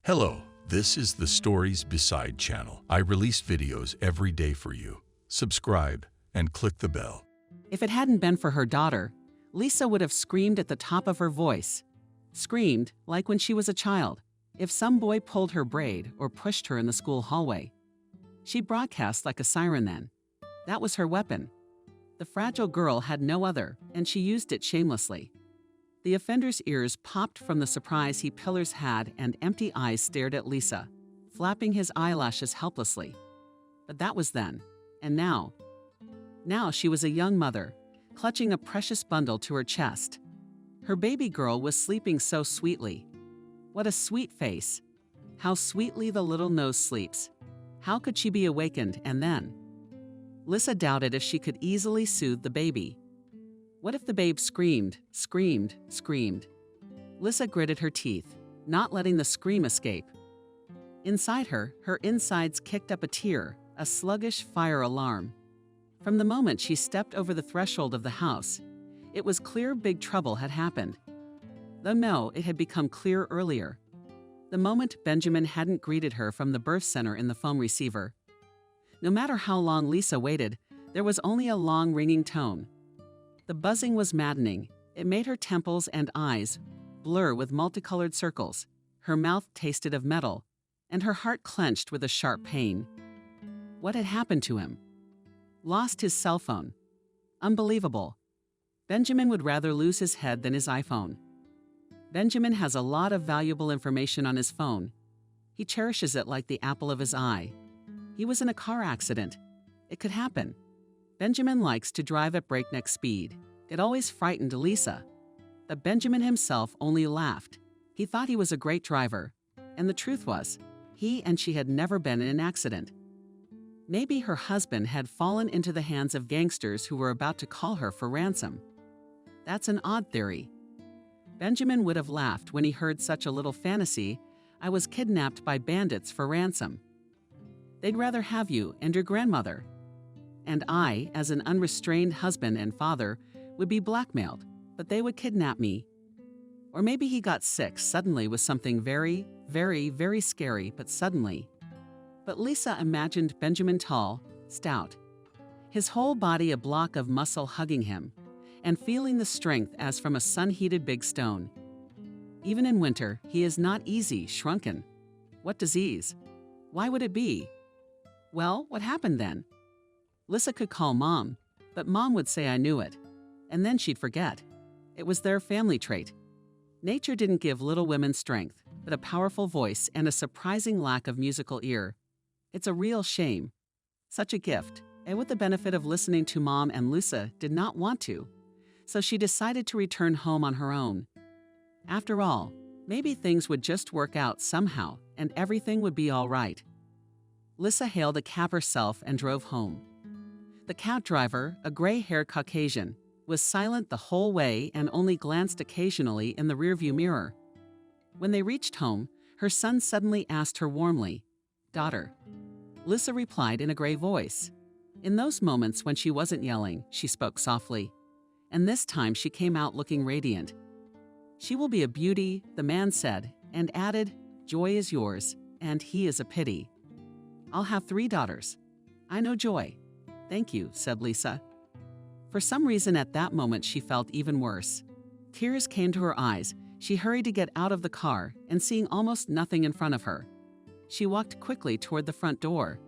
Hello, this is the Stories Beside channel. I release videos every day for you. Subscribe and click the bell. If it hadn't been for her daughter, Lisa would have screamed at the top of her voice. Screamed like when she was a child, if some boy pulled her braid or pushed her in the school hallway. She broadcast like a siren then. That was her weapon. The fragile girl had no other, and she used it shamelessly. The offender's ears popped from the surprise he pillars had, and empty eyes stared at Lisa, flapping his eyelashes helplessly. But that was then. And now? Now she was a young mother, clutching a precious bundle to her chest. Her baby girl was sleeping so sweetly. What a sweet face. How sweetly the little nose sleeps. How could she be awakened and then? Lisa doubted if she could easily soothe the baby. What if the babe screamed, screamed, screamed? Lisa gritted her teeth, not letting the scream escape. Inside her insides kicked up a tear, a sluggish fire alarm. From the moment she stepped over the threshold of the house, it was clear big trouble had happened. Though no, it had become clear earlier. The moment Benjamin hadn't greeted her from the birth center in the phone receiver. No matter how long Lisa waited, there was only a long ringing tone. The buzzing was maddening. It made her temples and eyes blur with multicolored circles. Her mouth tasted of metal, and her heart clenched with a sharp pain. What had happened to him? Lost his cell phone. Unbelievable. Benjamin would rather lose his head than his iPhone. Benjamin has a lot of valuable information on his phone. He cherishes it like the apple of his eye. He was in a car accident. It could happen. Benjamin likes to drive at breakneck speed. It always frightened Lisa. But Benjamin himself only laughed. He thought he was a great driver. And the truth was, he and she had never been in an accident. Maybe her husband had fallen into the hands of gangsters who were about to call her for ransom. That's an odd theory. Benjamin would have laughed when he heard such a little fantasy. I was kidnapped by bandits for ransom. They'd rather have you and your grandmother. And I, as an unrestrained husband and father, would be blackmailed, but they would kidnap me. Or maybe he got sick suddenly with something very, very, very scary, but suddenly. But Lisa imagined Benjamin tall, stout, his whole body a block of muscle hugging him, and feeling the strength as from a sun-heated big stone. Even in winter, he is not easy, shrunken. What disease? Why would it be? Well, what happened then? Lisa could call Mom, but Mom would say I knew it. And then she'd forget. It was their family trait. Nature didn't give Little Women strength, but a powerful voice and a surprising lack of musical ear. It's a real shame. Such a gift, and with the benefit of listening to Mom, and Lisa did not want to. So she decided to return home on her own. After all, maybe things would just work out somehow, and everything would be all right. Lisa hailed a cab herself and drove home. The cab driver, a gray-haired Caucasian, was silent the whole way and only glanced occasionally in the rearview mirror. When they reached home, her son suddenly asked her warmly, "Daughter." Lisa replied in a gray voice. In those moments when she wasn't yelling, she spoke softly. And this time she came out looking radiant. "She will be a beauty," the man said, and added, "Joy is yours, and he is a pity. I'll have 3 daughters. I know Joy." "Thank you," said Lisa. For some reason at that moment she felt even worse. Tears came to her eyes. She hurried to get out of the car, and seeing almost nothing in front of her, she walked quickly toward the front door.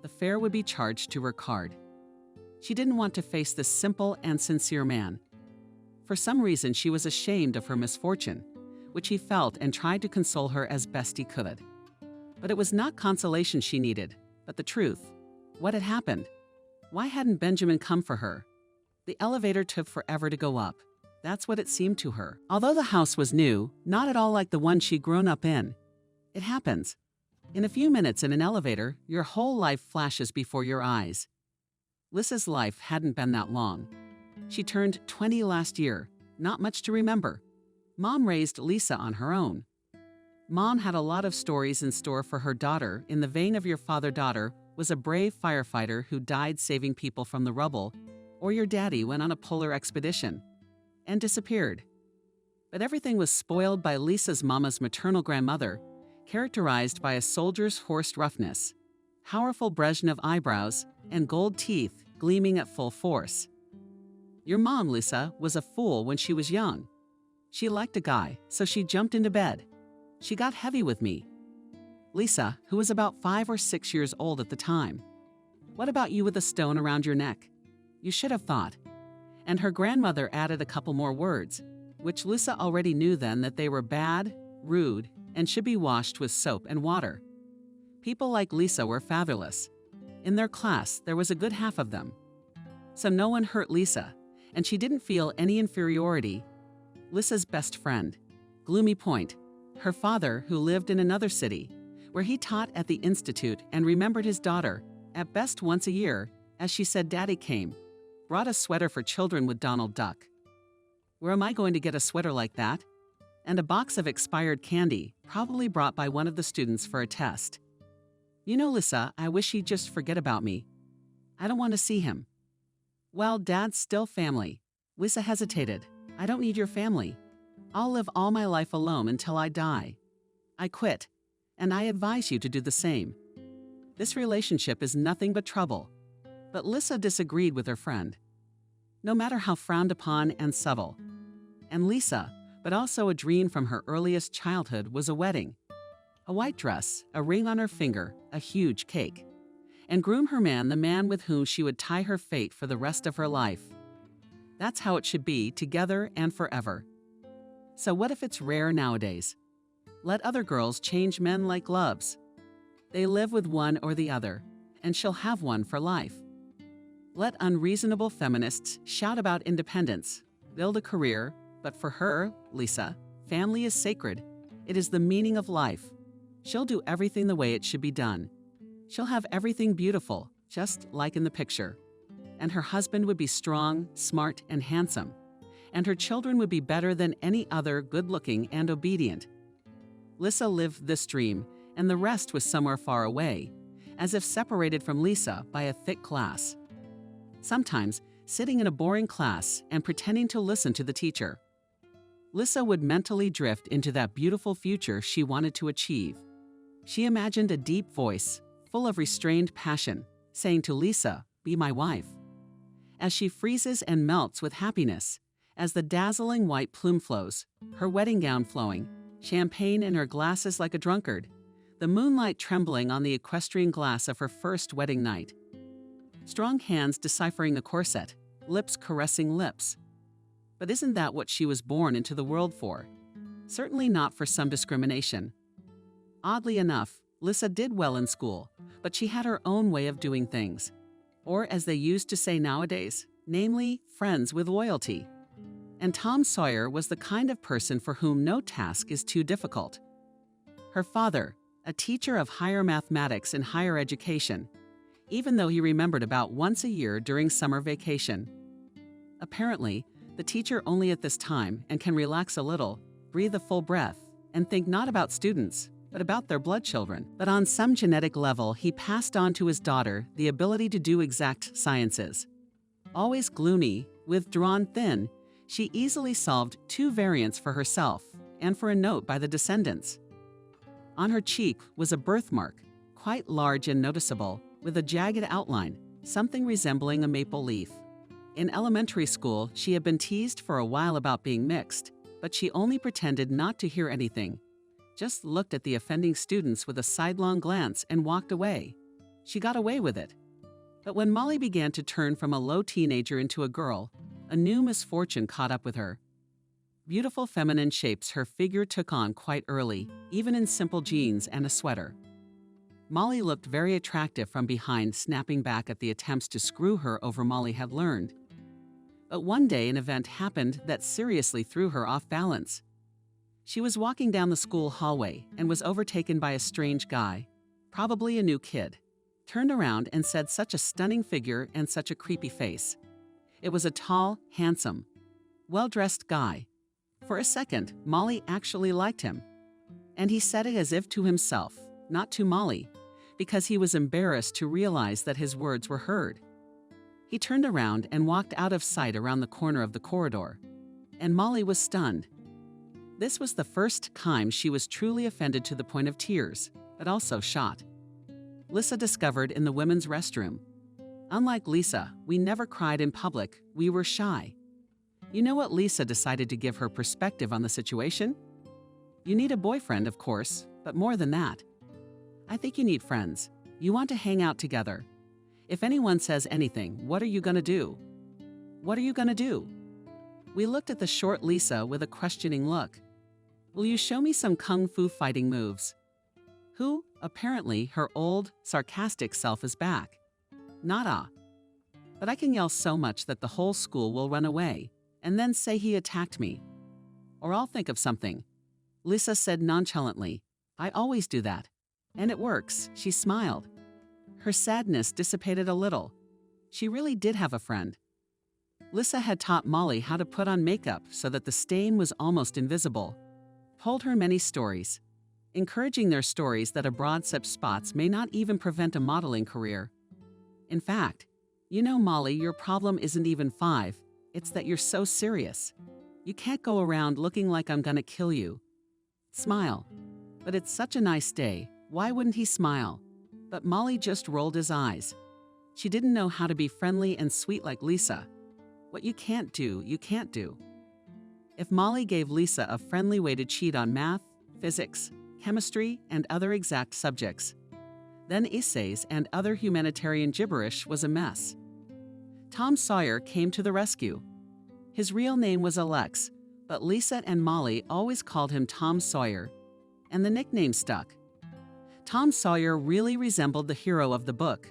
The fare would be charged to her card. She didn't want to face this simple and sincere man. For some reason she was ashamed of her misfortune, which he felt, and tried to console her as best he could. But it was not consolation she needed, but the truth. What had happened? Why hadn't Benjamin come for her? The elevator took forever to go up. That's what it seemed to her. Although the house was new, not at all like the one she'd grown up in. It happens. In a few minutes in an elevator, your whole life flashes before your eyes. Lisa's life hadn't been that long. She turned 20 last year, not much to remember. Mom raised Lisa on her own. Mom had a lot of stories in store for her daughter. In the vein of your father-daughter was a brave firefighter who died saving people from the rubble, or your daddy went on a polar expedition and disappeared. But everything was spoiled by Lisa's mama's maternal grandmother, characterized by a soldier's horsed roughness, powerful Brezhnev eyebrows, and gold teeth gleaming at full force. Your mom, Lisa, was a fool when she was young. She liked a guy, so she jumped into bed. She got heavy with me. Lisa, who was about 5 or 6 years old at the time. What about you with a stone around your neck? You should have thought. And her grandmother added a couple more words, which Lisa already knew then that they were bad, rude, and should be washed with soap and water. People like Lisa were fabulous. In their class, there was a good half of them. So no one hurt Lisa, and she didn't feel any inferiority. Lisa's best friend, Gloomy Point, her father who lived in another city, where he taught at the institute and remembered his daughter, at best once a year, as she said Daddy came, brought a sweater for children with Donald Duck. Where am I going to get a sweater like that? And a box of expired candy, probably brought by one of the students for a test. You know, Lisa, I wish he'd just forget about me. I don't want to see him. Well, Dad's still family. Lisa hesitated. I don't need your family. I'll live all my life alone until I die. I quit, and I advise you to do the same. This relationship is nothing but trouble. But Lisa disagreed with her friend. No matter how frowned upon and subtle. And Lisa, but also a dream from her earliest childhood, was a wedding. A white dress, a ring on her finger, a huge cake. And groom her man, the man with whom she would tie her fate for the rest of her life. That's how it should be, together and forever. So what if it's rare nowadays? Let other girls change men like gloves. They live with one or the other, and she'll have one for life. Let unreasonable feminists shout about independence, build a career, but for her, Lisa, family is sacred. It is the meaning of life. She'll do everything the way it should be done. She'll have everything beautiful, just like in the picture. And her husband would be strong, smart, and handsome. And her children would be better than any other, good-looking and obedient. Lisa lived this dream, and the rest was somewhere far away, as if separated from Lisa by a thick glass. Sometimes, sitting in a boring class and pretending to listen to the teacher, Lisa would mentally drift into that beautiful future she wanted to achieve. She imagined a deep voice, full of restrained passion, saying to Lisa, "Be my wife." As she freezes and melts with happiness, as the dazzling white plume flows, her wedding gown flowing, champagne in her glasses like a drunkard, the moonlight trembling on the equestrian glass of her first wedding night. Strong hands deciphering the corset, lips caressing lips. But isn't that what she was born into the world for? Certainly not for some discrimination. Oddly enough, Lisa did well in school, but she had her own way of doing things. Or as they used to say nowadays, namely, friends with loyalty. And Tom Sawyer was the kind of person for whom no task is too difficult. Her father, a teacher of higher mathematics and higher education, even though he remembered about once a year during summer vacation. Apparently, the teacher only at this time and can relax a little, breathe a full breath, and think not about students, but about their blood children. But on some genetic level, he passed on to his daughter the ability to do exact sciences. Always gloomy, withdrawn thin, she easily solved 2 variants for herself and for a note by the descendants. On her cheek was a birthmark, quite large and noticeable, with a jagged outline, something resembling a maple leaf. In elementary school, she had been teased for a while about being mixed, but she only pretended not to hear anything, just looked at the offending students with a sidelong glance and walked away. She got away with it. But when Molly began to turn from a low teenager into a girl, a new misfortune caught up with her. Beautiful feminine shapes her figure took on quite early, even in simple jeans and a sweater. Molly looked very attractive from behind, snapping back at the attempts to screw her over Molly had learned. But one day an event happened that seriously threw her off balance. She was walking down the school hallway and was overtaken by a strange guy, probably a new kid, turned around and said such a stunning figure and such a creepy face. It was a tall, handsome, well-dressed guy. For a second, Molly actually liked him. And he said it as if to himself, not to Molly, because he was embarrassed to realize that his words were heard. He turned around and walked out of sight around the corner of the corridor. And Molly was stunned. This was the first time she was truly offended to the point of tears, but also shot. Lisa discovered in the women's restroom. Unlike Lisa, we never cried in public, we were shy. You know what Lisa decided to give her perspective on the situation? You need a boyfriend, of course, but more than that. I think you need friends. You want to hang out together. If anyone says anything, what are you going to do? What are you going to do? We looked at the short Lisa with a questioning look. Will you show me some kung fu fighting moves? Who, apparently, her old, sarcastic self is back. Nada. But I can yell so much that the whole school will run away, and then say he attacked me. Or I'll think of something. Lisa said nonchalantly, I always do that. And it works, she smiled. Her sadness dissipated a little. She really did have a friend. Lisa had taught Molly how to put on makeup so that the stain was almost invisible. Told her many stories, encouraging their stories that abroad such spots may not even prevent a modeling career. In fact, you know, Molly, your problem isn't even 5, it's that you're so serious. You can't go around looking like I'm gonna kill you. Smile. But it's such a nice day, why wouldn't he smile? But Molly just rolled his eyes. She didn't know how to be friendly and sweet like Lisa. What you can't do, you can't do. If Molly gave Lisa a friendly way to cheat on math, physics, chemistry, and other exact subjects, then essays and other humanitarian gibberish was a mess. Tom Sawyer came to the rescue. His real name was Alex, but Lisa and Molly always called him Tom Sawyer, and the nickname stuck. Tom Sawyer really resembled the hero of the book,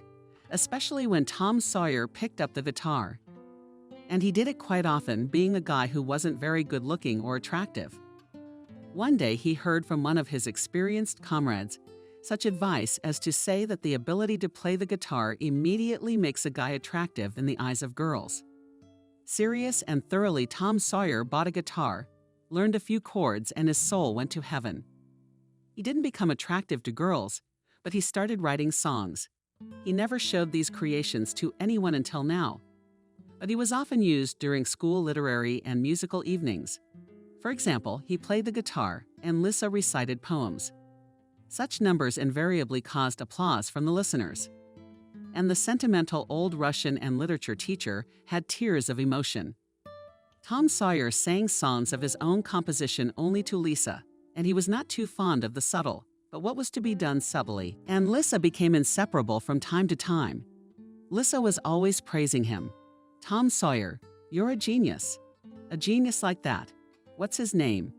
especially when Tom Sawyer picked up the guitar. And he did it quite often, being a guy who wasn't very good-looking or attractive. One day he heard from one of his experienced comrades such advice as to say that the ability to play the guitar immediately makes a guy attractive in the eyes of girls. Serious and thoroughly, Tom Sawyer bought a guitar, learned a few chords, and his soul went to heaven. He didn't become attractive to girls, but he started writing songs. He never showed these creations to anyone until now, but he was often used during school literary and musical evenings. For example, he played the guitar, and Lisa recited poems. Such numbers invariably caused applause from the listeners. And the sentimental old Russian and literature teacher had tears of emotion. Tom Sawyer sang songs of his own composition only to Lisa, and he was not too fond of the subtle, but what was to be done subtly, and Lisa became inseparable from time to time. Lisa was always praising him. Tom Sawyer, you're a genius. A genius like that. What's his name?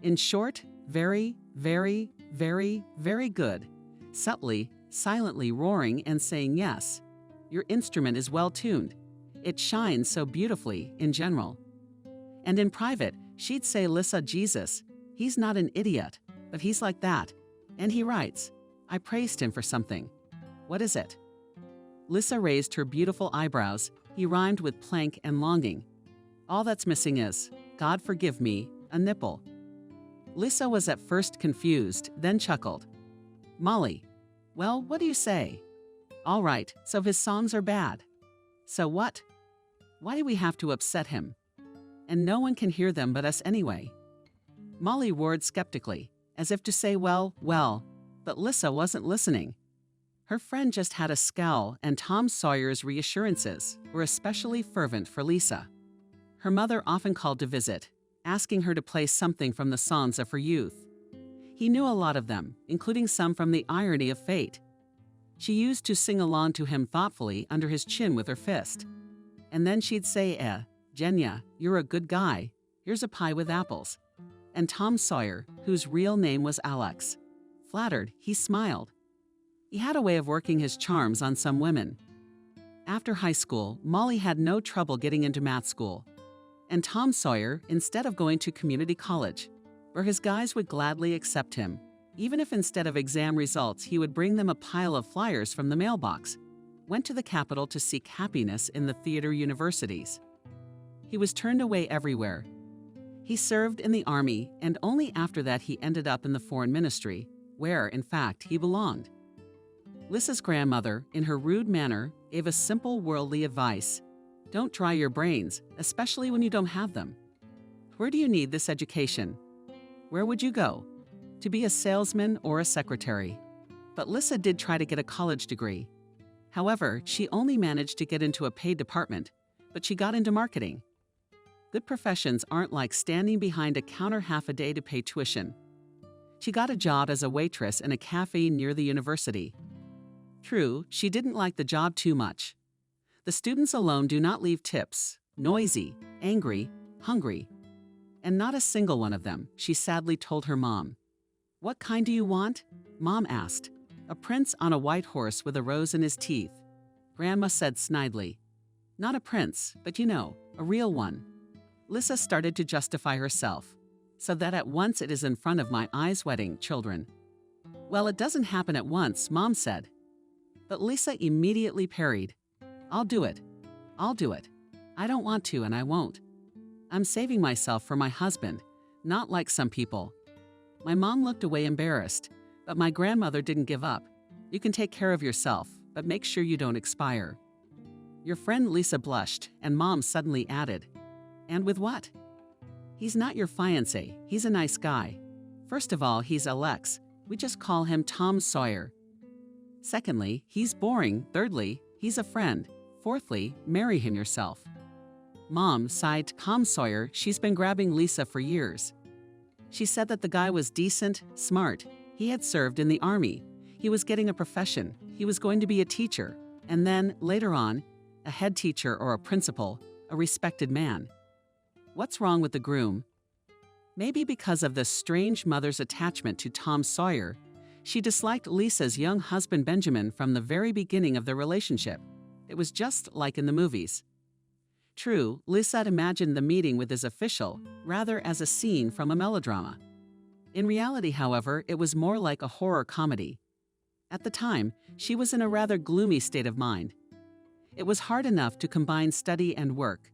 In short, very, very, very, very good. Subtly, silently roaring and saying yes. Your instrument is well tuned. It shines so beautifully, in general. And in private, she'd say, Lisa, Jesus, he's not an idiot, but he's like that. And he writes, I praised him for something. What is it? Lisa raised her beautiful eyebrows. He rhymed with plank and longing. All that's missing is, God forgive me, a nipple. Lisa was at first confused, then chuckled. Molly, well, what do you say? All right, so his songs are bad. So what? Why do we have to upset him? And no one can hear them but us anyway. Molly roared skeptically, as if to say, well, but Lisa wasn't listening. Her friend just had a scowl, and Tom Sawyer's reassurances were especially fervent for Lisa. Her mother often called to visit, asking her to play something from the songs of her youth. He knew a lot of them, including some from The Irony of Fate. She used to sing along to him thoughtfully under his chin with her fist. And then she'd say, Jenya, you're a good guy. Here's a pie with apples. And Tom Sawyer, whose real name was Alex, flattered, he smiled. He had a way of working his charms on some women. After high school, Molly had no trouble getting into math school. And Tom Sawyer, instead of going to community college, where his guys would gladly accept him, even if instead of exam results he would bring them a pile of flyers from the mailbox, went to the capital to seek happiness in the theater universities. He was turned away everywhere. He served in the army, and only after that he ended up in the foreign ministry, where, in fact, he belonged. Lisa's grandmother, in her rude manner, gave a simple worldly advice. Don't try your brains, especially when you don't have them. Where do you need this education? Where would you go? To be a salesman or a secretary? But Lisa did try to get a college degree. However, she only managed to get into a paid department, but she got into marketing. Good professions aren't like standing behind a counter half a day to pay tuition. She got a job as a waitress in a cafe near the university. True, she didn't like the job too much. The students alone do not leave tips, noisy, angry, hungry. And not a single one of them, she sadly told her mom. "What kind do you want?" Mom asked. "A prince on a white horse with a rose in his teeth." Grandma said snidely. "Not a prince, but you know, a real one." Lisa started to justify herself, so that at once it is in front of my eyes wedding, children. "Well, it doesn't happen at once," Mom said. But Lisa immediately parried. "I'll do it. I'll do it. I don't want to and I won't. I'm saving myself for my husband, not like some people." My mom looked away embarrassed, but my grandmother didn't give up. "You can take care of yourself, but make sure you don't expire." Your friend Lisa blushed, and Mom suddenly added, "And with what?" "He's not your fiancé. He's a nice guy. First of all, he's Alex. We just call him Tom Sawyer. Secondly, he's boring. Thirdly, he's a friend. Fourthly, marry him yourself." Mom sighed. Tom Sawyer, she's been grabbing Lisa for years. She said that the guy was decent, smart. He had served in the army. He was getting a profession. He was going to be a teacher. And then, later on, a head teacher or a principal, a respected man. What's wrong with the groom? Maybe because of the strange mother's attachment to Tom Sawyer, she disliked Lisa's young husband Benjamin from the very beginning of their relationship. It was just like in the movies. True, Lisa had imagined the meeting with his official rather as a scene from a melodrama. In reality, however, it was more like a horror comedy. At the time, she was in a rather gloomy state of mind. It was hard enough to combine study and work,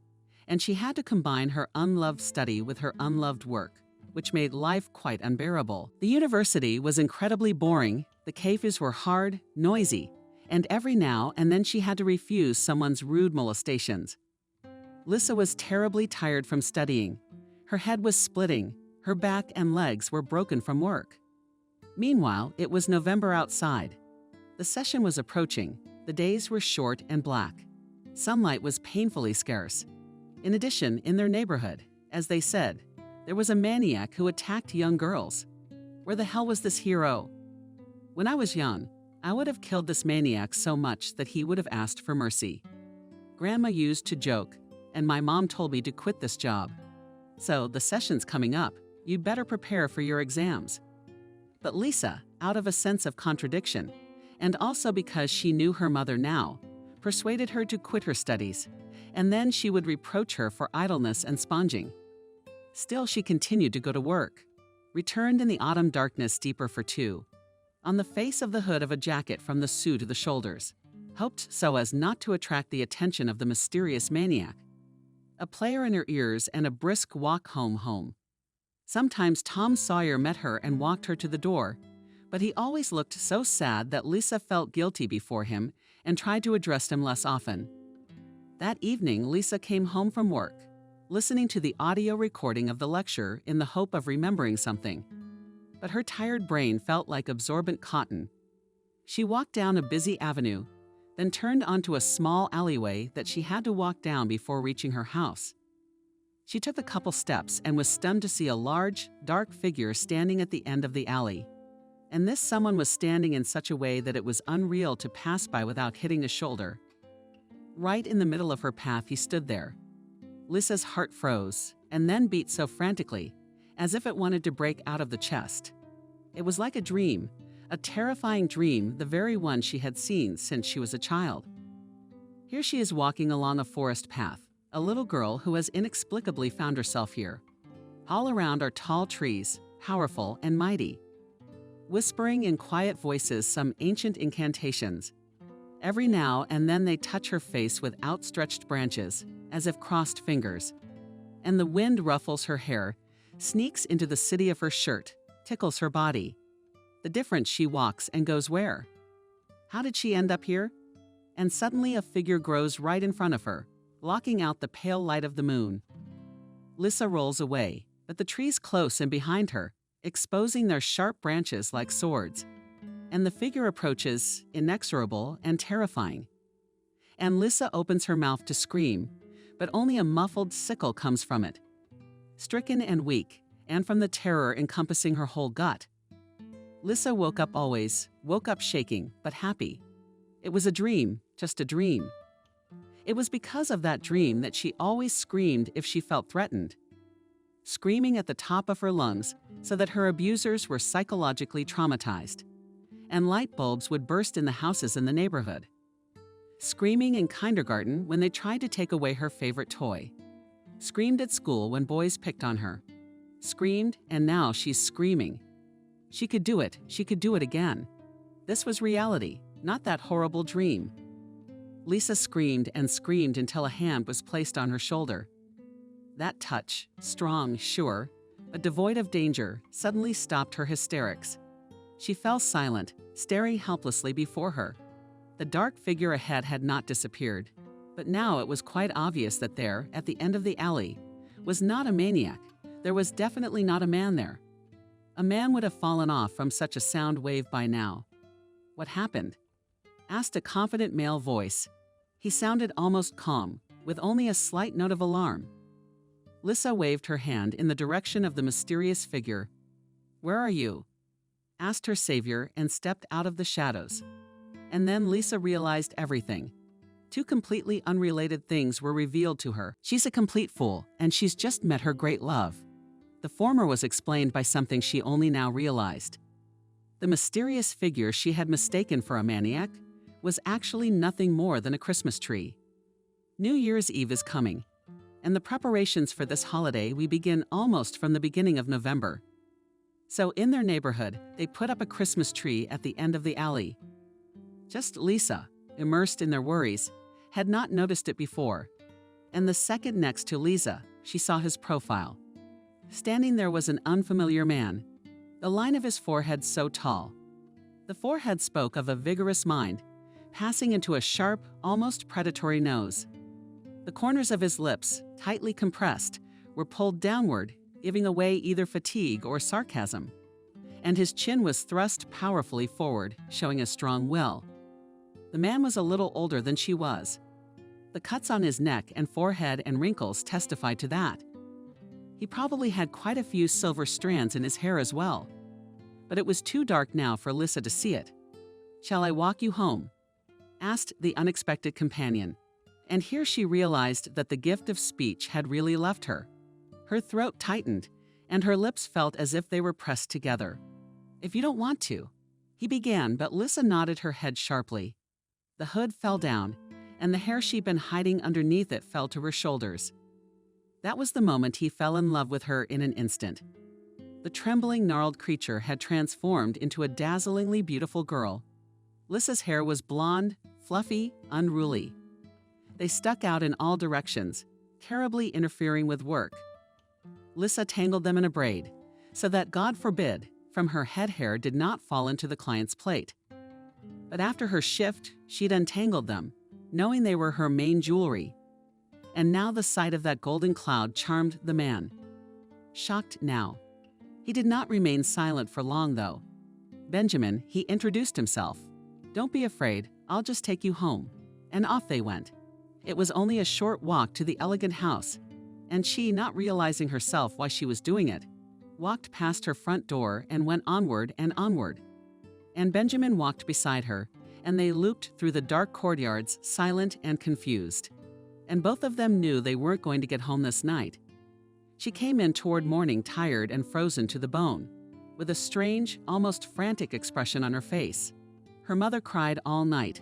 and she had to combine her unloved study with her unloved work, which made life quite unbearable. The university was incredibly boring, the cafes were hard, noisy, and every now and then she had to refuse someone's rude molestations. Lisa was terribly tired from studying. Her head was splitting, her back and legs were broken from work. Meanwhile, it was November outside. The session was approaching. The days were short and black. Sunlight was painfully scarce. In addition, in their neighborhood, as they said, there was a maniac who attacked young girls. Where the hell was this hero? When I was young, I would have killed this maniac so much that he would have asked for mercy. Grandma used to joke, and my mom told me to quit this job. So, the session's coming up. You better prepare for your exams. But Lisa, out of a sense of contradiction, and also because she knew her mother now, persuaded her to quit her studies, and then she would reproach her for idleness and sponging. Still, she continued to go to work, returned in the autumn darkness deeper for two, on the face of the hood of a jacket from the sew to the shoulders, hoped so as not to attract the attention of the mysterious maniac. A player in her ears and a brisk walk home. Sometimes Tom Sawyer met her and walked her to the door, but he always looked so sad that Lisa felt guilty before him and tried to address him less often. That evening, Lisa came home from work, listening to the audio recording of the lecture in the hope of remembering something. But her tired brain felt like absorbent cotton. She walked down a busy avenue, then turned onto a small alleyway that she had to walk down before reaching her house. She took a couple steps and was stunned to see a large, dark figure standing at the end of the alley. And this someone was standing in such a way that it was unreal to pass by without hitting a shoulder. Right in the middle of her path, he stood there. Lisa's heart froze, and then beat so frantically, as if it wanted to break out of the chest. It was like a dream, a terrifying dream, the very one she had seen since she was a child. Here she is walking along a forest path, a little girl who has inexplicably found herself here. All around are tall trees, powerful and mighty, whispering in quiet voices some ancient incantations. Every now and then they touch her face with outstretched branches, as if crossed fingers. And the wind ruffles her hair, sneaks into the city of her shirt, tickles her body. The difference, she walks and goes where? How did she end up here? And suddenly a figure grows right in front of her, blocking out the pale light of the moon. Lisa rolls away, but the trees close and behind her, exposing their sharp branches like swords. And the figure approaches, inexorable and terrifying. And Lissa opens her mouth to scream, but only a muffled sickle comes from it. Stricken and weak, and from the terror encompassing her whole gut. Lissa woke up shaking, but happy. It was a dream, just a dream. It was because of that dream that she always screamed if she felt threatened. Screaming at the top of her lungs so that her abusers were psychologically traumatized. And light bulbs would burst in the houses in the neighborhood. Screaming in kindergarten when they tried to take away her favorite toy. Screamed at school when boys picked on her. Screamed, and now she's screaming. She could do it again. This was reality, not that horrible dream. Lissa screamed and screamed until a hand was placed on her shoulder. That touch, strong, sure, but devoid of danger, suddenly stopped her hysterics. She fell silent, staring helplessly before her. The dark figure ahead had not disappeared, but now it was quite obvious that there, at the end of the alley, was not a maniac. There was definitely not a man there. A man would have fallen off from such a sound wave by now. What happened? Asked a confident male voice. He sounded almost calm, with only a slight note of alarm. Lissa waved her hand in the direction of the mysterious figure. "Where are you?" asked her savior and stepped out of the shadows. And then Lissa realized everything. Two completely unrelated things were revealed to her. She's a complete fool, and she's just met her great love. The former was explained by something she only now realized. The mysterious figure she had mistaken for a maniac was actually nothing more than a Christmas tree. New Year's Eve is coming, and the preparations for this holiday we begin almost from the beginning of November. So in their neighborhood, they put up a Christmas tree at the end of the alley. Just Lissa, immersed in their worries, had not noticed it before. And the second next to Lisa, she saw his profile. Standing there was an unfamiliar man, the line of his forehead so tall. The forehead spoke of a vigorous mind, passing into a sharp, almost predatory nose. The corners of his lips, tightly compressed, were pulled downward, giving away either fatigue or sarcasm. And his chin was thrust powerfully forward, showing a strong will. The man was a little older than she was. The cuts on his neck and forehead and wrinkles testified to that. He probably had quite a few silver strands in his hair as well. But it was too dark now for Lissa to see it. "Shall I walk you home?" asked the unexpected companion. And here she realized that the gift of speech had really left her. Her throat tightened, and her lips felt as if they were pressed together. "If you don't want to," he began, but Lissa nodded her head sharply. The hood fell down, and the hair she'd been hiding underneath it fell to her shoulders. That was the moment he fell in love with her in an instant. The trembling, gnarled creature had transformed into a dazzlingly beautiful girl. Lissa's hair was blonde, fluffy, unruly. They stuck out in all directions, terribly interfering with work. Lissa tangled them in a braid, so that, God forbid, from her head hair did not fall into the client's plate. But after her shift, she'd untangled them, knowing they were her main jewelry. And now the sight of that golden cloud charmed the man. Shocked now. He did not remain silent for long, though. "Benjamin," he introduced himself. "Don't be afraid, I'll just take you home." And off they went. It was only a short walk to the elegant house, and she, not realizing herself why she was doing it, walked past her front door and went onward and onward. And Benjamin walked beside her, and they looped through the dark courtyards, silent and confused. And both of them knew they weren't going to get home this night. She came in toward morning tired and frozen to the bone, with a strange, almost frantic expression on her face. Her mother cried all night.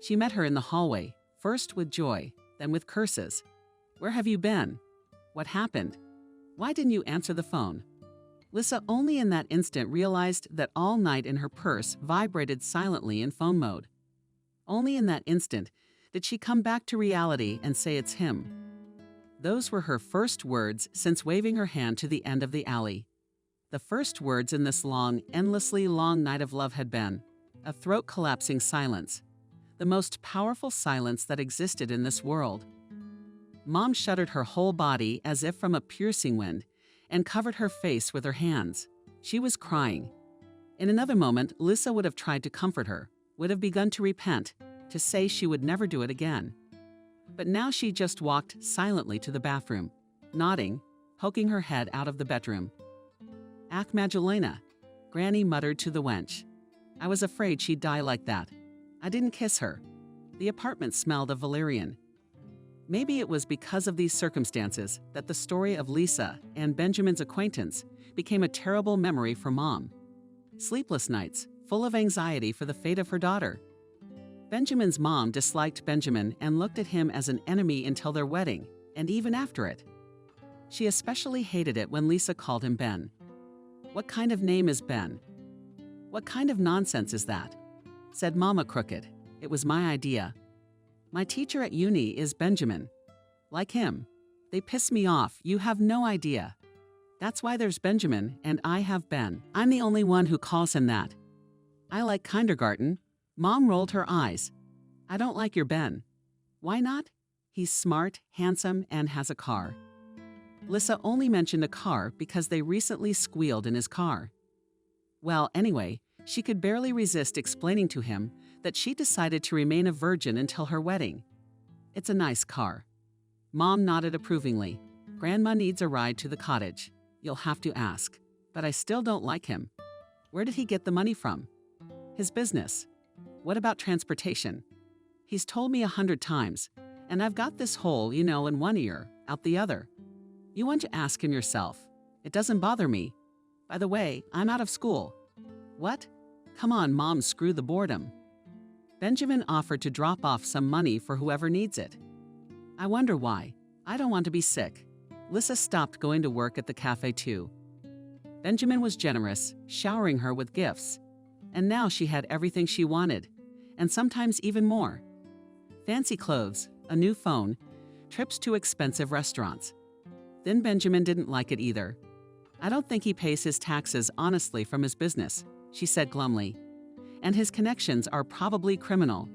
She met her in the hallway, first with joy, then with curses. "Where have you been? What happened? Why didn't you answer the phone?" Lissa only in that instant realized that all night in her purse vibrated silently in phone mode. Only in that instant did she come back to reality and say it's him. Those were her first words since waving her hand to the end of the alley. The first words in this long, endlessly long night of love had been a throat-collapsing silence, the most powerful silence that existed in this world. Mom shuddered her whole body as if from a piercing wind and covered her face with her hands. She was crying. In another moment, Lisa would have tried to comfort her, would have begun to repent, to say she would never do it again. But now she just walked silently to the bathroom, nodding, poking her head out of the bedroom. "Ach, Magdalena," Granny muttered to the wench. "I was afraid she'd die like that. I didn't kiss her." The apartment smelled of valerian. Maybe it was because of these circumstances that the story of Lisa and Benjamin's acquaintance became a terrible memory for Mom. Sleepless nights, full of anxiety for the fate of her daughter. Benjamin's mom disliked Benjamin and looked at him as an enemy until their wedding, and even after it. She especially hated it when Lisa called him Ben. "What kind of name is Ben?" "What kind of nonsense is that?" said Mama crooked. "It was my idea. My teacher at uni is Benjamin. Like him. They piss me off, you have no idea. That's why there's Benjamin and I have Ben. I'm the only one who calls him that. I like kindergarten." Mom rolled her eyes. "I don't like your Ben." "Why not?" "He's smart, handsome, and has a car." Lisa only mentioned a car because they recently squealed in his car. Well, anyway, she could barely resist explaining to him that she decided to remain a virgin until her wedding. "It's a nice car." Mom nodded approvingly. "Grandma needs a ride to the cottage. You'll have to ask. But I still don't like him." "Where did he get the money from?" "His business." "What about transportation?" "He's told me 100 times, and I've got this hole, in one ear, out the other. You want to ask him yourself. It doesn't bother me. By the way, I'm out of school." "What?" "Come on, Mom, screw the boredom." Benjamin offered to drop off some money for whoever needs it. "I wonder why. I don't want to be sick." Lisa stopped going to work at the cafe too. Benjamin was generous, showering her with gifts. And now she had everything she wanted, and sometimes even more. Fancy clothes, a new phone, trips to expensive restaurants. Then Benjamin didn't like it either. "I don't think he pays his taxes honestly from his business," she said glumly. "And his connections are probably criminal."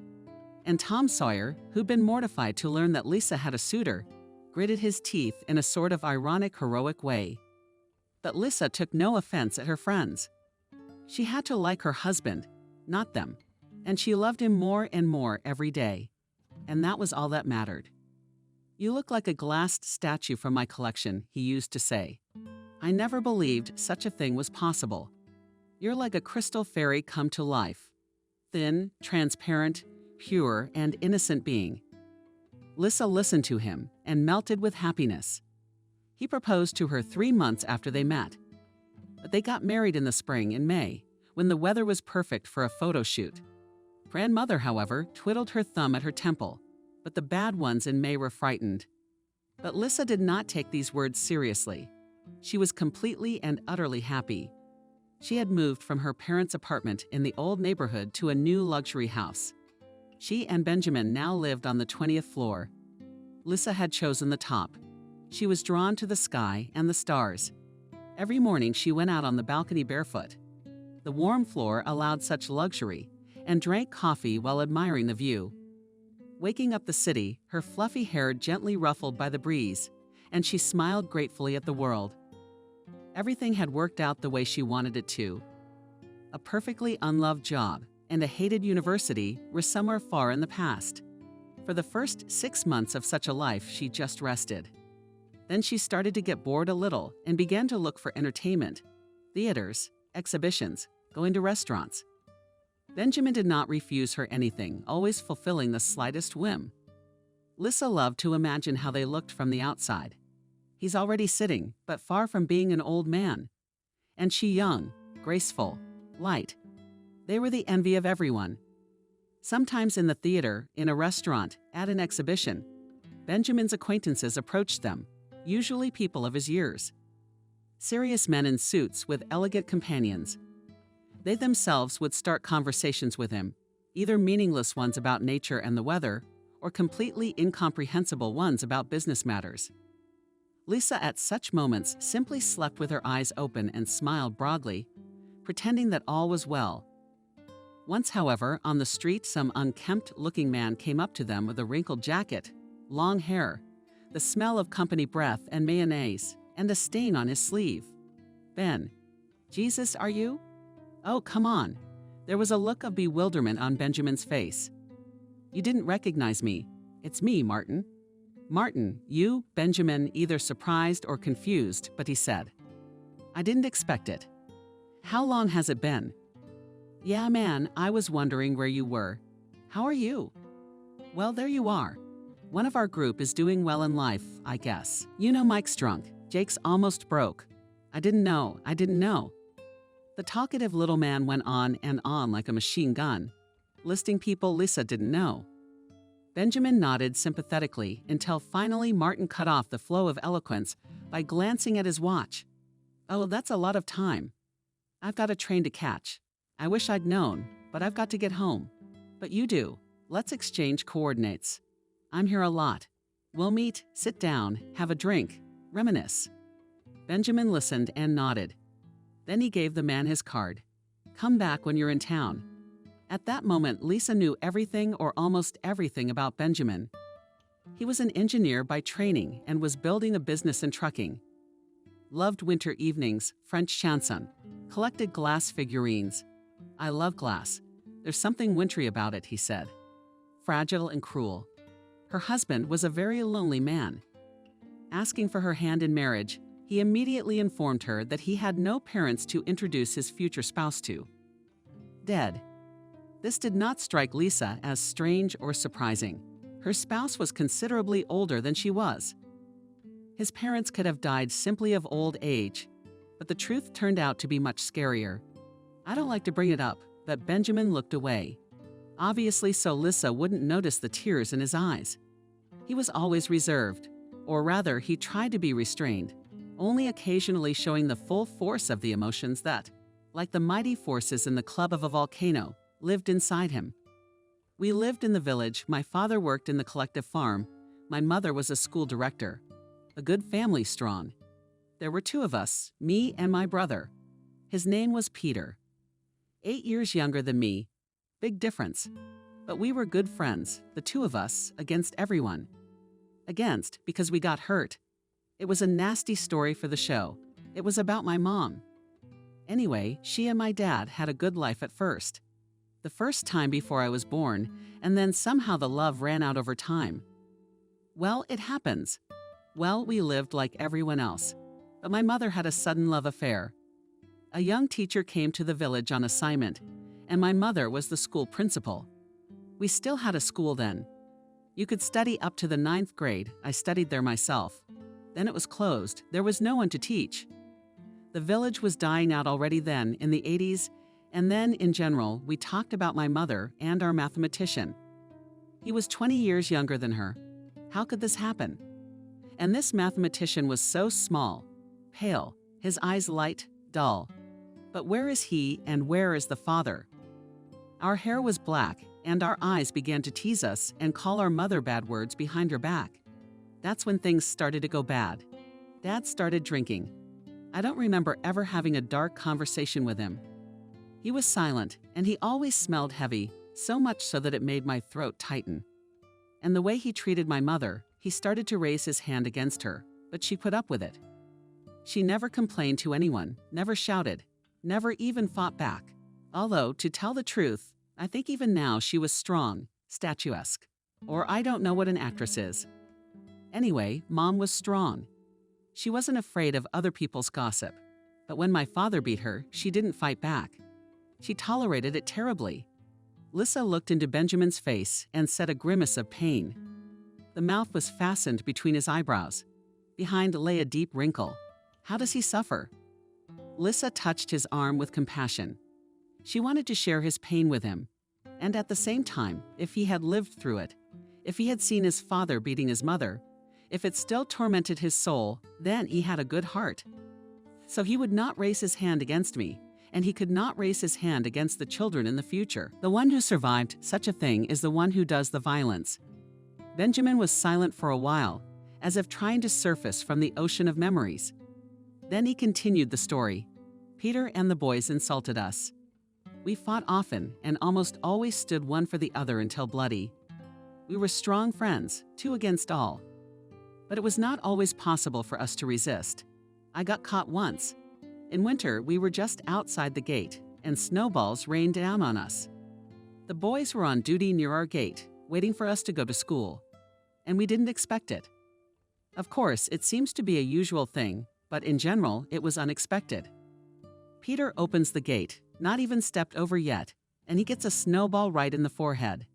And Tom Sawyer, who'd been mortified to learn that Lisa had a suitor, gritted his teeth in a sort of ironic, heroic way. But Lisa took no offense at her friends. She had to like her husband, not them, and she loved him more and more every day. And that was all that mattered. "You look like a glassed statue from my collection," he used to say. "I never believed such a thing was possible. You're like a crystal fairy come to life. Thin, transparent, pure, and innocent being." Lisa listened to him and melted with happiness. He proposed to her 3 months after they met. But they got married in the spring, in May, when the weather was perfect for a photo shoot. Grandmother, however, twiddled her thumb at her temple, but the bad ones in May were frightened. But Lisa did not take these words seriously. She was completely and utterly happy. She had moved from her parents' apartment in the old neighborhood to a new luxury house. She and Benjamin now lived on the 20th floor. Lisa had chosen the top. She was drawn to the sky and the stars. Every morning she went out on the balcony barefoot. The warm floor allowed such luxury, and drank coffee while admiring the view. Waking up the city, her fluffy hair gently ruffled by the breeze, and she smiled gratefully at the world. Everything had worked out the way she wanted it to. A perfectly unloved job and a hated university were somewhere far in the past. For the first 6 months of such a life, she just rested. Then she started to get bored a little and began to look for entertainment, theaters, exhibitions, going to restaurants. Benjamin did not refuse her anything, always fulfilling the slightest whim. Lisa loved to imagine how they looked from the outside. He's already sitting, but far from being an old man. And she young, graceful, light. They were the envy of everyone. Sometimes in the theater, in a restaurant, at an exhibition, Benjamin's acquaintances approached them, usually people of his years. Serious men in suits with elegant companions. They themselves would start conversations with him, either meaningless ones about nature and the weather, or completely incomprehensible ones about business matters. Lisa at such moments simply slept with her eyes open and smiled broadly, pretending that all was well. Once, however, on the street, some unkempt-looking man came up to them with a wrinkled jacket, long hair, the smell of company breath and mayonnaise, and a stain on his sleeve. "Ben." Jesus, are you? Oh, come on. There was a look of bewilderment on Benjamin's face. You didn't recognize me. It's me, Martin. Martin, you, Benjamin, either surprised or confused, but he said, I didn't expect it. How long has it been? Yeah, man, I was wondering where you were. How are you? Well, there you are. One of our group is doing well in life, I guess. You know Mike's drunk. Jake's almost broke. I didn't know. The talkative little man went on and on like a machine gun, listing people Lisa didn't know. Benjamin nodded sympathetically until finally Martin cut off the flow of eloquence by glancing at his watch. Oh, that's a lot of time. I've got a train to catch. I wish I'd known, but I've got to get home. But you do. Let's exchange coordinates. I'm here a lot. We'll meet, sit down, have a drink, reminisce. Benjamin listened and nodded. Then he gave the man his card. Come back when you're in town. At that moment, Lisa knew everything or almost everything about Benjamin. He was an engineer by training and was building a business in trucking. Loved winter evenings, French chanson, collected glass figurines. I love glass. There's something wintry about it, he said. Fragile and cruel. Her husband was a very lonely man. Asking for her hand in marriage, he immediately informed her that he had no parents to introduce his future spouse to. Dead. This did not strike Lisa as strange or surprising. Her spouse was considerably older than she was. His parents could have died simply of old age, but the truth turned out to be much scarier. I don't like to bring it up, but Benjamin looked away. Obviously so Lisa wouldn't notice the tears in his eyes. He was always reserved, or rather he tried to be restrained, only occasionally showing the full force of the emotions that, like the mighty forces in the club of a volcano, lived inside him. We lived in the village. My father worked in the collective farm. My mother was a school director. A good family strong. There were two of us, me and my brother. His name was Peter. 8 years younger than me. Big difference. But we were good friends, the two of us, against everyone. Against because we got hurt. It was a nasty story for the show. It was about my mom. Anyway, she and my dad had a good life at first. The first time before I was born, and then somehow the love ran out over time. Well, it happens. Well, we lived like everyone else. But my mother had a sudden love affair. A young teacher came to the village on assignment, and my mother was the school principal. We still had a school then. You could study up to the 9th grade. I studied there myself. Then it was closed. There was no one to teach. The village was dying out already then, in the 80s, and then, in general, we talked about my mother and our mathematician. He was 20 years younger than her. How could this happen? And this mathematician was so small, pale, his eyes light, dull. But where is he and where is the father? Our hair was black, and our eyes began to tease us and call our mother bad words behind her back. That's when things started to go bad. Dad started drinking. I don't remember ever having a dark conversation with him. He was silent, and he always smelled heavy, so much so that it made my throat tighten. And the way he treated my mother, he started to raise his hand against her, but she put up with it. She never complained to anyone, never shouted, never even fought back. Although, to tell the truth, I think even now she was strong, statuesque. Or I don't know what an actress is. Anyway, Mom was strong. She wasn't afraid of other people's gossip. But when my father beat her, she didn't fight back. She tolerated it terribly. Lisa looked into Benjamin's face and said a grimace of pain. The mouth was fastened between his eyebrows. Behind lay a deep wrinkle. How does he suffer? Lisa touched his arm with compassion. She wanted to share his pain with him. And at the same time, if he had lived through it, if he had seen his father beating his mother, if it still tormented his soul, then he had a good heart. So he would not raise his hand against me. And he could not raise his hand against the children in the future. The one who survived such a thing is the one who does the violence. Benjamin was silent for a while, as if trying to surface from the ocean of memories. Then he continued the story. Peter and the boys insulted us. We fought often and almost always stood one for the other until bloody. We were strong friends, 2 against all. But it was not always possible for us to resist. I got caught once. In winter, we were just outside the gate, and snowballs rained down on us. The boys were on duty near our gate, waiting for us to go to school, and we didn't expect it. Of course, it seems to be a usual thing, but in general, it was unexpected. Peter opens the gate, not even stepped over yet, and he gets a snowball right in the forehead.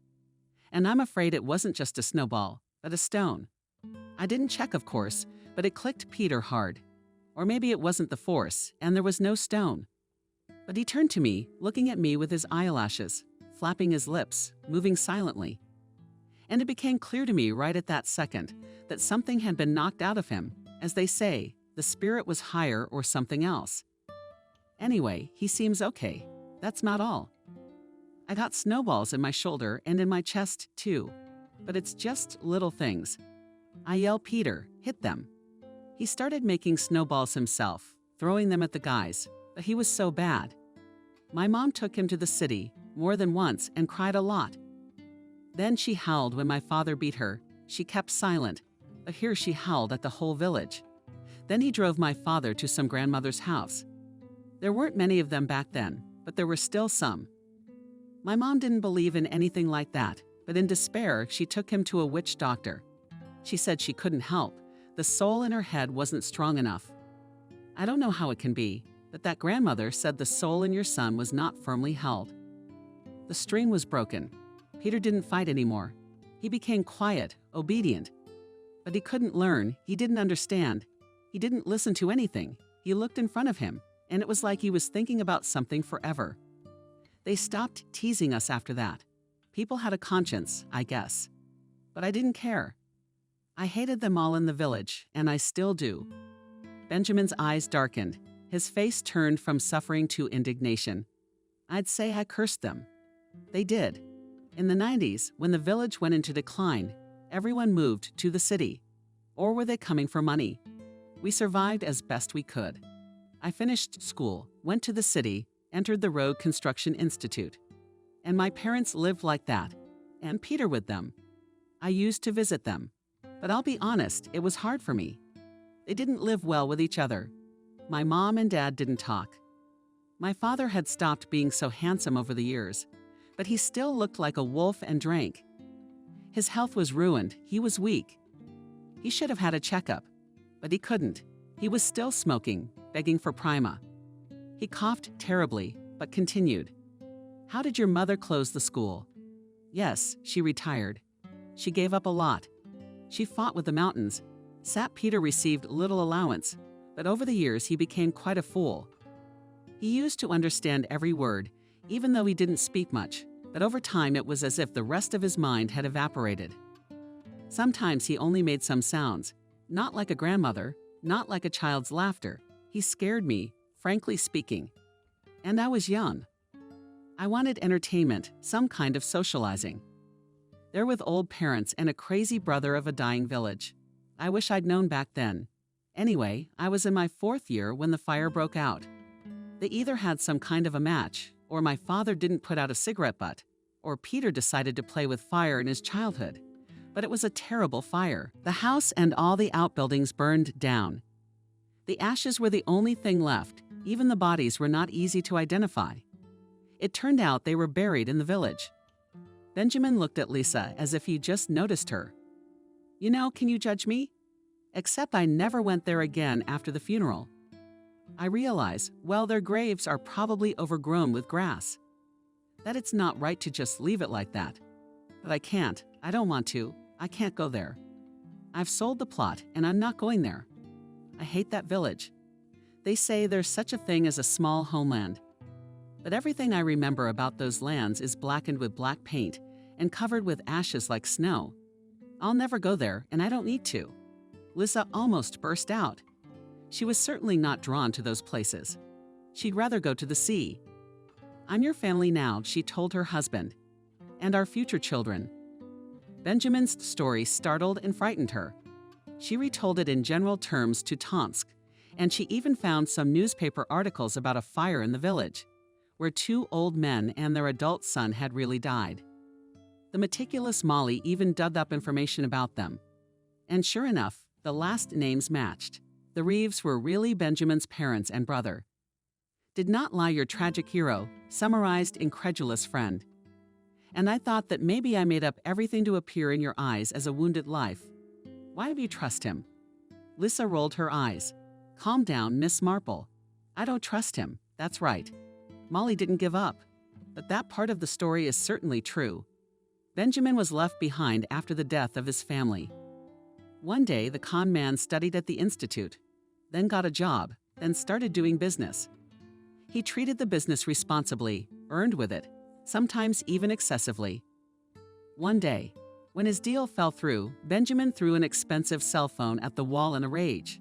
And I'm afraid it wasn't just a snowball, but a stone. I didn't check, of course, but it clicked Peter hard. Or maybe it wasn't the force, and there was no stone. But he turned to me, looking at me with his eyelashes, flapping his lips, moving silently. And it became clear to me right at that second that something had been knocked out of him. As they say, the spirit was higher or something else. Anyway, he seems okay. That's not all. I got snowballs in my shoulder and in my chest, too. But it's just little things. I yell, "Peter, hit them." He started making snowballs himself, throwing them at the guys, but he was so bad. My mom took him to the city more than once and cried a lot. Then she howled when my father beat her. She kept silent, but here she howled at the whole village. Then he drove my father to some grandmother's house. There weren't many of them back then, but there were still some. My mom didn't believe in anything like that, but in despair, she took him to a witch doctor. She said she couldn't help. The soul in her head wasn't strong enough. I don't know how it can be, but that grandmother said the soul in your son was not firmly held. The string was broken. Peter didn't fight anymore. He became quiet, obedient. But he couldn't learn, he didn't understand. He didn't listen to anything. He looked in front of him, and it was like he was thinking about something forever. They stopped teasing us after that. People had a conscience, I guess. But I didn't care. I hated them all in the village, and I still do. Benjamin's eyes darkened. His face turned from suffering to indignation. I'd say I cursed them. They did. In the 90s, when the village went into decline, everyone moved to the city. Or were they coming for money? We survived as best we could. I finished school, went to the city, entered the Road Construction Institute. And my parents lived like that, and Peter with them. I used to visit them. But I'll be honest, it was hard for me. They didn't live well with each other. My mom and dad didn't talk. My father had stopped being so handsome over the years, but he still looked like a wolf and drank. His health was ruined. He was weak. He should have had a checkup, but he couldn't. He was still smoking, begging for Prima. He coughed terribly, but continued. How did your mother close the school? Yes, she retired. She gave up a lot. She fought with the mountains. Sap Peter received little allowance, but over the years he became quite a fool. He used to understand every word, even though he didn't speak much, but over time it was as if the rest of his mind had evaporated. Sometimes he only made some sounds, not like a grandmother, not like a child's laughter. He scared me, frankly speaking. And I was young. I wanted entertainment, some kind of socializing. They're with old parents and a crazy brother of a dying village. I wish I'd known back then. Anyway, I was in my 4th year when the fire broke out. They either had some kind of a match, or my father didn't put out a cigarette butt, or Peter decided to play with fire in his childhood. But it was a terrible fire. The house and all the outbuildings burned down. The ashes were the only thing left. Even the bodies were not easy to identify. It turned out they were buried in the village. Benjamin looked at Lisa as if he just noticed her. You know, can you judge me? Except I never went there again after the funeral. I realize, well, their graves are probably overgrown with grass. That it's not right to just leave it like that. But I can't. I don't want to. I can't go there. I've sold the plot, and I'm not going there. I hate that village. They say there's such a thing as a small homeland. But everything I remember about those lands is blackened with black paint and covered with ashes like snow. I'll never go there, and I don't need to. Lisa almost burst out. She was certainly not drawn to those places. She'd rather go to the sea. I'm your family now, she told her husband, and our future children. Benjamin's story startled and frightened her. She retold it in general terms to Tomsk, and she even found some newspaper articles about a fire in the village, where 2 old men and their adult son had really died. The meticulous Molly even dug up information about them. And sure enough, the last names matched. The Reeves were really Benjamin's parents and brother. Did not lie, your tragic hero, summarized incredulous friend. And I thought that maybe I made up everything to appear in your eyes as a wounded life. Why do you trust him? Lisa rolled her eyes. Calm down, Miss Marple. I don't trust him, that's right. Molly didn't give up. But that part of the story is certainly true. Benjamin was left behind after the death of his family. One day, the con man studied at the institute, then got a job, then started doing business. He treated the business responsibly, earned with it, sometimes even excessively. One day, when his deal fell through, Benjamin threw an expensive cell phone at the wall in a rage.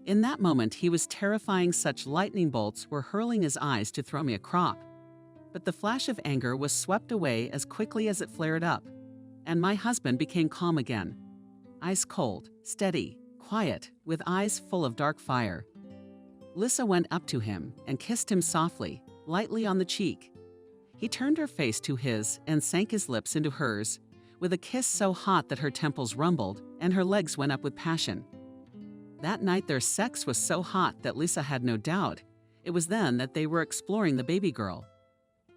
In that moment, he was terrifying. Such lightning bolts were hurling his eyes to throw me a crop. But the flash of anger was swept away as quickly as it flared up, and my husband became calm again. Ice cold, steady, quiet, with eyes full of dark fire. Lisa went up to him and kissed him softly, lightly on the cheek. He turned her face to his and sank his lips into hers, with a kiss so hot that her temples rumbled and her legs went up with passion. That night their sex was so hot that Lisa had no doubt it was then that they were exploring the baby girl.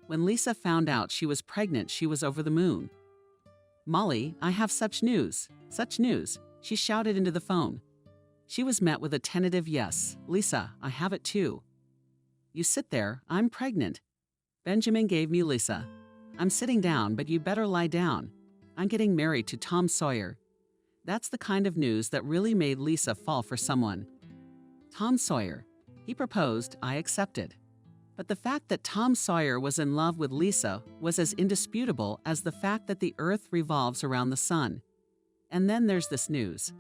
When Lisa found out she was pregnant, she was over the moon. Molly, I have such news, she shouted into the phone. She was met with a tentative yes. Lisa, I have it too. You sit there, I'm pregnant. Benjamin gave me Lisa. I'm sitting down, but you better lie down. I'm getting married to Tom Sawyer. That's the kind of news that really made Lisa fall for someone. Tom Sawyer. He proposed, I accepted. But the fact that Tom Sawyer was in love with Lisa was as indisputable as the fact that the earth revolves around the sun. And then there's this news.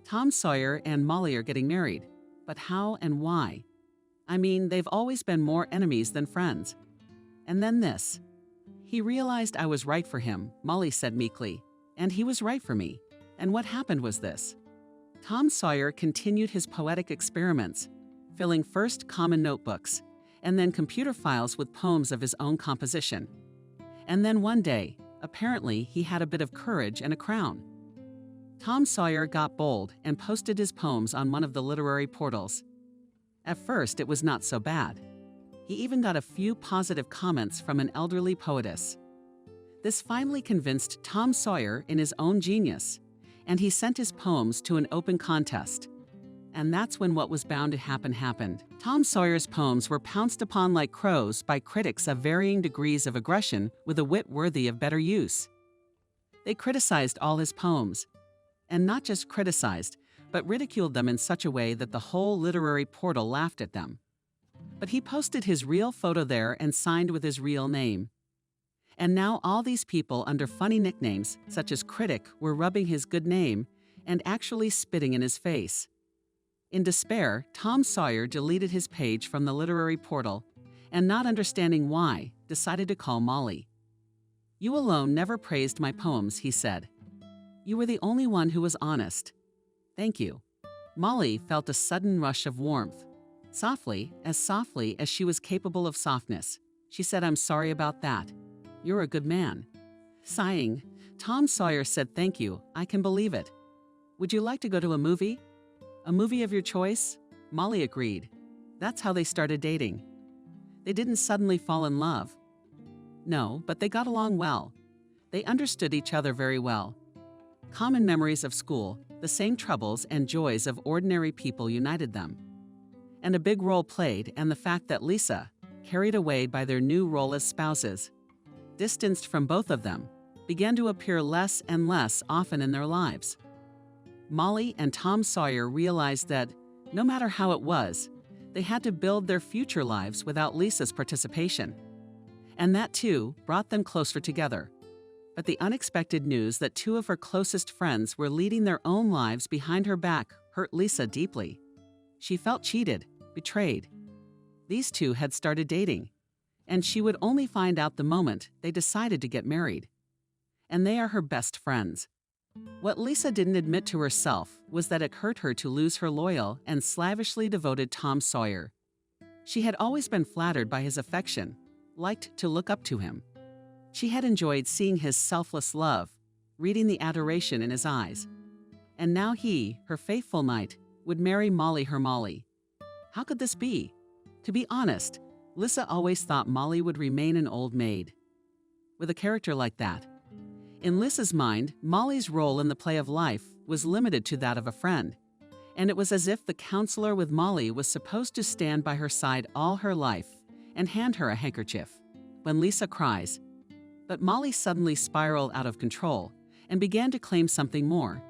Tom Sawyer and Molly are getting married. But how and why? I mean, they've always been more enemies than friends. And then this. He realized I was right for him, Molly said meekly. And he was right for me. And what happened was this. Tom Sawyer continued his poetic experiments, filling first common notebooks, and then computer files with poems of his own composition. And then one day, apparently, he had a bit of courage and a crown. Tom Sawyer got bold and posted his poems on one of the literary portals. At first, it was not so bad. He even got a few positive comments from an elderly poetess. This finally convinced Tom Sawyer in his own genius, and he sent his poems to an open contest. And that's when what was bound to happen happened. Tom Sawyer's poems were pounced upon like crows by critics of varying degrees of aggression with a wit worthy of better use. They criticized all his poems, and not just criticized, but ridiculed them in such a way that the whole literary portal laughed at them. But he posted his real photo there and signed with his real name. And now all these people under funny nicknames, such as Critic, were rubbing his good name and actually spitting in his face. In despair, Tom Sawyer deleted his page from the literary portal and, not understanding why, decided to call Molly. You alone never praised my poems, he said. You were the only one who was honest. Thank you. Molly felt a sudden rush of warmth. Softly as she was capable of softness, she said, I'm sorry about that. You're a good man. Sighing, Tom Sawyer said, thank you, I can believe it. Would you like to go to a movie? A movie of your choice? Molly agreed. That's how they started dating. They didn't suddenly fall in love. No, but they got along well. They understood each other very well. Common memories of school, the same troubles and joys of ordinary people united them. And a big role played, and the fact that Lisa, carried away by their new role as spouses, distanced from both of them, began to appear less and less often in their lives. Molly and Tom Sawyer realized that, no matter how it was, they had to build their future lives without Lisa's participation. And that, too, brought them closer together. But the unexpected news that two of her closest friends were leading their own lives behind her back hurt Lisa deeply. She felt cheated, betrayed. These two had started dating, and she would only find out the moment they decided to get married. And they are her best friends. What Lisa didn't admit to herself was that it hurt her to lose her loyal and slavishly devoted Tom Sawyer. She had always been flattered by his affection, liked to look up to him. She had enjoyed seeing his selfless love, reading the adoration in his eyes. And now he, her faithful knight, would marry Molly, her Molly. How could this be? To be honest, Lissa always thought Molly would remain an old maid. With a character like that, in Lissa's mind, Molly's role in the play of life was limited to that of a friend, and it was as if the counselor with Molly was supposed to stand by her side all her life and hand her a handkerchief when Lissa cries. But Molly suddenly spiraled out of control and began to claim something more.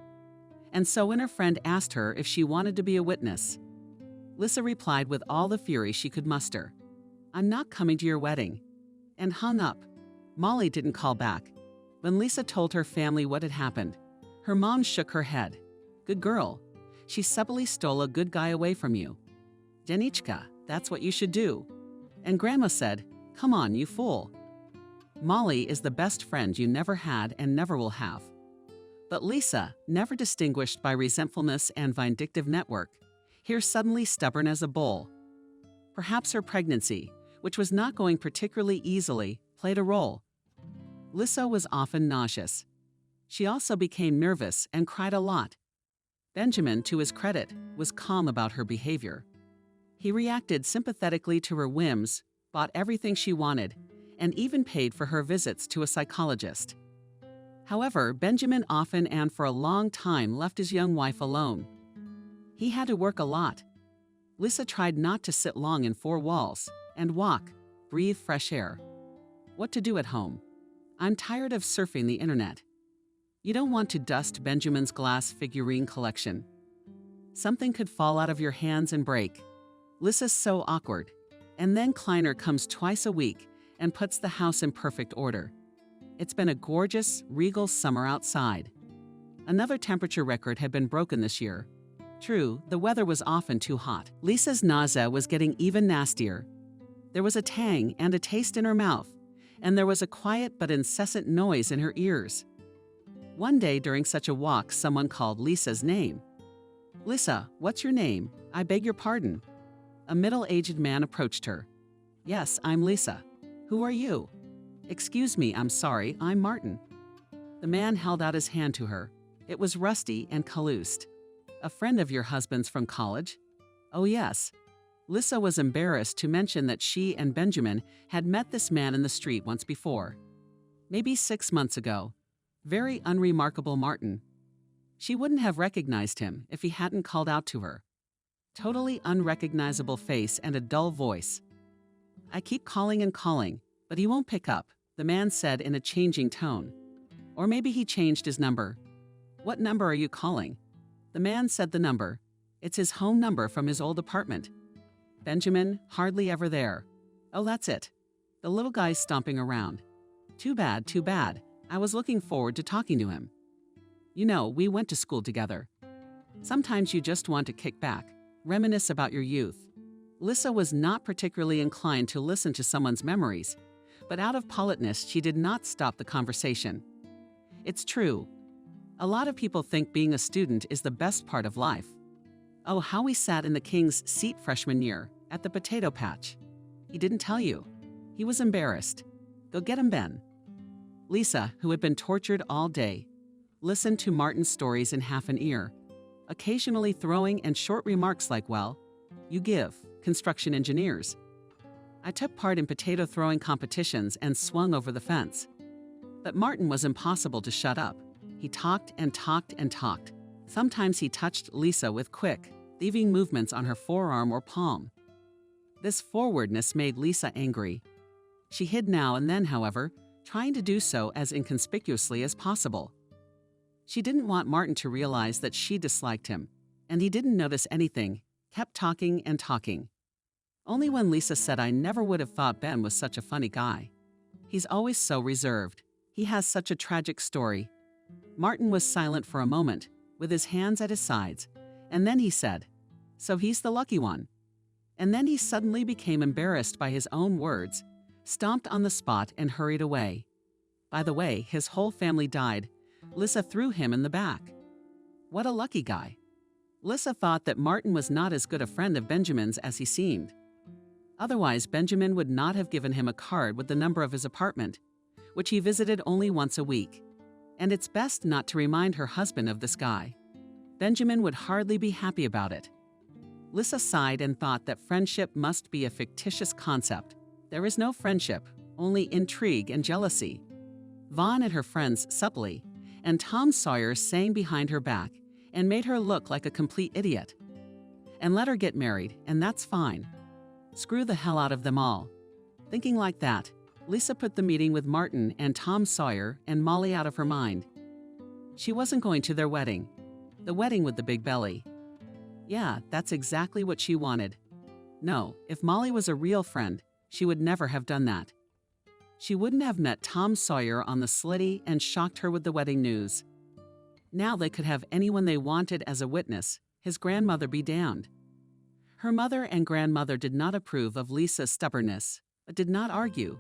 And so when her friend asked her if she wanted to be a witness, Lissa replied with all the fury she could muster, "I'm not coming to your wedding," and hung up. Molly didn't call back. When Lissa told her family what had happened, her mom shook her head. "Good girl. She subtly stole a good guy away from you. Janichka, that's what you should do." And Grandma said, "Come on, you fool." Molly is the best friend you never had and never will have. But Lissa, never distinguished by resentfulness and vindictive network, here suddenly stubborn as a bull. Perhaps her pregnancy, which was not going particularly easily, played a role. Lissa was often nauseous. She also became nervous and cried a lot. Benjamin, to his credit, was calm about her behavior. He reacted sympathetically to her whims, bought everything she wanted, and even paid for her visits to a psychologist. However, Benjamin often and for a long time left his young wife alone. He had to work a lot. Lissa tried not to sit long in four walls and walk, breathe fresh air. What to do at home? "I'm tired of surfing the internet." You don't want to dust Benjamin's glass figurine collection. Something could fall out of your hands and break. Lissa's so awkward. And then Kleiner comes twice a week and puts the house in perfect order. It's been a gorgeous, regal summer outside. Another temperature record had been broken this year. True, the weather was often too hot. Lissa's nausea was getting even nastier. There was a tang and a taste in her mouth, and there was a quiet but incessant noise in her ears. One day during such a walk, someone called Lissa's name. "Lissa, what's your name? I beg your pardon." A middle-aged man approached her. "Yes, I'm Lissa. Who are you?" "Excuse me, I'm sorry, I'm Martin." The man held out his hand to her. It was rusty and calloused. "A friend of your husband's from college?" "Oh, yes." Lissa was embarrassed to mention that she and Benjamin had met this man in the street once before. Maybe 6 months ago. Very unremarkable Martin. She wouldn't have recognized him if he hadn't called out to her. Totally unrecognizable face and a dull voice. "I keep calling and calling, but he won't pick up," the man said in a changing tone. Or maybe he changed his number. "What number are you calling?" The man said the number. It's his home number from his old apartment. Benjamin, hardly ever there. Oh, that's it. The little guy's stomping around. Too bad, too bad. I was looking forward to talking to him. You know, we went to school together. Sometimes you just want to kick back, reminisce about your youth. Lissa was not particularly inclined to listen to someone's memories, but out of politeness, she did not stop the conversation. It's true. A lot of people think being a student is the best part of life. Oh, how we sat in the king's seat freshman year, at the potato patch. He didn't tell you. He was embarrassed. Go get him, Ben. Lissa, who had been tortured all day, listened to Martin's stories in half an ear, occasionally throwing in short remarks like, "Well, you give, construction engineers. I took part in potato throwing competitions and swung over the fence." But Martin was impossible to shut up. He talked and talked and talked. Sometimes he touched Lissa with quick, leaving movements on her forearm or palm. This forwardness made Lissa angry. She hid now and then, however, trying to do so as inconspicuously as possible. She didn't want Martin to realize that she disliked him, and he didn't notice anything, kept talking and talking. Only when Lissa said, "I never would have thought Ben was such a funny guy. He's always so reserved. He has such a tragic story." Martin was silent for a moment, with his hands at his sides, and then he said, "So he's the lucky one." And then he suddenly became embarrassed by his own words, stomped on the spot and hurried away. By the way, his whole family died. Lissa threw him in the back. What a lucky guy. Lissa thought that Martin was not as good a friend of Benjamin's as he seemed. Otherwise, Benjamin would not have given him a card with the number of his apartment, which he visited only once a week. And it's best not to remind her husband of this guy. Benjamin would hardly be happy about it. Lisa sighed and thought that friendship must be a fictitious concept. There is no friendship, only intrigue and jealousy. Vaughn and her friends supply, and Tom Sawyer sang behind her back and made her look like a complete idiot. And let her get married, and that's fine. Screw the hell out of them all. Thinking like that, Lisa put the meeting with Martin and Tom Sawyer and Molly out of her mind. She wasn't going to their wedding. The wedding with the big belly. Yeah, that's exactly what she wanted. No, if Molly was a real friend, she would never have done that. She wouldn't have met Tom Sawyer on the slitty and shocked her with the wedding news. Now they could have anyone they wanted as a witness, his grandmother be damned. Her mother and grandmother did not approve of Lisa's stubbornness, but did not argue.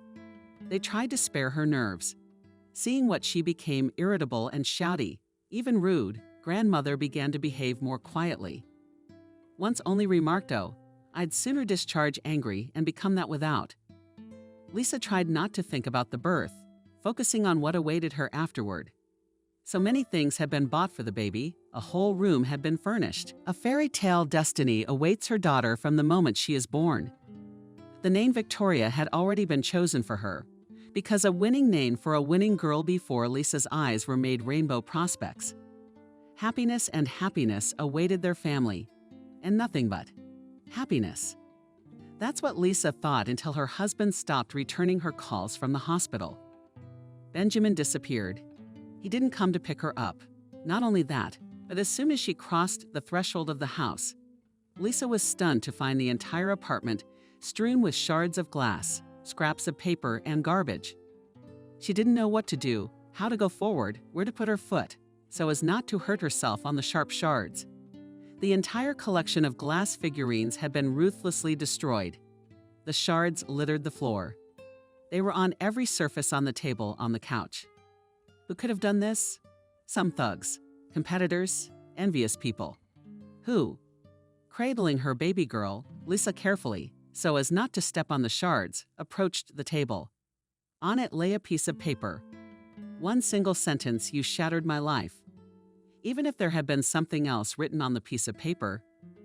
They tried to spare her nerves. Seeing what she became irritable and shouty, even rude, grandmother began to behave more quietly. Once only remarked, "Oh, I'd sooner discharge angry and become that without." Lisa tried not to think about the birth, focusing on what awaited her afterward. So many things had been bought for the baby, a whole room had been furnished. A fairy tale destiny awaits her daughter from the moment she is born. The name Victoria had already been chosen for her, because a winning name for a winning girl before Lisa's eyes were made rainbow prospects. Happiness and happiness awaited their family, and nothing but happiness. That's what Lisa thought until her husband stopped returning her calls from the hospital. Benjamin disappeared. He didn't come to pick her up. Not only that, but as soon as she crossed the threshold of the house, Lisa was stunned to find the entire apartment strewn with shards of glass, scraps of paper, and garbage. She didn't know what to do, how to go forward, where to put her foot, so as not to hurt herself on the sharp shards. The entire collection of glass figurines had been ruthlessly destroyed. The shards littered the floor. They were on every surface on the table, on the couch. Who could have done this? Some thugs, competitors, envious people. Who? Cradling her baby girl, Lisa carefully, so as not to step on the shards, approached the table. On it lay a piece of paper. One single sentence: "You shattered my life." Even if there had been something else written on the piece of paper,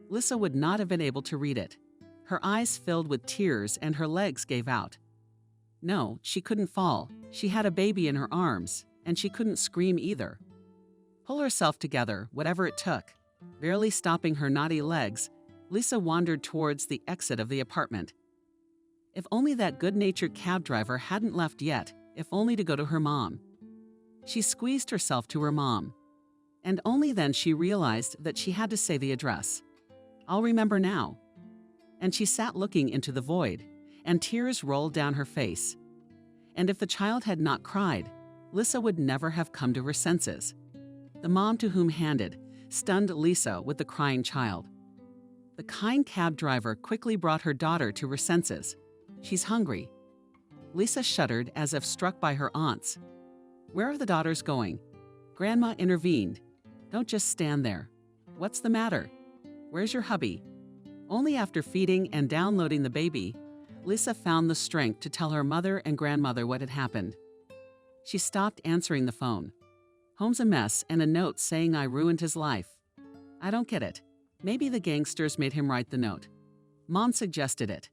Lisa would not have been able to read it. Her eyes filled with tears and her legs gave out. No, she couldn't fall. She had a baby in her arms, and she couldn't scream either. Pull herself together, whatever it took. Barely stopping her knotty legs, Lisa wandered towards the exit of the apartment. If only that good-natured cab driver hadn't left yet, if only to go to her mom. She squeezed herself to her mom. And only then she realized that she had to say the address. I'll remember now. And she sat looking into the void, and tears rolled down her face. And if the child had not cried, Lisa would never have come to her senses. The mom to whom handed stunned Lisa with the crying child. The kind cab driver quickly brought her daughter to her senses. She's hungry. Lisa shuddered as if struck by her aunts. Where are the daughters going? Grandma intervened. Don't just stand there. What's the matter? Where's your hubby? Only after feeding and downloading the baby, Lisa found the strength to tell her mother and grandmother what had happened. She stopped answering the phone. Home's a mess and a note saying I ruined his life. I don't get it. Maybe the gangsters made him write the note. Mom suggested it.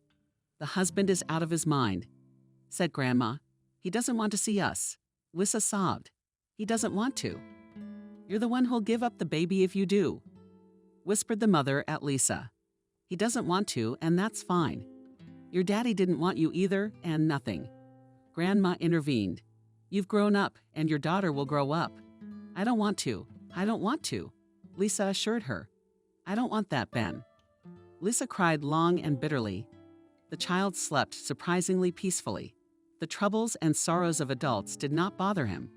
The husband is out of his mind, said Grandma. He doesn't want to see us. Lisa sobbed. He doesn't want to. You're the one who'll give up the baby if you do, whispered the mother at Lisa. He doesn't want to, and that's fine. Your daddy didn't want you either, and nothing. Grandma intervened. You've grown up, and your daughter will grow up. I don't want to. I don't want to, Lisa assured her. I don't want that, Ben. Lisa cried long and bitterly. The child slept surprisingly peacefully. The troubles and sorrows of adults did not bother him.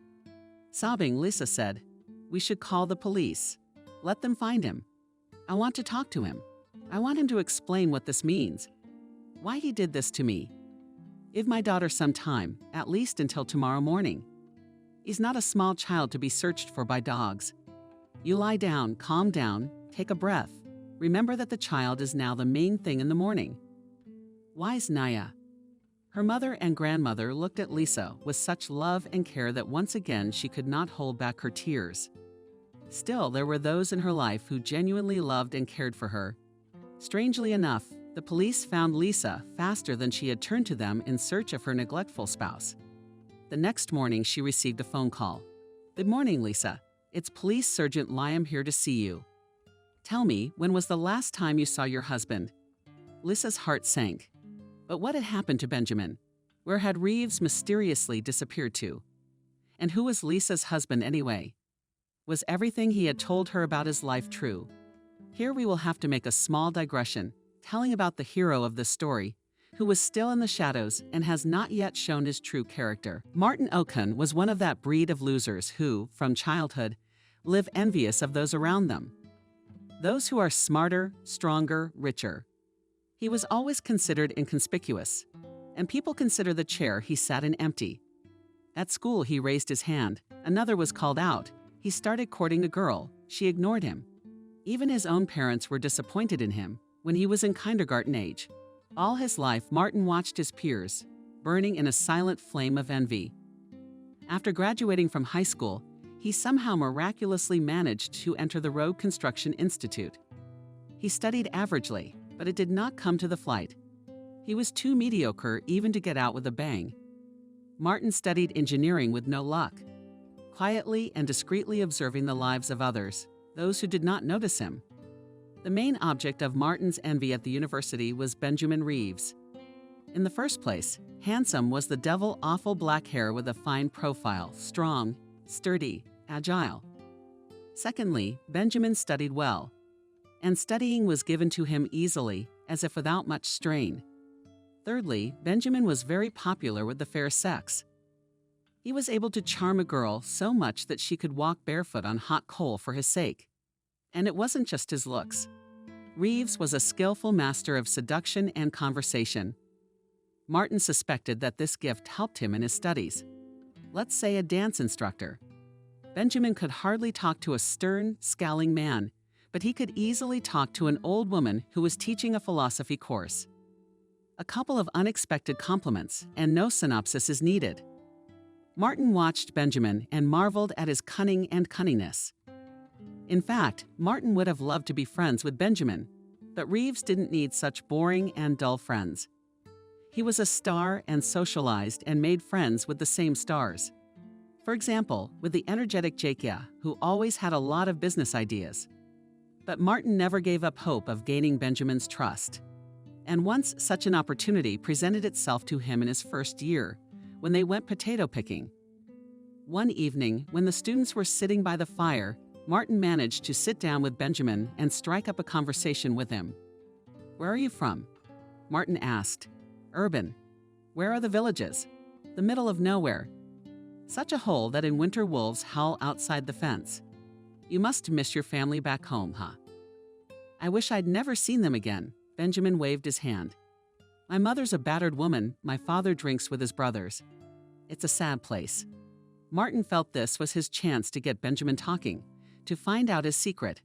Sobbing, Lisa said, We should call the police. Let them find him. I want to talk to him. I want him to explain what this means. Why he did this to me. Give my daughter some time, at least until tomorrow morning. He's not a small child to be searched for by dogs. You lie down, calm down, take a breath. Remember that the child is now the main thing in the morning. Wise Naya. Her mother and grandmother looked at Lisa with such love and care that once again she could not hold back her tears. Still, there were those in her life who genuinely loved and cared for her. Strangely enough, the police found Lisa faster than she had turned to them in search of her neglectful spouse. The next morning, she received a phone call. "Good morning, Lisa. It's Police Sergeant Liam here to see you. Tell me, when was the last time you saw your husband?" Lisa's heart sank. But what had happened to Benjamin? Where had Reeves mysteriously disappeared to? And who was Lisa's husband anyway? Was everything he had told her about his life true? Here we will have to make a small digression, telling about the hero of this story, who was still in the shadows and has not yet shown his true character. Martin Okun was one of that breed of losers who, from childhood, live envious of those around them. Those who are smarter, stronger, richer. He was always considered inconspicuous, and people consider the chair he sat in empty. At school, he raised his hand. Another was called out. He started courting a girl. She ignored him. Even his own parents were disappointed in him when he was in kindergarten age. All his life, Martin watched his peers, burning in a silent flame of envy. After graduating from high school, he somehow miraculously managed to enter the Road Construction Institute. He studied averagely, but it did not come to the flight. He was too mediocre even to get out with a bang. Martin studied engineering with no luck, quietly and discreetly observing the lives of others, those who did not notice him. The main object of Martin's envy at the university was Benjamin Reeves. In the first place, handsome was the devil-awful black hair with a fine profile, strong, sturdy, agile. Secondly, Benjamin studied well, and studying was given to him easily, as if without much strain. Thirdly, Benjamin was very popular with the fair sex. He was able to charm a girl so much that she could walk barefoot on hot coal for his sake. And it wasn't just his looks. Reeves was a skillful master of seduction and conversation. Martin suspected that this gift helped him in his studies. Let's say a dance instructor. Benjamin could hardly talk to a stern, scowling man, but he could easily talk to an old woman who was teaching a philosophy course. A couple of unexpected compliments, and no synopsis is needed. Martin watched Benjamin and marveled at his cunning and cunningness. In fact, Martin would have loved to be friends with Benjamin, but Reeves didn't need such boring and dull friends. He was a star and socialized and made friends with the same stars. For example, with the energetic Jakia, who always had a lot of business ideas. But Martin never gave up hope of gaining Benjamin's trust. And once such an opportunity presented itself to him in his first year, when they went potato picking. One evening, when the students were sitting by the fire, Martin managed to sit down with Benjamin and strike up a conversation with him. "Where are you from?" Martin asked. "Urban." "Where are the villages?" "The middle of nowhere." "Such a hole that in winter wolves howl outside the fence." "You must miss your family back home, huh?" "I wish I'd never seen them again." Benjamin waved his hand. "My mother's a battered woman. My father drinks with his brothers. It's a sad place." Martin felt this was his chance to get Benjamin talking, to find out his secret.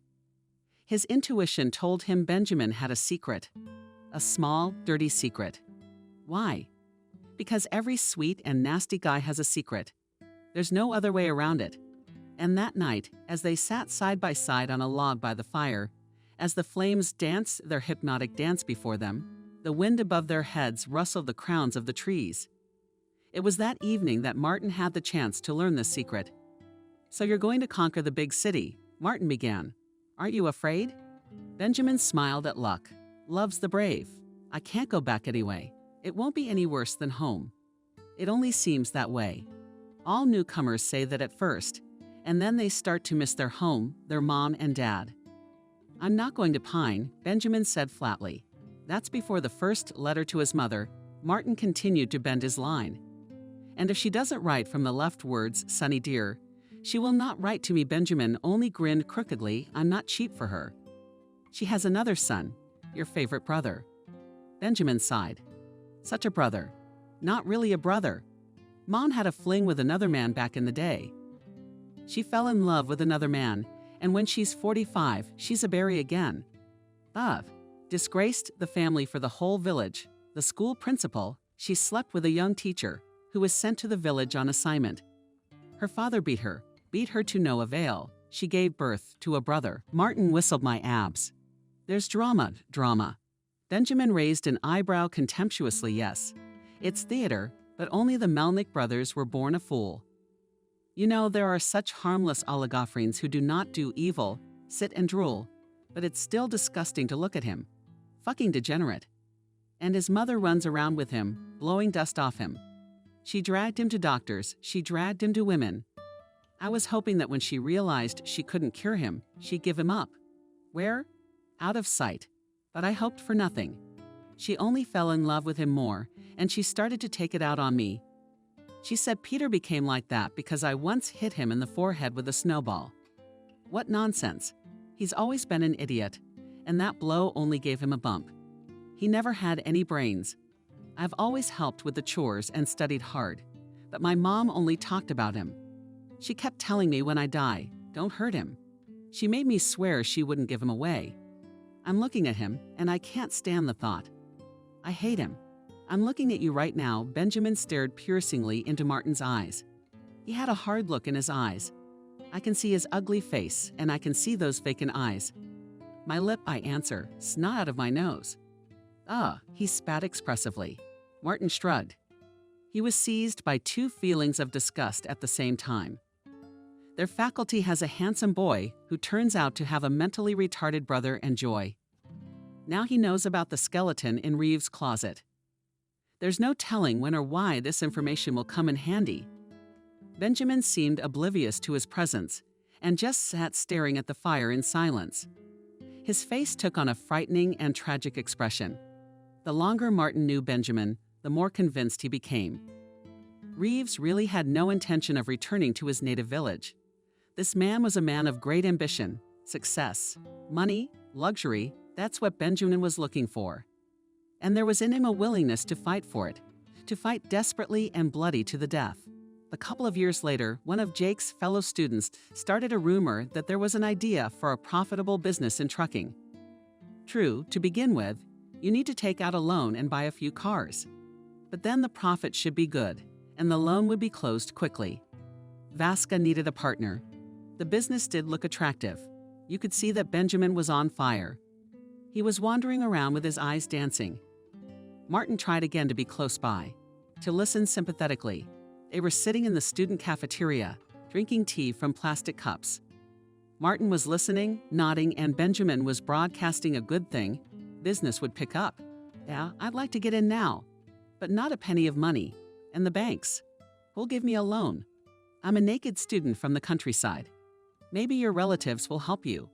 His intuition told him Benjamin had a secret. A small, dirty secret. Why? Because every sweet and nasty guy has a secret. There's no other way around it. And that night, as they sat side by side on a log by the fire, as the flames danced their hypnotic dance before them, the wind above their heads rustled the crowns of the trees. It was that evening that Martin had the chance to learn this secret. "So you're going to conquer the big city," Martin began. "Aren't you afraid?" Benjamin smiled at luck. "Love's the brave. I can't go back anyway. It won't be any worse than home. It only seems that way. All newcomers say that at first, and then they start to miss their home, their mom and dad." "I'm not going to pine," Benjamin said flatly. That's before the first letter to his mother. Martin continued to bend his line. "And if she doesn't write from the left words, Sonny dear, she will not write to me." Benjamin only grinned crookedly. "I'm not cheap for her." "She has another son, your favorite brother." Benjamin sighed. "Such a brother. Not really a brother. Mom had a fling with another man back in the day. She fell in love with another man, and when she's 45, she's a berry again. Ugh. Disgraced the family for the whole village. The school principal, she slept with a young teacher who was sent to the village on assignment. Her father beat her to no avail. She gave birth to a brother." Martin whistled. "My abs." There's drama. Benjamin raised an eyebrow contemptuously, yes. It's theater, but only the Melnick brothers were born a fool. You know, there are such harmless oligophrines who do not do evil, sit and drool, but it's still disgusting to look at him. Fucking degenerate. And his mother runs around with him, blowing dust off him. She dragged him to doctors, she dragged him to women. I was hoping that when she realized she couldn't cure him, she'd give him up. Where? Out of sight. But I hoped for nothing. She only fell in love with him more, and she started to take it out on me. She said Peter became like that because I once hit him in the forehead with a snowball. What nonsense. He's always been an idiot, and that blow only gave him a bump. He never had any brains. I've always helped with the chores and studied hard, but my mom only talked about him. She kept telling me when I die, don't hurt him. She made me swear she wouldn't give him away. I'm looking at him, and I can't stand the thought. I hate him. I'm looking at you right now. Benjamin stared piercingly into Martin's eyes. He had a hard look in his eyes. I can see his ugly face, and I can see those vacant eyes. My lip, I answer, snot out of my nose. He spat expressively. Martin shrugged. He was seized by two feelings of disgust at the same time. Their faculty has a handsome boy who turns out to have a mentally retarded brother and Joy. Now he knows about the skeleton in Reeves' closet. There's no telling when or why this information will come in handy. Benjamin seemed oblivious to his presence and just sat staring at the fire in silence. His face took on a frightening and tragic expression. The longer Martin knew Benjamin, the more convinced he became. Reeves really had no intention of returning to his native village. This man was a man of great ambition, success, money, luxury. That's what Benjamin was looking for. And there was in him a willingness to fight for it, to fight desperately and bloody to the death. A couple of years later, one of Jake's fellow students started a rumor that there was an idea for a profitable business in trucking. True, to begin with, you need to take out a loan and buy a few cars. But then the profit should be good, and the loan would be closed quickly. Vasca needed a partner. The business did look attractive. You could see that Benjamin was on fire. He was wandering around with his eyes dancing. Martin tried again to be close by, to listen sympathetically. They were sitting in the student cafeteria, drinking tea from plastic cups. Martin was listening, nodding, and Benjamin was broadcasting a good thing. Business would pick up. Yeah, I'd like to get in now, but not a penny of money. And the banks? Who'll give me a loan? I'm a naked student from the countryside. Maybe your relatives will help you.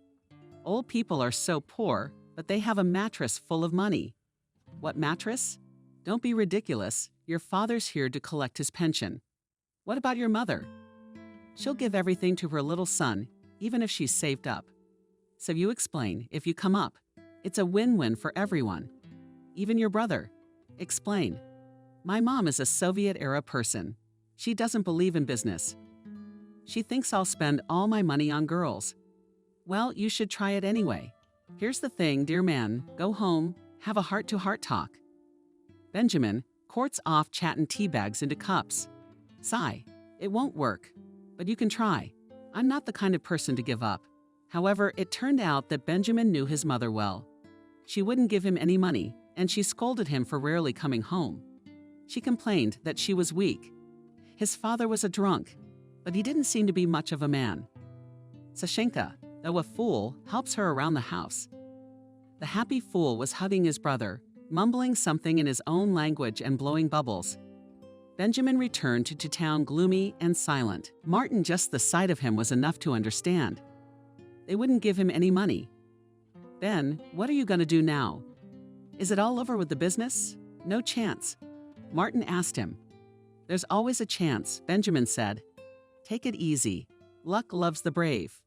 Old people are so poor, but they have a mattress full of money. What mattress? Don't be ridiculous. Your father's here to collect his pension. What about your mother? She'll give everything to her little son, even if she's saved up. So you explain, if you come up. It's a win-win for everyone. Even your brother. Explain. My mom is a Soviet-era person. She doesn't believe in business. She thinks I'll spend all my money on girls. Well, you should try it anyway. Here's the thing, dear man, go home, have a heart-to-heart talk. Benjamin, quarts off chatting tea bags into cups. Sigh, it won't work, but you can try. I'm not the kind of person to give up. However, it turned out that Benjamin knew his mother well. She wouldn't give him any money, and she scolded him for rarely coming home. She complained that she was weak. His father was a drunk, but he didn't seem to be much of a man. Sashenka, though a fool, helps her around the house. The happy fool was hugging his brother, mumbling something in his own language and blowing bubbles. Benjamin returned to town gloomy and silent. Martin, just the sight of him was enough to understand. They wouldn't give him any money. Ben, what are you going to do now? Is it all over with the business? No chance. Martin asked him. There's always a chance, Benjamin said. Take it easy. Luck loves the brave.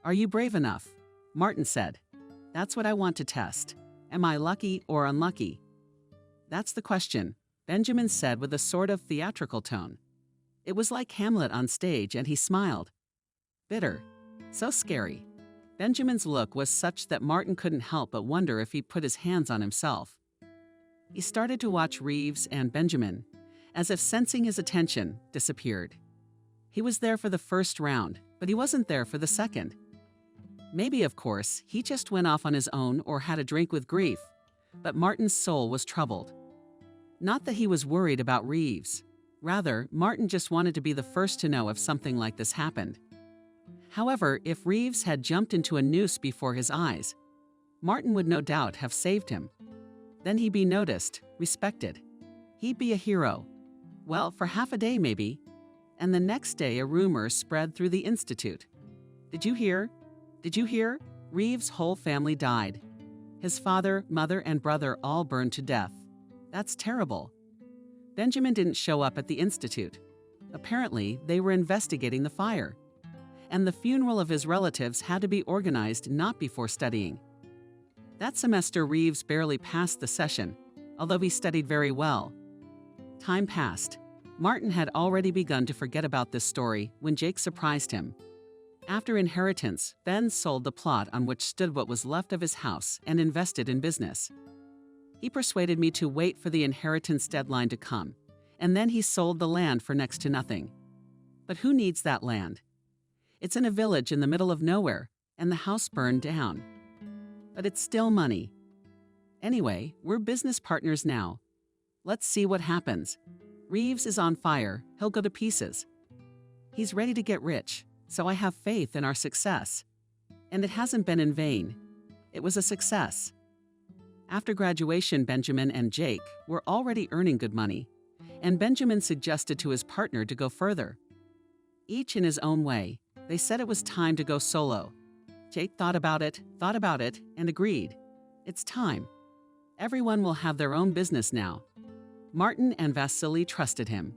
Are you brave enough? Martin said. That's what I want to test. Am I lucky or unlucky? That's the question, Benjamin said with a sort of theatrical tone. It was like Hamlet on stage, and he smiled. Bitter. So scary. Benjamin's look was such that Martin couldn't help but wonder if he'd put his hands on himself. He started to watch Reeves, and Benjamin, as if sensing his attention, disappeared. He was there for the first round, but he wasn't there for the second. Maybe, of course, he just went off on his own or had a drink with grief, but Martin's soul was troubled. Not that he was worried about Reeves. Rather, Martin just wanted to be the first to know if something like this happened. However, if Reeves had jumped into a noose before his eyes, Martin would no doubt have saved him. Then he'd be noticed, respected. He'd be a hero. Well, for half a day maybe. And the next day a rumor spread through the Institute. Did you hear? Did you hear? Reeves' whole family died. His father, mother, and brother all burned to death. That's terrible. Benjamin didn't show up at the Institute. Apparently, they were investigating the fire. And the funeral of his relatives had to be organized not before studying. That semester, Reeves barely passed the session, although he studied very well. Time passed. Martin had already begun to forget about this story when Jake surprised him. After inheritance, Ben sold the plot on which stood what was left of his house and invested in business. He persuaded me to wait for the inheritance deadline to come, and then he sold the land for next to nothing. But who needs that land? It's in a village in the middle of nowhere, and the house burned down. But it's still money. Anyway, we're business partners now. Let's see what happens. Reeves is on fire. He'll go to pieces. He's ready to get rich, so I have faith in our success. And it hasn't been in vain. It was a success. After graduation, Benjamin and Jake were already earning good money, and Benjamin suggested to his partner to go further. Each in his own way, they said it was time to go solo. Jake thought about it, and agreed. It's time. Everyone will have their own business now. Martin and Vasily trusted him.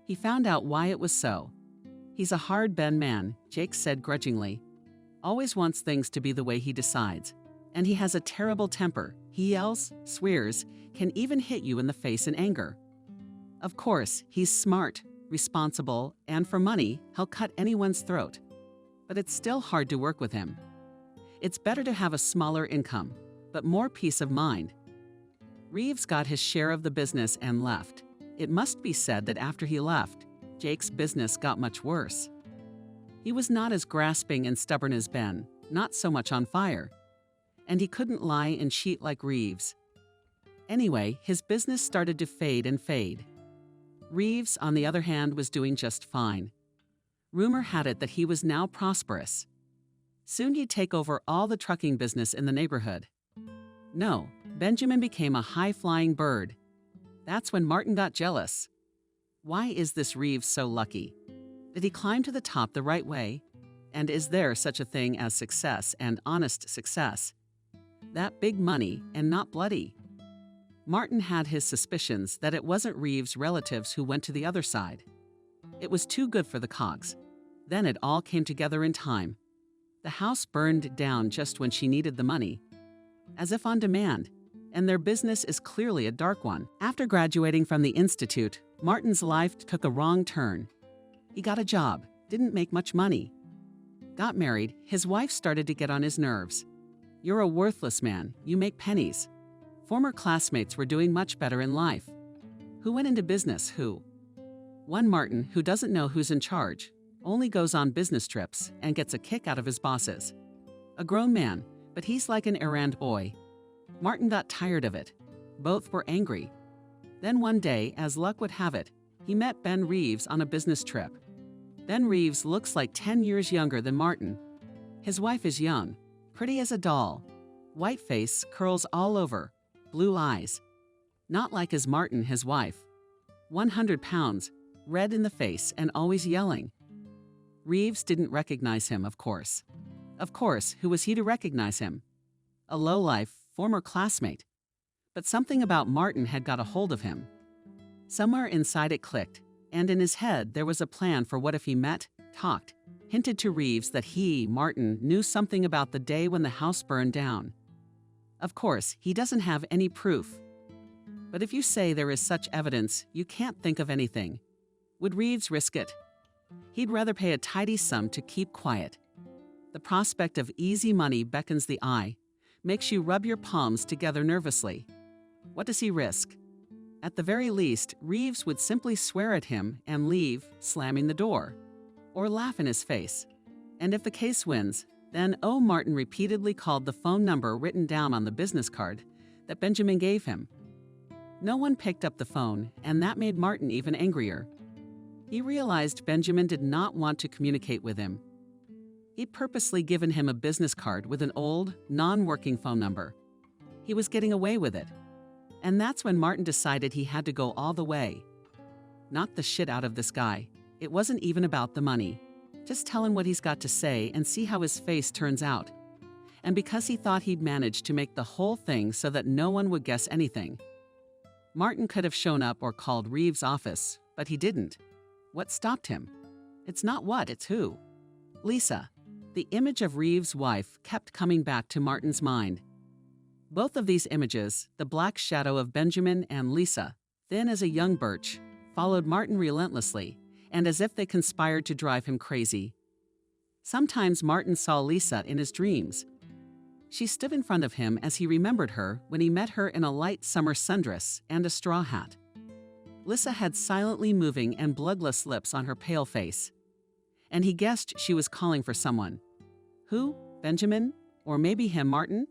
He found out why it was so. He's a hard-bend man, Jake said grudgingly. Always wants things to be the way he decides. And he has a terrible temper. He yells, swears, can even hit you in the face in anger. Of course, he's smart, responsible, and for money, he'll cut anyone's throat. But it's still hard to work with him. It's better to have a smaller income, but more peace of mind. Reeves got his share of the business and left. It must be said that after he left, Jake's business got much worse. He was not as grasping and stubborn as Ben, not so much on fire. And he couldn't lie and cheat like Reeves. Anyway, his business started to fade and fade. Reeves, on the other hand, was doing just fine. Rumor had it that he was now prosperous. Soon he'd take over all the trucking business in the neighborhood. No, Benjamin became a high-flying bird. That's when Martin got jealous. Why is this Reeves so lucky? Did he climb to the top the right way? And is there such a thing as success and honest success? That big money and not bloody. Martin had his suspicions that it wasn't Reeves' relatives who went to the other side. It was too good for the cogs. Then it all came together in time. The house burned down just when she needed the money, as if on demand, and their business is clearly a dark one. After graduating from the Institute, Martin's life took a wrong turn. He got a job, didn't make much money. Got married, his wife started to get on his nerves. You're a worthless man, you make pennies. Former classmates were doing much better in life. Who went into business, who? One Martin, who doesn't know who's in charge, only goes on business trips and gets a kick out of his bosses. A grown man, but he's like an errand boy. Martin got tired of it. Both were angry. Then one day, as luck would have it, he met Ben Reeves on a business trip. Ben Reeves looks like 10 years younger than Martin. His wife is young, pretty as a doll. White face, curls all over, blue eyes. Not like as Martin, his wife. 100 pounds, red in the face, and always yelling. Reeves didn't recognize him, of course. Of course, who was he to recognize him? A lowlife, former classmate. But something about Martin had got a hold of him. Somewhere inside it clicked, and in his head there was a plan for what if he met, talked, hinted to Reeves that he, Martin, knew something about the day when the house burned down. Of course, he doesn't have any proof. But if you say there is such evidence, you can't think of anything. Would Reeves risk it? He'd rather pay a tidy sum to keep quiet. The prospect of easy money beckons the eye, makes you rub your palms together nervously. What does he risk? At the very least, Reeves would simply swear at him and leave, slamming the door, or laugh in his face. And if the case wins, Then Martin repeatedly called the phone number written down on the business card that Benjamin gave him. No one picked up the phone, and that made Martin even angrier. He realized Benjamin did not want to communicate with him. He'd purposely given him a business card with an old, non-working phone number. He was getting away with it. And that's when Martin decided he had to go all the way. Knock the shit out of this guy. It wasn't even about the money. Just tell him what he's got to say and see how his face turns out. And because he thought he'd managed to make the whole thing so that no one would guess anything, Martin could have shown up or called Reeves' office, but he didn't. What stopped him? It's not what, it's who. Lisa. The image of Reeves' wife kept coming back to Martin's mind. Both of these images, the black shadow of Benjamin and Lisa, thin as a young birch, followed Martin relentlessly, and as if they conspired to drive him crazy. Sometimes Martin saw Lisa in his dreams. She stood in front of him as he remembered her when he met her in a light summer sundress and a straw hat. Lisa had silently moving and bloodless lips on her pale face, and he guessed she was calling for someone. Who? Benjamin? Or maybe him, Martin?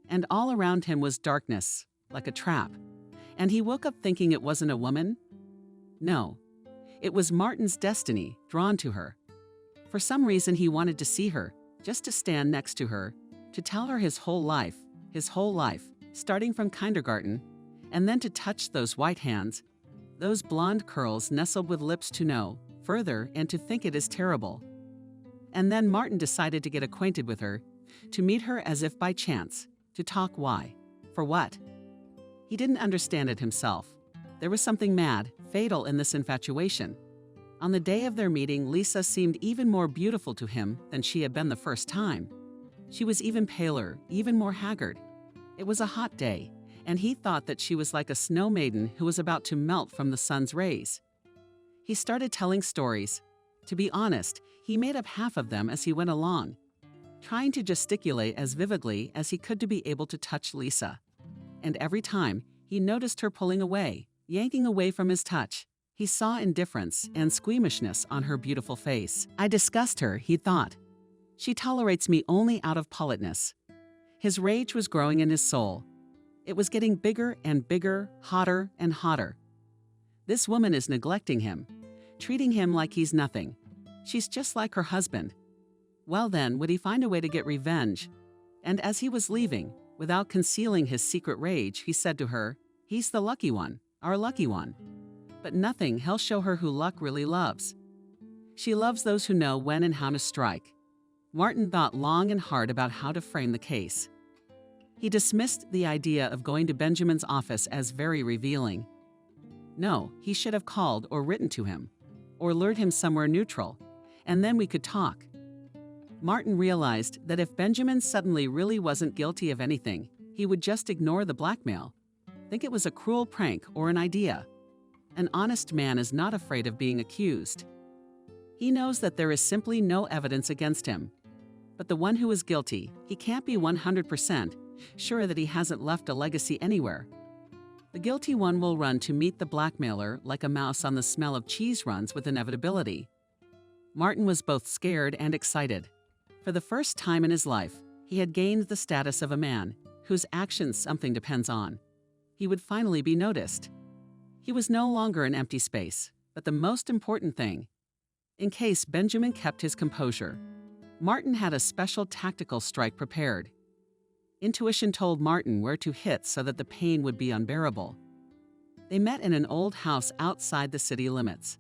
And all around him was darkness, like a trap, and he woke up thinking it wasn't a woman. No, it was Martin's destiny drawn to her. For some reason he wanted to see her, just to stand next to her, to tell her his whole life, starting from kindergarten, and then to touch those white hands, those blonde curls nestled with lips to know, further, and to think it is terrible. And then Martin decided to get acquainted with her, to meet her as if by chance, to talk why, for what. He didn't understand it himself. There was something mad, fatal in this infatuation. On the day of their meeting, Lisa seemed even more beautiful to him than she had been the first time. She was even paler, even more haggard. It was a hot day, and he thought that she was like a snow maiden who was about to melt from the sun's rays. He started telling stories. To be honest, he made up half of them as he went along, trying to gesticulate as vividly as he could to be able to touch Lisa. And every time, he noticed her pulling away, yanking away from his touch. He saw indifference and squeamishness on her beautiful face. I disgust her, he thought. She tolerates me only out of politeness. His rage was growing in his soul. It was getting bigger and bigger, hotter and hotter. This woman is neglecting him, treating him like he's nothing. She's just like her husband. Well then, would he find a way to get revenge? And as he was leaving, without concealing his secret rage, he said to her, "He's the lucky one, our lucky one." But nothing, he'll show her who luck really loves. She loves those who know when and how to strike. Martin thought long and hard about how to frame the case. He dismissed the idea of going to Benjamin's office as very revealing. No, he should have called or written to him, or lured him somewhere neutral, and then we could talk. Martin realized that if Benjamin suddenly really wasn't guilty of anything, he would just ignore the blackmail, think it was a cruel prank or an idea. An honest man is not afraid of being accused. He knows that there is simply no evidence against him. But the one who is guilty, he can't be 100% sure that he hasn't left a legacy anywhere. The guilty one will run to meet the blackmailer like a mouse on the smell of cheese runs with inevitability. Martin was both scared and excited. For the first time in his life, he had gained the status of a man whose actions something depends on. He would finally be noticed. He was no longer an empty space, but the most important thing. In case Benjamin kept his composure, Martin had a special tactical strike prepared. Intuition told Martin where to hit so that the pain would be unbearable. They met in an old house outside the city limits.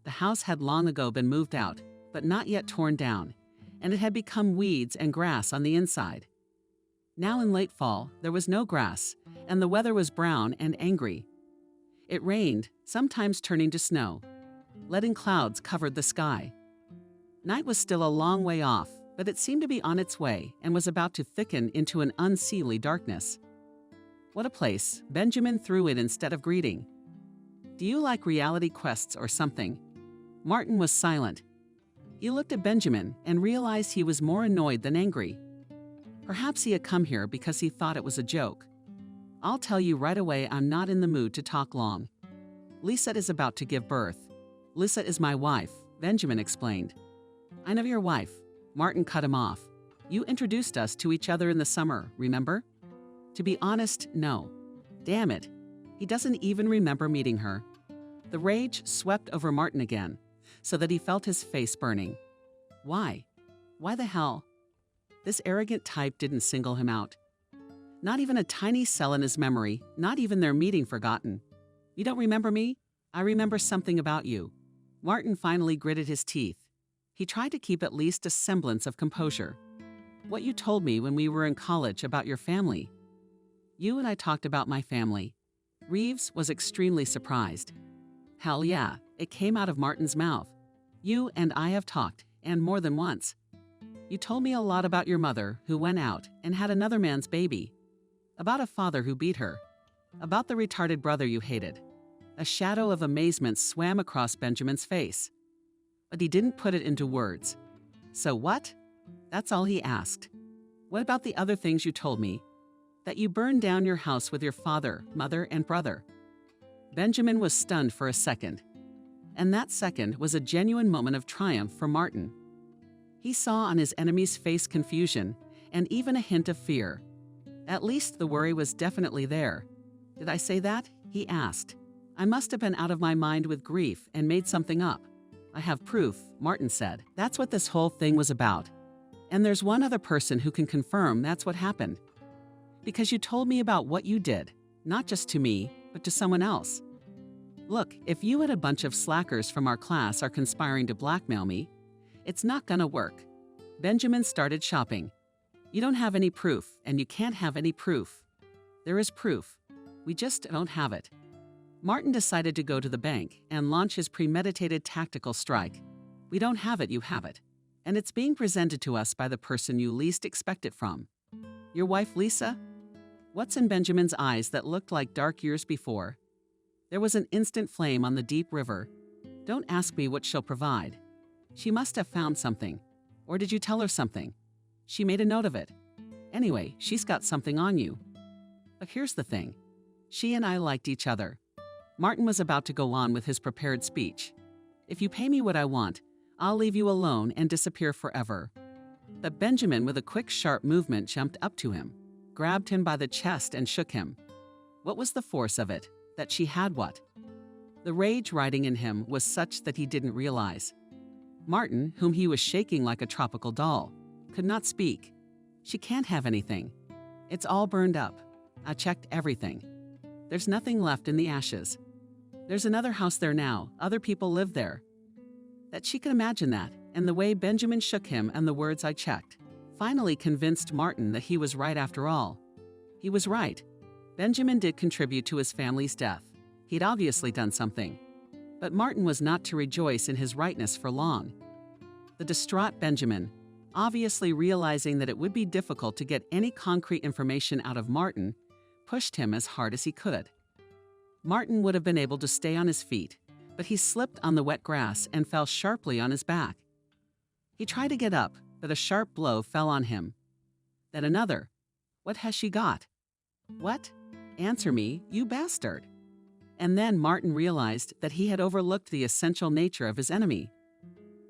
The house had long ago been moved out, but not yet torn down, and it had become weeds and grass on the inside. Now in late fall, there was no grass, and the weather was brown and angry. It rained, sometimes turning to snow. Leaden clouds covered the sky. Night was still a long way off, but it seemed to be on its way and was about to thicken into an unseelie darkness. What a place, Benjamin threw in instead of greeting. Do you like reality quests or something? Martin was silent. He looked at Benjamin and realized he was more annoyed than angry. Perhaps he had come here because he thought it was a joke. I'll tell you right away I'm not in the mood to talk long. Lisa is about to give birth. Lisa is my wife, Benjamin explained. I know your wife. Martin cut him off. You introduced us to each other in the summer, remember? To be honest, no. Damn it. He doesn't even remember meeting her. The rage swept over Martin again, so that he felt his face burning. Why? Why the hell? This arrogant type didn't single him out. Not even a tiny cell in his memory, not even their meeting forgotten. You don't remember me? I remember something about you. Martin finally gritted his teeth. He tried to keep at least a semblance of composure. What you told me when we were in college about your family. You and I talked about my family. Reeves was extremely surprised. Hell yeah, it came out of Martin's mouth. You and I have talked, and more than once. You told me a lot about your mother, who went out and had another man's baby. About a father who beat her. About the retarded brother you hated. A shadow of amazement swam across Benjamin's face. But he didn't put it into words. So what? That's all he asked. What about the other things you told me? That you burned down your house with your father, mother, and brother. Benjamin was stunned for a second. And that second was a genuine moment of triumph for Martin. He saw on his enemy's face confusion and even a hint of fear. At least the worry was definitely there. Did I say that? He asked. I must have been out of my mind with grief and made something up. I have proof, Martin said. That's what this whole thing was about. And there's one other person who can confirm that's what happened. Because you told me about what you did, not just to me, but to someone else. Look, if you and a bunch of slackers from our class are conspiring to blackmail me, it's not gonna work. Benjamin started shopping. You don't have any proof, and you can't have any proof. There is proof. We just don't have it. Martin decided to go to the bank and launch his premeditated tactical strike. We don't have it, you have it. And it's being presented to us by the person you least expect it from. Your wife, Lisa? What's in Benjamin's eyes that looked like dark years before? There was an instant flame on the deep river. Don't ask me what she'll provide. She must have found something. Or did you tell her something? She made a note of it. Anyway, she's got something on you. But here's the thing. She and I liked each other. Martin was about to go on with his prepared speech. If you pay me what I want, I'll leave you alone and disappear forever. But Benjamin, with a quick, sharp movement, jumped up to him, grabbed him by the chest and shook him. What was the force of it? That she had what? The rage riding in him was such that he didn't realize. Martin, whom he was shaking like a tropical doll, could not speak. She can't have anything. It's all burned up. I checked everything. There's nothing left in the ashes. There's another house there now. Other people live there. That she could imagine that, and the way Benjamin shook him and the words I checked, finally convinced Martin that he was right after all. He was right. Benjamin did contribute to his family's death. He'd obviously done something. But Martin was not to rejoice in his rightness for long. The distraught Benjamin, obviously realizing that it would be difficult to get any concrete information out of Martin, pushed him as hard as he could. Martin would have been able to stay on his feet, but he slipped on the wet grass and fell sharply on his back. He tried to get up, but a sharp blow fell on him. Then another. What has she got? What? Answer me, you bastard. And then Martin realized that he had overlooked the essential nature of his enemy.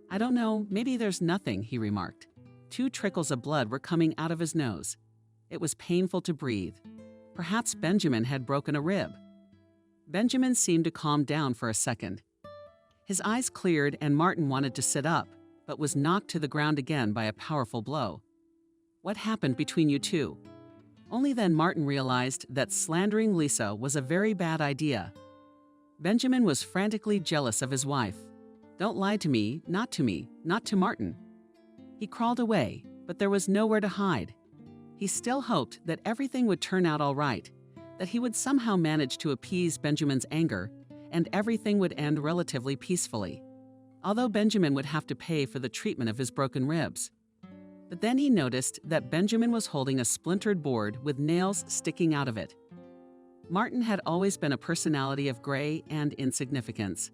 I don't know, maybe there's nothing, he remarked. 2 trickles of blood were coming out of his nose. It was painful to breathe. Perhaps Benjamin had broken a rib. Benjamin seemed to calm down for a second. His eyes cleared and Martin wanted to sit up, but was knocked to the ground again by a powerful blow. What happened between you two? Only then Martin realized that slandering Lisa was a very bad idea. Benjamin was frantically jealous of his wife. Don't lie to me, not to Martin. He crawled away, but there was nowhere to hide. He still hoped that everything would turn out all right, that he would somehow manage to appease Benjamin's anger, and everything would end relatively peacefully, although Benjamin would have to pay for the treatment of his broken ribs. But then he noticed that Benjamin was holding a splintered board with nails sticking out of it. Martin had always been a personality of gray and insignificance.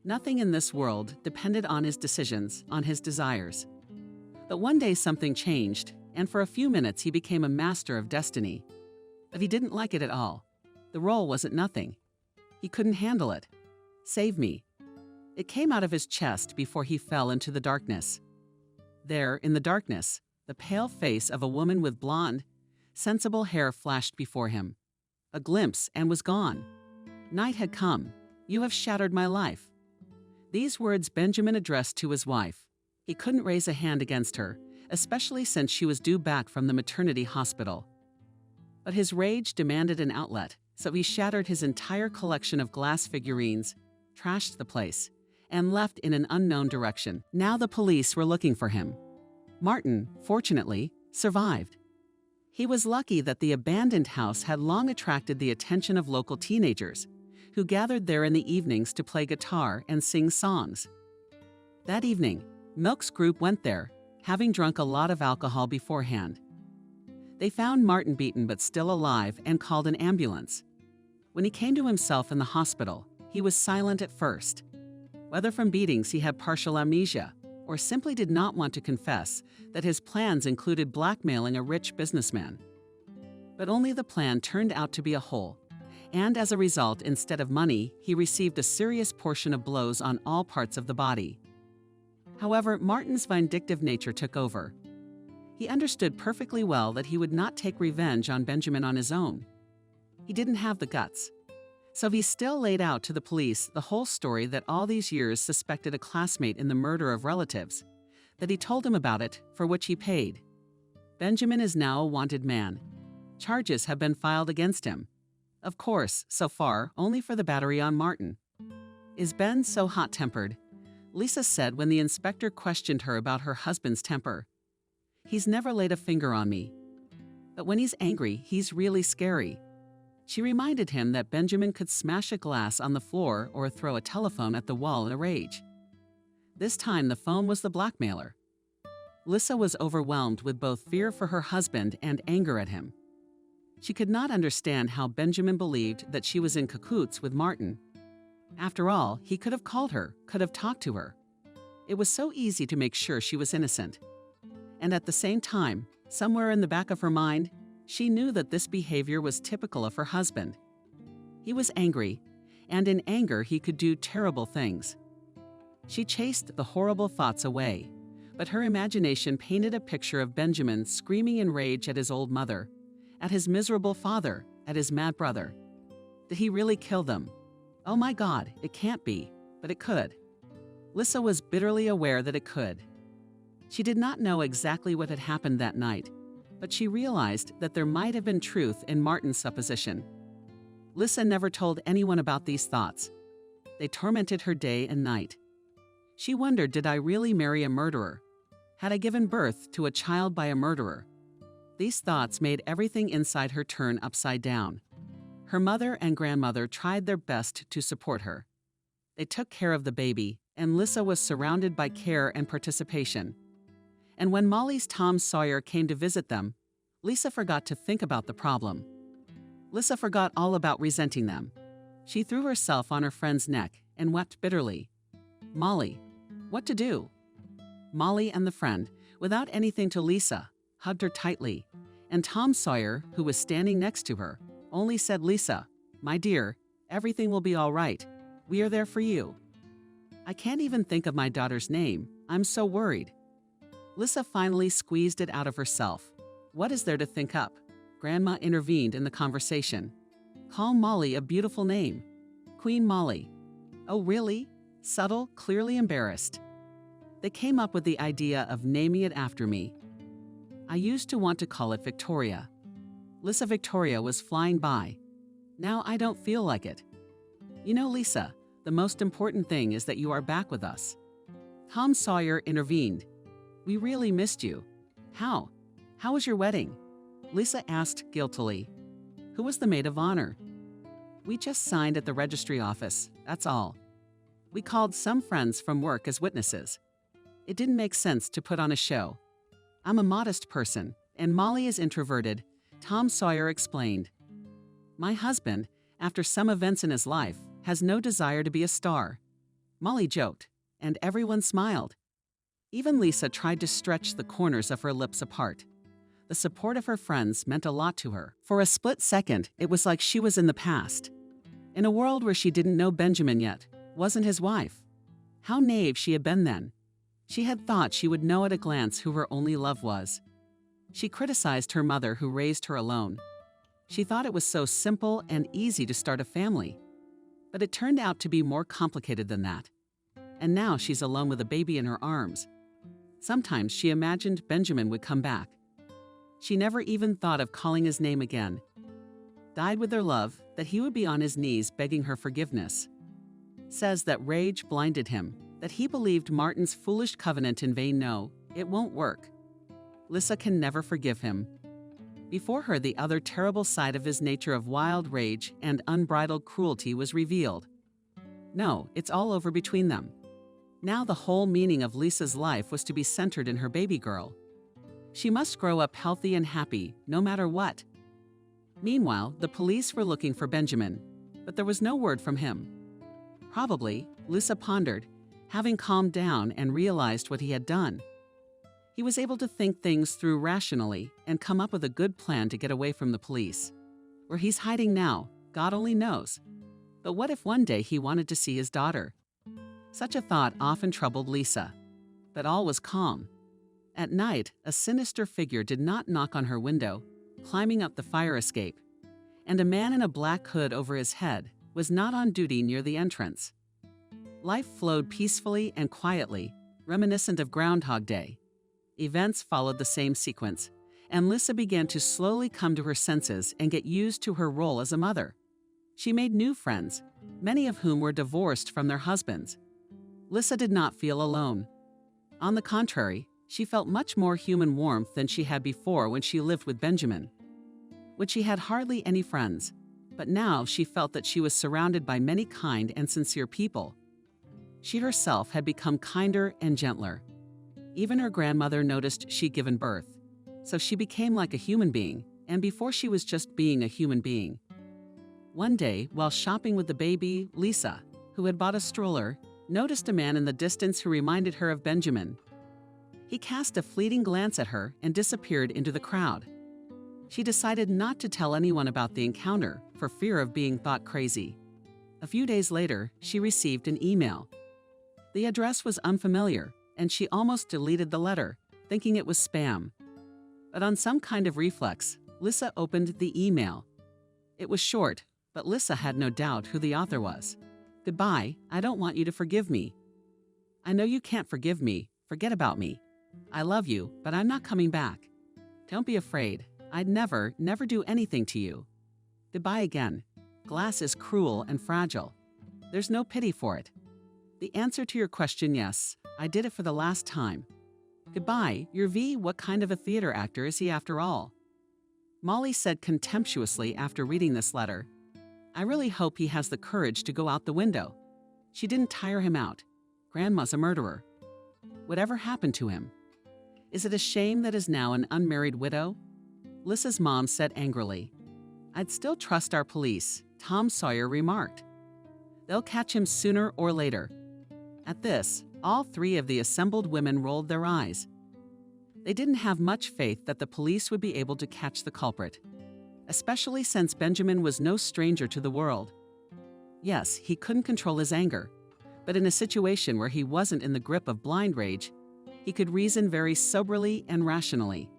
Nothing in this world depended on his decisions, on his desires. But one day something changed, and for a few minutes he became a master of destiny. But he didn't like it at all. The role wasn't nothing. He couldn't handle it. Save me. It came out of his chest before he fell into the darkness. There, in the darkness, The pale face of a woman with blonde, sensible hair flashed before him. A glimpse and was gone. Night had come. You have shattered my life. These words Benjamin addressed to his wife. He couldn't raise a hand against her, especially since she was due back from the maternity hospital. But his rage demanded an outlet, so he shattered his entire collection of glass figurines, trashed the place, and left in an unknown direction. Now the police were looking for him. Martin, fortunately, survived. He was lucky that the abandoned house had long attracted the attention of local teenagers, who gathered there in the evenings to play guitar and sing songs. That evening, Milk's group went there, having drunk a lot of alcohol beforehand. They found Martin beaten but still alive and called an ambulance. When he came to himself in the hospital, he was silent at first. Whether from beatings he had partial amnesia, or simply did not want to confess that his plans included blackmailing a rich businessman. But only the plan turned out to be a hole, and as a result, instead of money, he received a serious portion of blows on all parts of the body. However, Martin's vindictive nature took over. He understood perfectly well that he would not take revenge on Benjamin on his own. He didn't have the guts. So he still laid out to the police the whole story that all these years suspected a classmate in the murder of relatives, that he told him about it, for which he paid. Benjamin is now a wanted man. Charges have been filed against him. Of course, so far, only for the battery on Martin. Is Ben so hot-tempered? Lisa said when the inspector questioned her about her husband's temper. He's never laid a finger on me. But when he's angry, he's really scary. She reminded him that Benjamin could smash a glass on the floor or throw a telephone at the wall in a rage. This time, the phone was the blackmailer. Lisa was overwhelmed with both fear for her husband and anger at him. She could not understand how Benjamin believed that she was in cahoots with Martin. After all, he could have called her, could have talked to her. It was so easy to make sure she was innocent. And at the same time, somewhere in the back of her mind, she knew that this behavior was typical of her husband. He was angry, and in anger he could do terrible things. She chased the horrible thoughts away, but her imagination painted a picture of Benjamin screaming in rage at his old mother, at his miserable father, at his mad brother. Did he really kill them? Oh my God, it can't be, but it could. Lisa was bitterly aware that it could. She did not know exactly what had happened that night, but she realized that there might have been truth in Martin's supposition. Lisa never told anyone about these thoughts. They tormented her day and night. She wondered, did I really marry a murderer? Had I given birth to a child by a murderer? These thoughts made everything inside her turn upside down. Her mother and grandmother tried their best to support her. They took care of the baby, and Lisa was surrounded by care and participation. And when Molly's Tom Sawyer came to visit them, Lisa forgot to think about the problem. Lisa forgot all about resenting them. She threw herself on her friend's neck and wept bitterly. Molly, what to do? Molly and the friend, without anything to Lisa, hugged her tightly, and Tom Sawyer, who was standing next to her, only said, "Lisa, my dear, everything will be all right. We are there for you." I can't even think of my daughter's name. I'm so worried. Lisa finally squeezed it out of herself. What is there to think up? Grandma intervened in the conversation. Call Molly a beautiful name. Queen Molly. Oh, really? Subtle, clearly embarrassed. They came up with the idea of naming it after me. I used to want to call it Victoria. Lisa Victoria was flying by. Now I don't feel like it. You know, Lisa, the most important thing is that you are back with us. Tom Sawyer intervened. We really missed you. How? How was your wedding? Lisa asked guiltily. Who was the maid of honor? We just signed at the registry office, that's all. We called some friends from work as witnesses. It didn't make sense to put on a show. I'm a modest person, and Molly is introverted, Tom Sawyer explained. My husband, after some events in his life, has no desire to be a star. Molly joked, and everyone smiled. Even Lisa tried to stretch the corners of her lips apart. The support of her friends meant a lot to her. For a split second, it was like she was in the past. In a world where she didn't know Benjamin yet, wasn't his wife. How naive she had been then. She had thought she would know at a glance who her only love was. She criticized her mother who raised her alone. She thought it was so simple and easy to start a family. But it turned out to be more complicated than that. And now she's alone with a baby in her arms. Sometimes she imagined Benjamin would come back. She never even thought of calling his name again. Died with their love that he would be on his knees begging her forgiveness. Says that rage blinded him, that he believed Martin's foolish covenant in vain. No, it won't work. Lissa can never forgive him. Before her, the other terrible side of his nature of wild rage and unbridled cruelty was revealed. No, it's all over between them. Now the whole meaning of Lisa's life was to be centered in her baby girl. She must grow up healthy and happy, no matter what. Meanwhile, the police were looking for Benjamin, but there was no word from him. Probably, Lissa pondered, having calmed down and realized what he had done. He was able to think things through rationally and come up with a good plan to get away from the police. Where he's hiding now, God only knows. But what if one day he wanted to see his daughter? Such a thought often troubled Lissa. But all was calm. At night, a sinister figure did not knock on her window, climbing up the fire escape, and a man in a black hood over his head was not on duty near the entrance. Life flowed peacefully and quietly, reminiscent of Groundhog Day. Events followed the same sequence, and Lissa began to slowly come to her senses and get used to her role as a mother. She made new friends, many of whom were divorced from their husbands. Lissa did not feel alone. On the contrary, she felt much more human warmth than she had before when she lived with Benjamin. When she had hardly any friends, but now she felt that she was surrounded by many kind and sincere people. She herself had become kinder and gentler. Even her grandmother noticed she'd given birth, so she became like a human being, and before she was just being a human being. One day, while shopping with the baby, Lissa, who had bought a stroller, noticed a man in the distance who reminded her of Benjamin. He cast a fleeting glance at her and disappeared into the crowd. She decided not to tell anyone about the encounter for fear of being thought crazy. A few days later, she received an email. The address was unfamiliar, and she almost deleted the letter, thinking it was spam. But on some kind of reflex, Lissa opened the email. It was short, but Lissa had no doubt who the author was. "Goodbye, I don't want you to forgive me. I know you can't forgive me, forget about me. I love you, but I'm not coming back. Don't be afraid, I'd never do anything to you. Goodbye again. Glass is cruel and fragile. There's no pity for it. The answer to your question, yes, I did it for the last time. Goodbye, your V, what kind of a theater actor is he after all?" Molly said contemptuously after reading this letter, "I really hope he has the courage to go out the window. She didn't tire him out. Grandma's a murderer. Whatever happened to him? Is it a shame that is now an unmarried widow?" Lissa's mom said angrily, "I'd still trust our police," Tom Sawyer remarked. "They'll catch him sooner or later." At this, all three of the assembled women rolled their eyes. They didn't have much faith that the police would be able to catch the culprit, especially since Benjamin was no stranger to the world. Yes, he couldn't control his anger, but in a situation where he wasn't in the grip of blind rage, he could reason very soberly and rationally.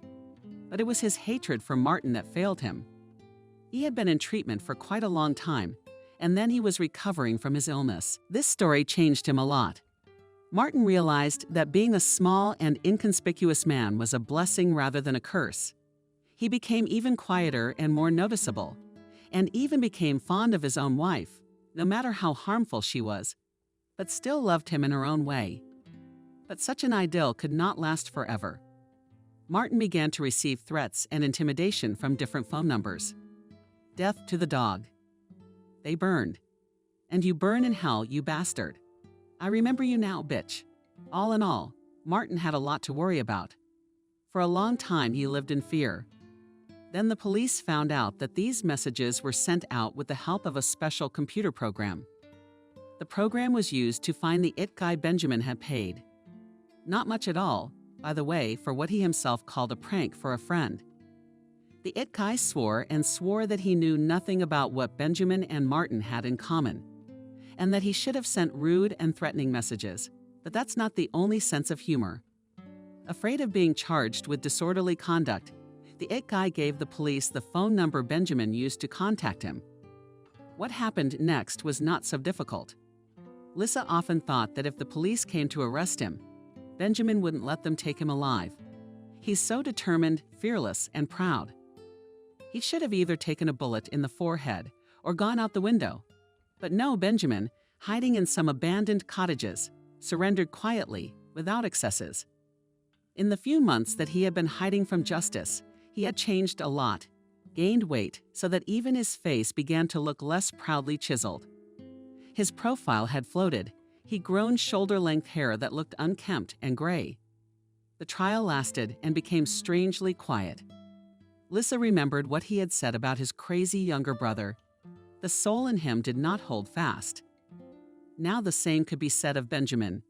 But it was his hatred for Martin that failed him. He had been in treatment for quite a long time, and then he was recovering from his illness. This story changed him a lot. Martin realized that being a small and inconspicuous man was a blessing rather than a curse. He became even quieter and more noticeable, and even became fond of his own wife, no matter how harmful she was, but still loved him in her own way. But such an idyll could not last forever. Martin began to receive threats and intimidation from different phone numbers. Death to the dog. They burned. And you burn in hell, you bastard. I remember you now, bitch. All in all, Martin had a lot to worry about. For a long time, he lived in fear. Then the police found out that these messages were sent out with the help of a special computer program. The program was used to find the it guy Benjamin had paid. Not much at all, by the way, for what he himself called a prank for a friend. The it guy swore that he knew nothing about what Benjamin and Martin had in common, and that he should have sent rude and threatening messages, but that's not the only sense of humor. Afraid of being charged with disorderly conduct, The it guy gave the police the phone number Benjamin used to contact him. What happened next was not so difficult. Lisa often thought that if the police came to arrest him, Benjamin wouldn't let them take him alive. He's so determined, fearless, and proud. He should have either taken a bullet in the forehead or gone out the window. But no, Benjamin, hiding in some abandoned cottages, surrendered quietly, without excesses. In the few months that he had been hiding from justice, he had changed a lot, gained weight so that even his face began to look less proudly chiseled. His profile had floated. He'd grown shoulder-length hair that looked unkempt and gray. The trial lasted and became strangely quiet. Lisa remembered what he had said about his crazy younger brother. The soul in him did not hold fast. Now the same could be said of Benjamin.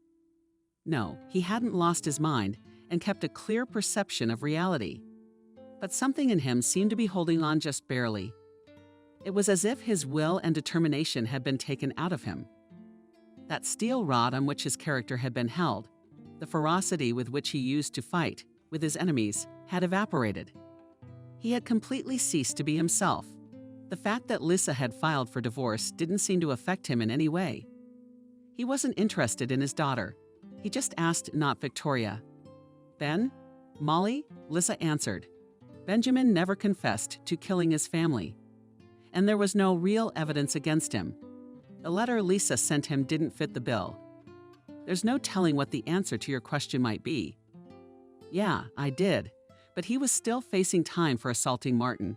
No, he hadn't lost his mind and kept a clear perception of reality. But something in him seemed to be holding on just barely. It was as if his will and determination had been taken out of him. That steel rod on which his character had been held, the ferocity with which he used to fight with his enemies, had evaporated. He had completely ceased to be himself. The fact that Lisa had filed for divorce didn't seem to affect him in any way. He wasn't interested in his daughter. He just asked not Victoria. Ben? Molly? Lisa answered. Benjamin never confessed to killing his family. And there was no real evidence against him. The letter Lisa sent him didn't fit the bill. There's no telling what the answer to your question might be. Yeah, I did, but he was still facing time for assaulting Martin.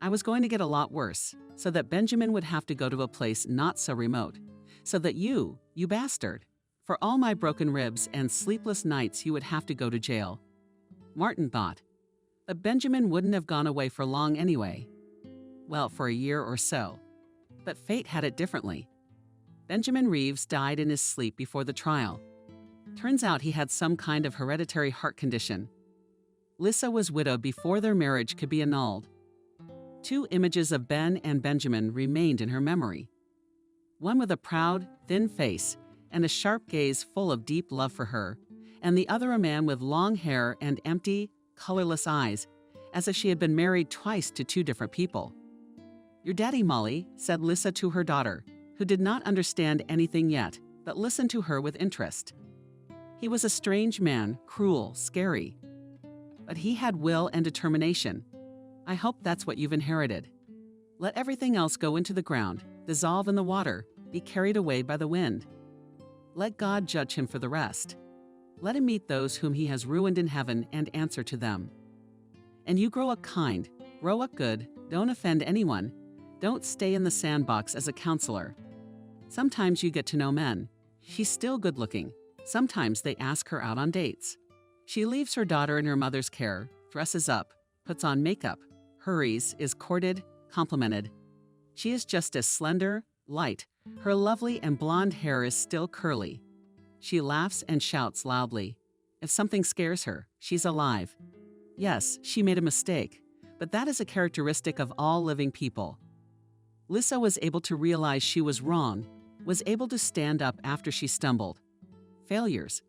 I was going to get a lot worse, so that Benjamin would have to go to a place not so remote, so that you bastard, for all my broken ribs and sleepless nights you would have to go to jail. Martin thought, but Benjamin wouldn't have gone away for long anyway. Well, for a year or so. But fate had it differently. Benjamin Reeves died in his sleep before the trial. Turns out he had some kind of hereditary heart condition. Lisa was widowed before their marriage could be annulled. 2 images of Ben and Benjamin remained in her memory. One with a proud, thin face and a sharp gaze full of deep love for her, and the other a man with long hair and empty, colorless eyes, as if she had been married twice to 2 different people. Your daddy, Molly, said Lisa to her daughter, who did not understand anything yet, but listened to her with interest. He was a strange man, cruel, scary. But he had will and determination. I hope that's what you've inherited. Let everything else go into the ground, dissolve in the water, be carried away by the wind. Let God judge him for the rest. Let him meet those whom he has ruined in heaven and answer to them. And you grow up kind, grow up good, don't offend anyone, don't stay in the sandbox as a counselor. Sometimes you get to know men. She's still good looking. Sometimes they ask her out on dates. She leaves her daughter in her mother's care, dresses up, puts on makeup, hurries, is courted, complimented. She is just as slender, light. Her lovely and blonde hair is still curly. She laughs and shouts loudly. If something scares her, she's alive. Yes, she made a mistake, but that is a characteristic of all living people. Lisa was able to realize she was wrong, was able to stand up after she stumbled. Failures.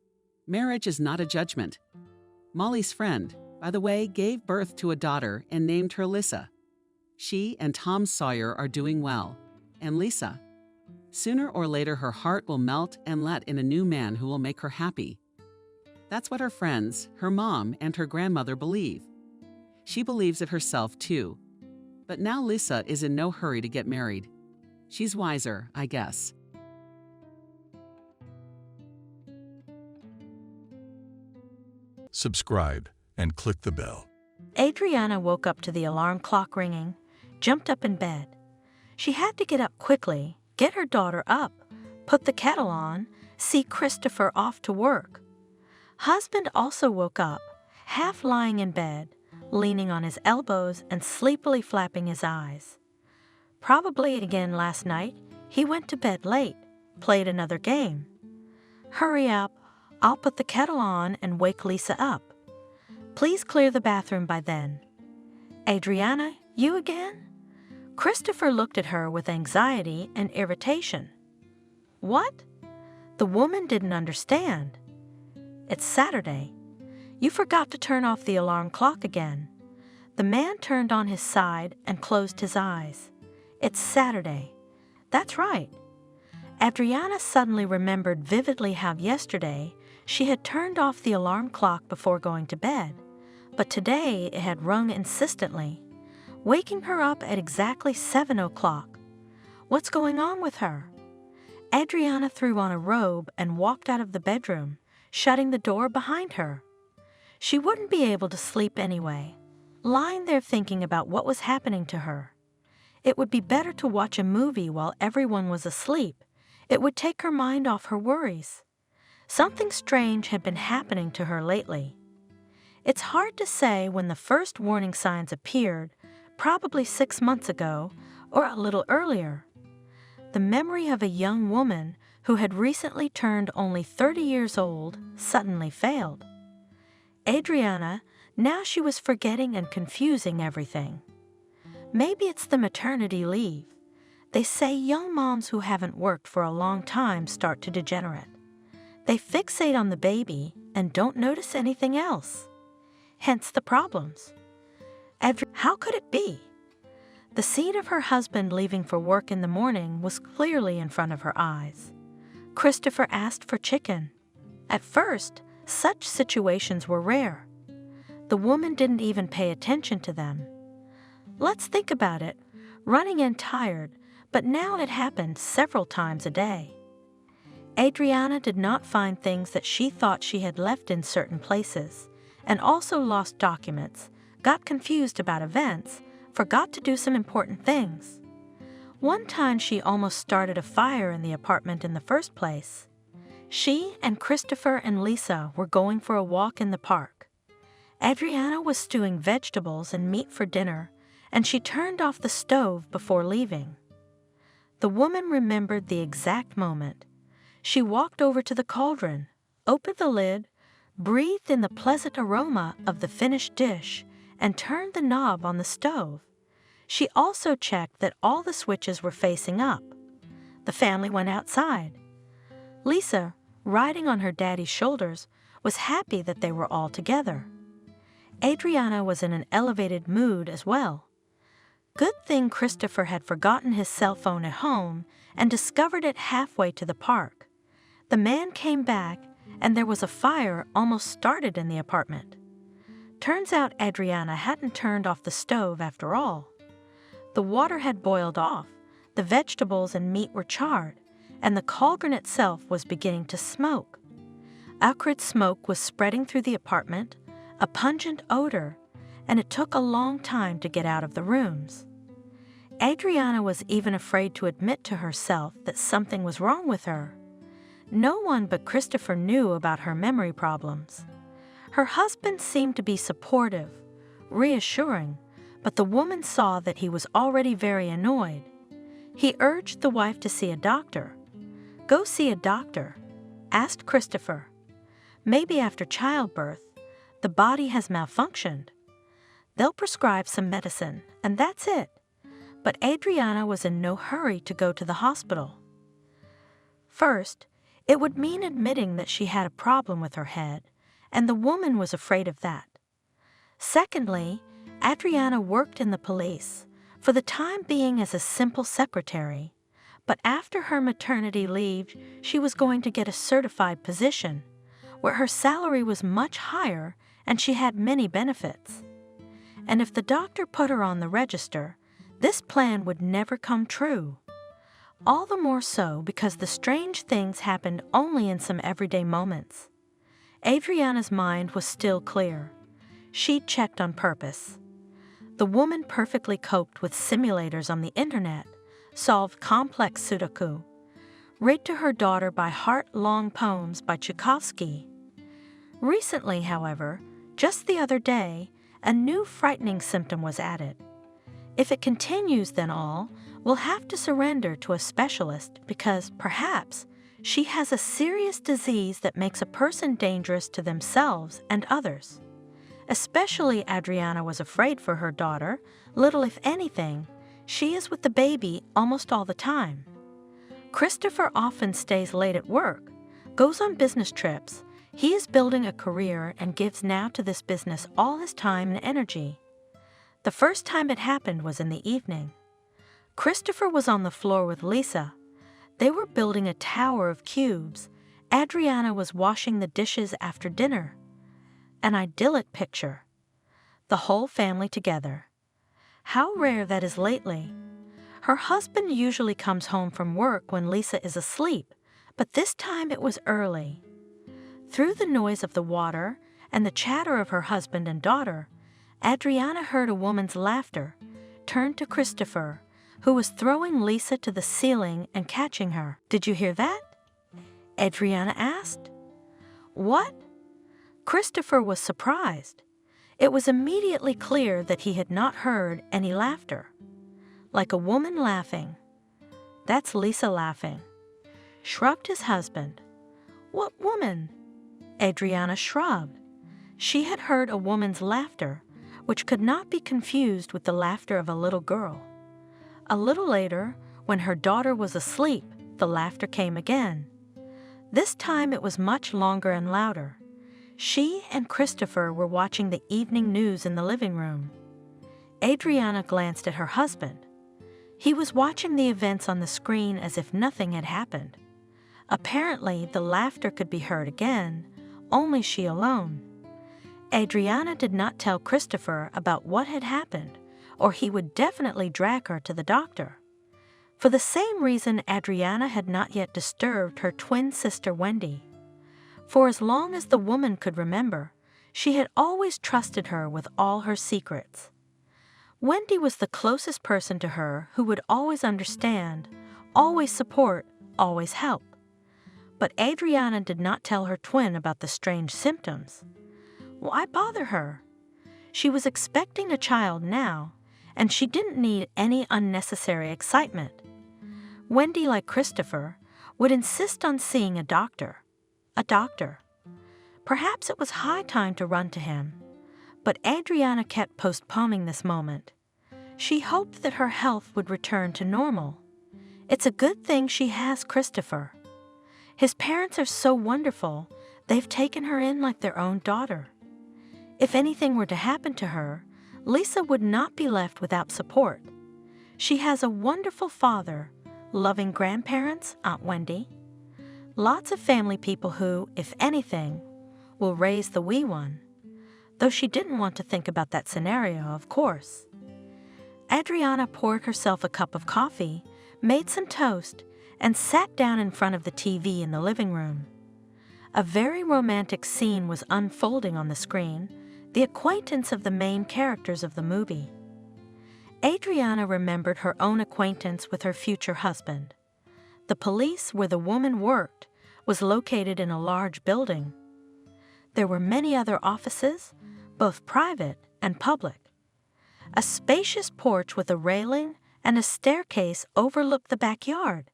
Marriage is not a judgment. Molly's friend, by the way, gave birth to a daughter and named her Lisa. She and Tom Sawyer are doing well. And Lisa. Sooner or later her heart will melt and let in a new man who will make her happy. That's what her friends, her mom, and her grandmother believe. She believes it herself too. But now Lisa is in no hurry to get married. She's wiser, I guess. Subscribe and click the bell. Adriana woke up to the alarm clock ringing, jumped up in bed. She had to get up quickly, get her daughter up, put the kettle on, see Christopher off to work. Husband also woke up, half lying in bed, leaning on his elbows and sleepily flapping his eyes. Probably again last night, he went to bed late, played another game. Hurry up, I'll put the kettle on and wake Lisa up. Please clear the bathroom by then. Adriana, you again? Christopher looked at her with anxiety and irritation. What? The woman didn't understand. It's Saturday. You forgot to turn off the alarm clock again. The man turned on his side and closed his eyes. It's Saturday. That's right. Adriana suddenly remembered vividly how yesterday she had turned off the alarm clock before going to bed, but today it had rung insistently, waking her up at exactly 7 o'clock. What's going on with her? Adriana threw on a robe and walked out of the bedroom, shutting the door behind her. She wouldn't be able to sleep anyway, lying there thinking about what was happening to her. It would be better to watch a movie while everyone was asleep. It would take her mind off her worries. Something strange had been happening to her lately. It's hard to say when the first warning signs appeared, probably 6 months ago or a little earlier. The memory of a young woman who had recently turned only 30 years old suddenly failed. Adriana, now she was forgetting and confusing everything. Maybe it's the maternity leave. They say young moms who haven't worked for a long time start to degenerate. They fixate on the baby and don't notice anything else. Hence the problems. How could it be? The scene of her husband leaving for work in the morning was clearly in front of her eyes. Christopher asked for chicken. At first, such situations were rare. The woman didn't even pay attention to them. Let's think about it. Running in tired, but now it happened several times a day. Adriana did not find things that she thought she had left in certain places, and also lost documents, got confused about events, forgot to do some important things. One time she almost started a fire in the apartment in the first place. She and Christopher and Lisa were going for a walk in the park. Adriana was stewing vegetables and meat for dinner, and she turned off the stove before leaving. The woman remembered the exact moment. She walked over to the cauldron, opened the lid, breathed in the pleasant aroma of the finished dish, and turned the knob on the stove. She also checked that all the switches were facing up. The family went outside. Lisa, riding on her daddy's shoulders, was happy that they were all together. Adriana was in an elevated mood as well. Good thing Christopher had forgotten his cell phone at home and discovered it halfway to the park. The man came back, and there was a fire almost started in the apartment. Turns out Adriana hadn't turned off the stove after all. The water had boiled off, the vegetables and meat were charred, and the cauldron itself was beginning to smoke. Acrid smoke was spreading through the apartment, a pungent odor, and it took a long time to get out of the rooms. Adriana was even afraid to admit to herself that something was wrong with her. No one but Christopher knew about her memory problems. Her husband seemed to be supportive, reassuring, but the woman saw that he was already very annoyed. He urged the wife to see a doctor. Go see a doctor, asked Christopher. Maybe after childbirth, the body has malfunctioned. They'll prescribe some medicine, and that's it. But Adriana was in no hurry to go to the hospital. First, it would mean admitting that she had a problem with her head, and the woman was afraid of that. Secondly, Adriana worked in the police, for the time being as a simple secretary, but after her maternity leave, she was going to get a certified position, where her salary was much higher and she had many benefits. And if the doctor put her on the register, this plan would never come true. All the more so because the strange things happened only in some everyday moments. Adriana's mind was still clear. She'd checked on purpose. The woman perfectly coped with simulators on the internet, solved complex Sudoku, read to her daughter by heart long poems by Tchaikovsky. Recently, however, just the other day, a new frightening symptom was added. If it continues, then all will have to surrender to a specialist because, perhaps, she has a serious disease that makes a person dangerous to themselves and others. Especially Adriana was afraid for her daughter. Little if anything, she is with the baby almost all the time. Christopher often stays late at work, goes on business trips. He is building a career and gives now to this business all his time and energy. The first time it happened was in the evening. Christopher was on the floor with Lisa. They were building a tower of cubes. Adriana was washing the dishes after dinner. An idyllic picture. The whole family together. How rare that is lately. Her husband usually comes home from work when Lisa is asleep, but this time it was early. Through the noise of the water and the chatter of her husband and daughter, Adriana heard a woman's laughter, turned to Christopher, who was throwing Lisa to the ceiling and catching her. "Did you hear that?" Adriana asked. "What?" Christopher was surprised. It was immediately clear that he had not heard any laughter. Like a woman laughing. "That's Lisa laughing," shrugged his husband. "What woman?" Adriana shrugged. She had heard a woman's laughter, which could not be confused with the laughter of a little girl. A little later, when her daughter was asleep, the laughter came again. This time it was much longer and louder. She and Christopher were watching the evening news in the living room. Adriana glanced at her husband. He was watching the events on the screen as if nothing had happened. Apparently, the laughter could be heard again, only she alone. Adriana did not tell Christopher about what had happened, or he would definitely drag her to the doctor. For the same reason, Adriana had not yet disturbed her twin sister Wendy. For as long as the woman could remember, she had always trusted her with all her secrets. Wendy was the closest person to her who would always understand, always support, always help. But Adriana did not tell her twin about the strange symptoms. Why bother her? She was expecting a child now, and she didn't need any unnecessary excitement. Wendy, like Christopher, would insist on seeing a doctor. A doctor. Perhaps it was high time to run to him, but Adriana kept postponing this moment. She hoped that her health would return to normal. It's a good thing she has Christopher. His parents are so wonderful, they've taken her in like their own daughter. If anything were to happen to her, Lisa would not be left without support. She has a wonderful father, loving grandparents, Aunt Wendy. Lots of family people who, if anything, will raise the wee one. Though she didn't want to think about that scenario, of course. Adriana poured herself a cup of coffee, made some toast, and sat down in front of the TV in the living room. A very romantic scene was unfolding on the screen, the acquaintance of the main characters of the movie. Adriana remembered her own acquaintance with her future husband. The police where the woman worked was located in a large building. There were many other offices, both private and public. A spacious porch with a railing and a staircase overlooked the backyard.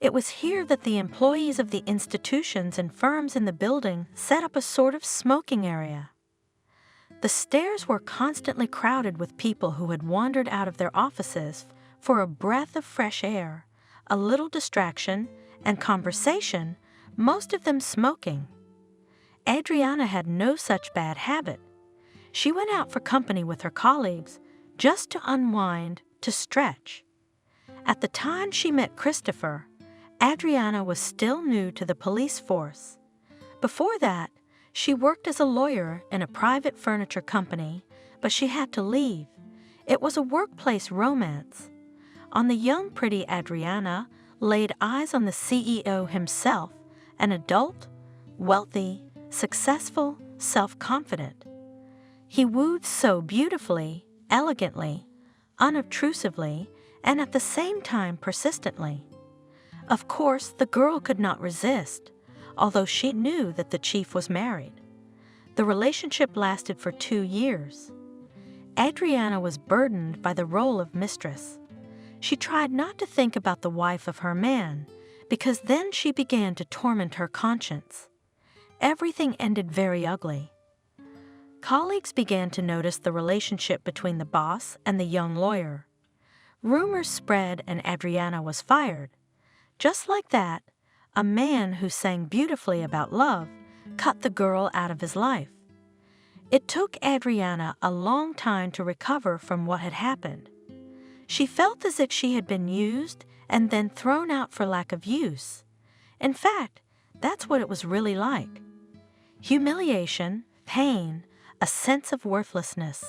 It was here that the employees of the institutions and firms in the building set up a sort of smoking area. The stairs were constantly crowded with people who had wandered out of their offices for a breath of fresh air, a little distraction, and conversation, most of them smoking. Adriana had no such bad habit. She went out for company with her colleagues, just to unwind, to stretch. At the time she met Christopher, Adriana was still new to the police force. Before that, she worked as a lawyer in a private furniture company, but she had to leave. It was a workplace romance. On the young, pretty Adriana laid eyes on the CEO himself, an adult, wealthy, successful, self-confident. He wooed so beautifully, elegantly, unobtrusively, and at the same time persistently. Of course, the girl could not resist, although she knew that the chief was married. The relationship lasted for 2 years. Adriana was burdened by the role of mistress. She tried not to think about the wife of her man, because then she began to torment her conscience. Everything ended very ugly. Colleagues began to notice the relationship between the boss and the young lawyer. Rumors spread and Adriana was fired. Just like that, a man who sang beautifully about love cut the girl out of his life. It took Adriana a long time to recover from what had happened. She felt as if she had been used and then thrown out for lack of use. In fact, that's what it was really like. Humiliation, pain, a sense of worthlessness.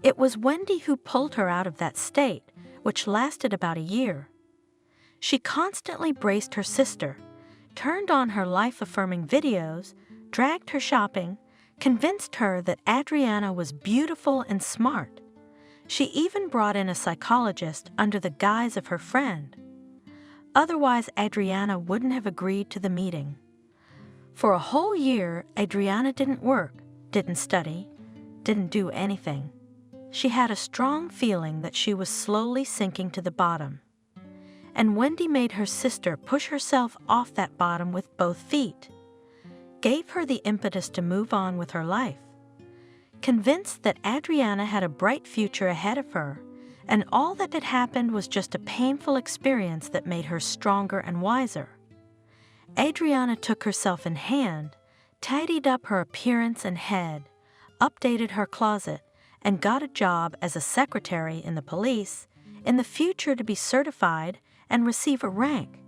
It was Wendy who pulled her out of that state, which lasted about a year. She constantly braced her sister, turned on her life-affirming videos, dragged her shopping, convinced her that Adriana was beautiful and smart. She even brought in a psychologist under the guise of her friend. Otherwise, Adriana wouldn't have agreed to the meeting. For a whole year, Adriana didn't work, didn't study, didn't do anything. She had a strong feeling that she was slowly sinking to the bottom. And Wendy made her sister push herself off that bottom with both feet, gave her the impetus to move on with her life. Convinced that Adriana had a bright future ahead of her, and all that had happened was just a painful experience that made her stronger and wiser. Adriana took herself in hand, tidied up her appearance and head, updated her closet, and got a job as a secretary in the police, in the future to be certified and receive a rank.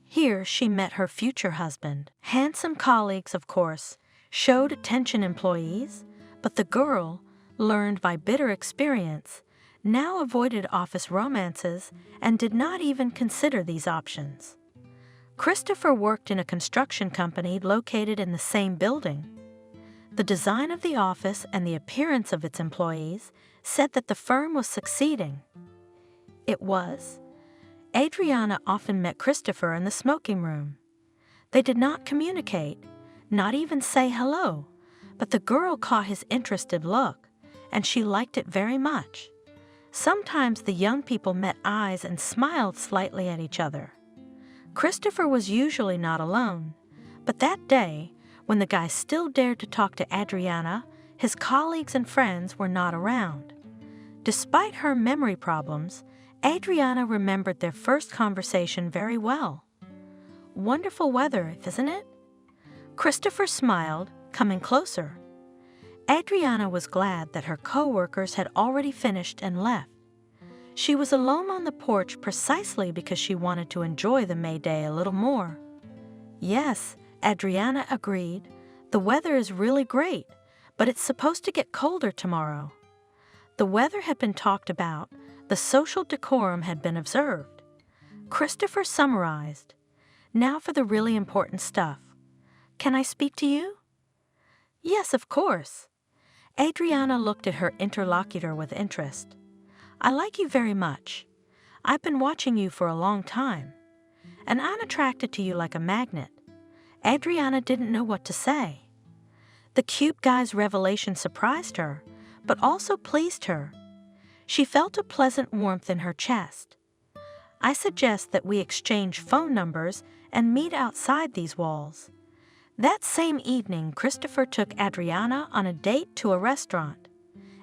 Here she met her future husband. Handsome colleagues, of course, showed attention employees, but the girl, learned by bitter experience, now avoided office romances and did not even consider these options. Christopher worked in a construction company located in the same building. The design of the office and the appearance of its employees said that the firm was succeeding. It was. Adriana often met Christopher in the smoking room. They did not communicate, not even say hello, but the girl caught his interested look, and she liked it very much. Sometimes the young people met eyes and smiled slightly at each other. Christopher was usually not alone, but that day, when the guy still dared to talk to Adriana, his colleagues and friends were not around. Despite her memory problems, Adriana remembered their first conversation very well. Wonderful weather, isn't it? Christopher smiled, coming closer. Adriana was glad that her co-workers had already finished and left. She was alone on the porch precisely because she wanted to enjoy the May Day a little more. Yes, Adriana agreed. The weather is really great, but it's supposed to get colder tomorrow. The weather had been talked about. The social decorum had been observed. Christopher summarized. Now for the really important stuff. Can I speak to you? Yes, of course. Adriana looked at her interlocutor with interest. I like you very much. I've been watching you for a long time, and I'm attracted to you like a magnet. Adriana didn't know what to say. The cute guy's revelation surprised her, but also pleased her. She felt a pleasant warmth in her chest. I suggest that we exchange phone numbers and meet outside these walls. That same evening, Christopher took Adriana on a date to a restaurant,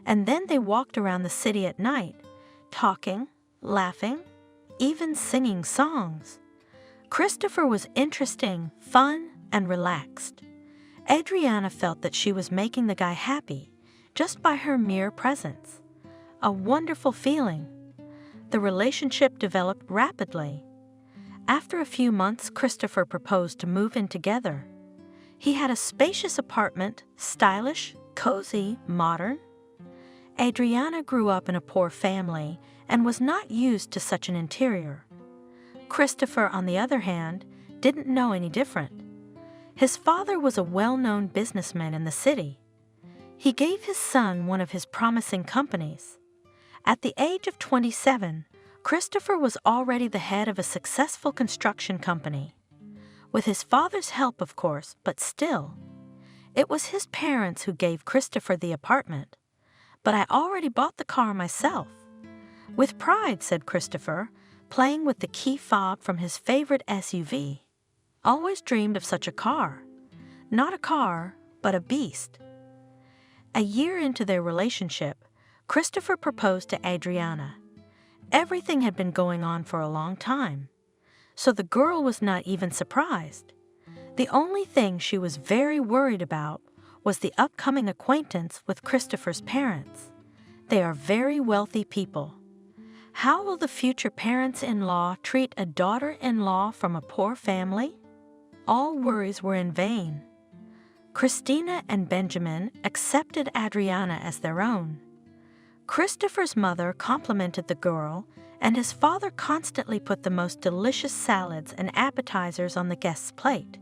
and then they walked around the city at night, talking, laughing, even singing songs. Christopher was interesting, fun, and relaxed. Adriana felt that she was making the guy happy just by her mere presence. A wonderful feeling. The relationship developed rapidly. After a few months, Christopher proposed to move in together. He had a spacious apartment, stylish, cozy, modern. Adriana grew up in a poor family and was not used to such an interior. Christopher, on the other hand, didn't know any different. His father was a well-known businessman in the city. He gave his son one of his promising companies. At the age of 27, Christopher was already the head of a successful construction company. With his father's help, of course, but still. It was his parents who gave Christopher the apartment. But I already bought the car myself. With pride, said Christopher, playing with the key fob from his favorite SUV. Always dreamed of such a car. Not a car, but a beast. A year into their relationship, Christopher proposed to Adriana. Everything had been going on for a long time, so the girl was not even surprised. The only thing she was very worried about was the upcoming acquaintance with Christopher's parents. They are very wealthy people. How will the future parents-in-law treat a daughter-in-law from a poor family? All worries were in vain. Christina and Benjamin accepted Adriana as their own. Christopher's mother complimented the girl, and his father constantly put the most delicious salads and appetizers on the guests' plate.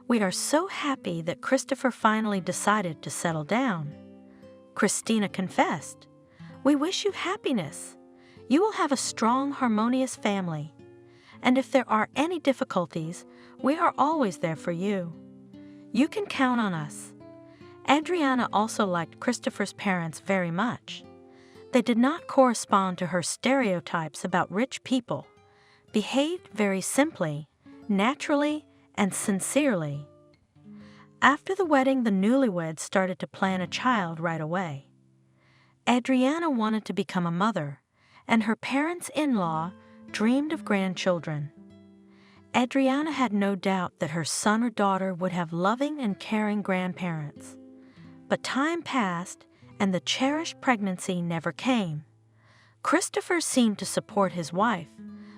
We are so happy that Christopher finally decided to settle down. Christina confessed, "We wish you happiness. You will have a strong, harmonious family. And if there are any difficulties, we are always there for you. You can count on us." Adriana also liked Christopher's parents very much. They did not correspond to her stereotypes about rich people, behaved very simply, naturally, and sincerely. After the wedding, the newlyweds started to plan a child right away. Adriana wanted to become a mother, and her parents-in-law dreamed of grandchildren. Adriana had no doubt that her son or daughter would have loving and caring grandparents. But time passed, and the cherished pregnancy never came. Christopher seemed to support his wife,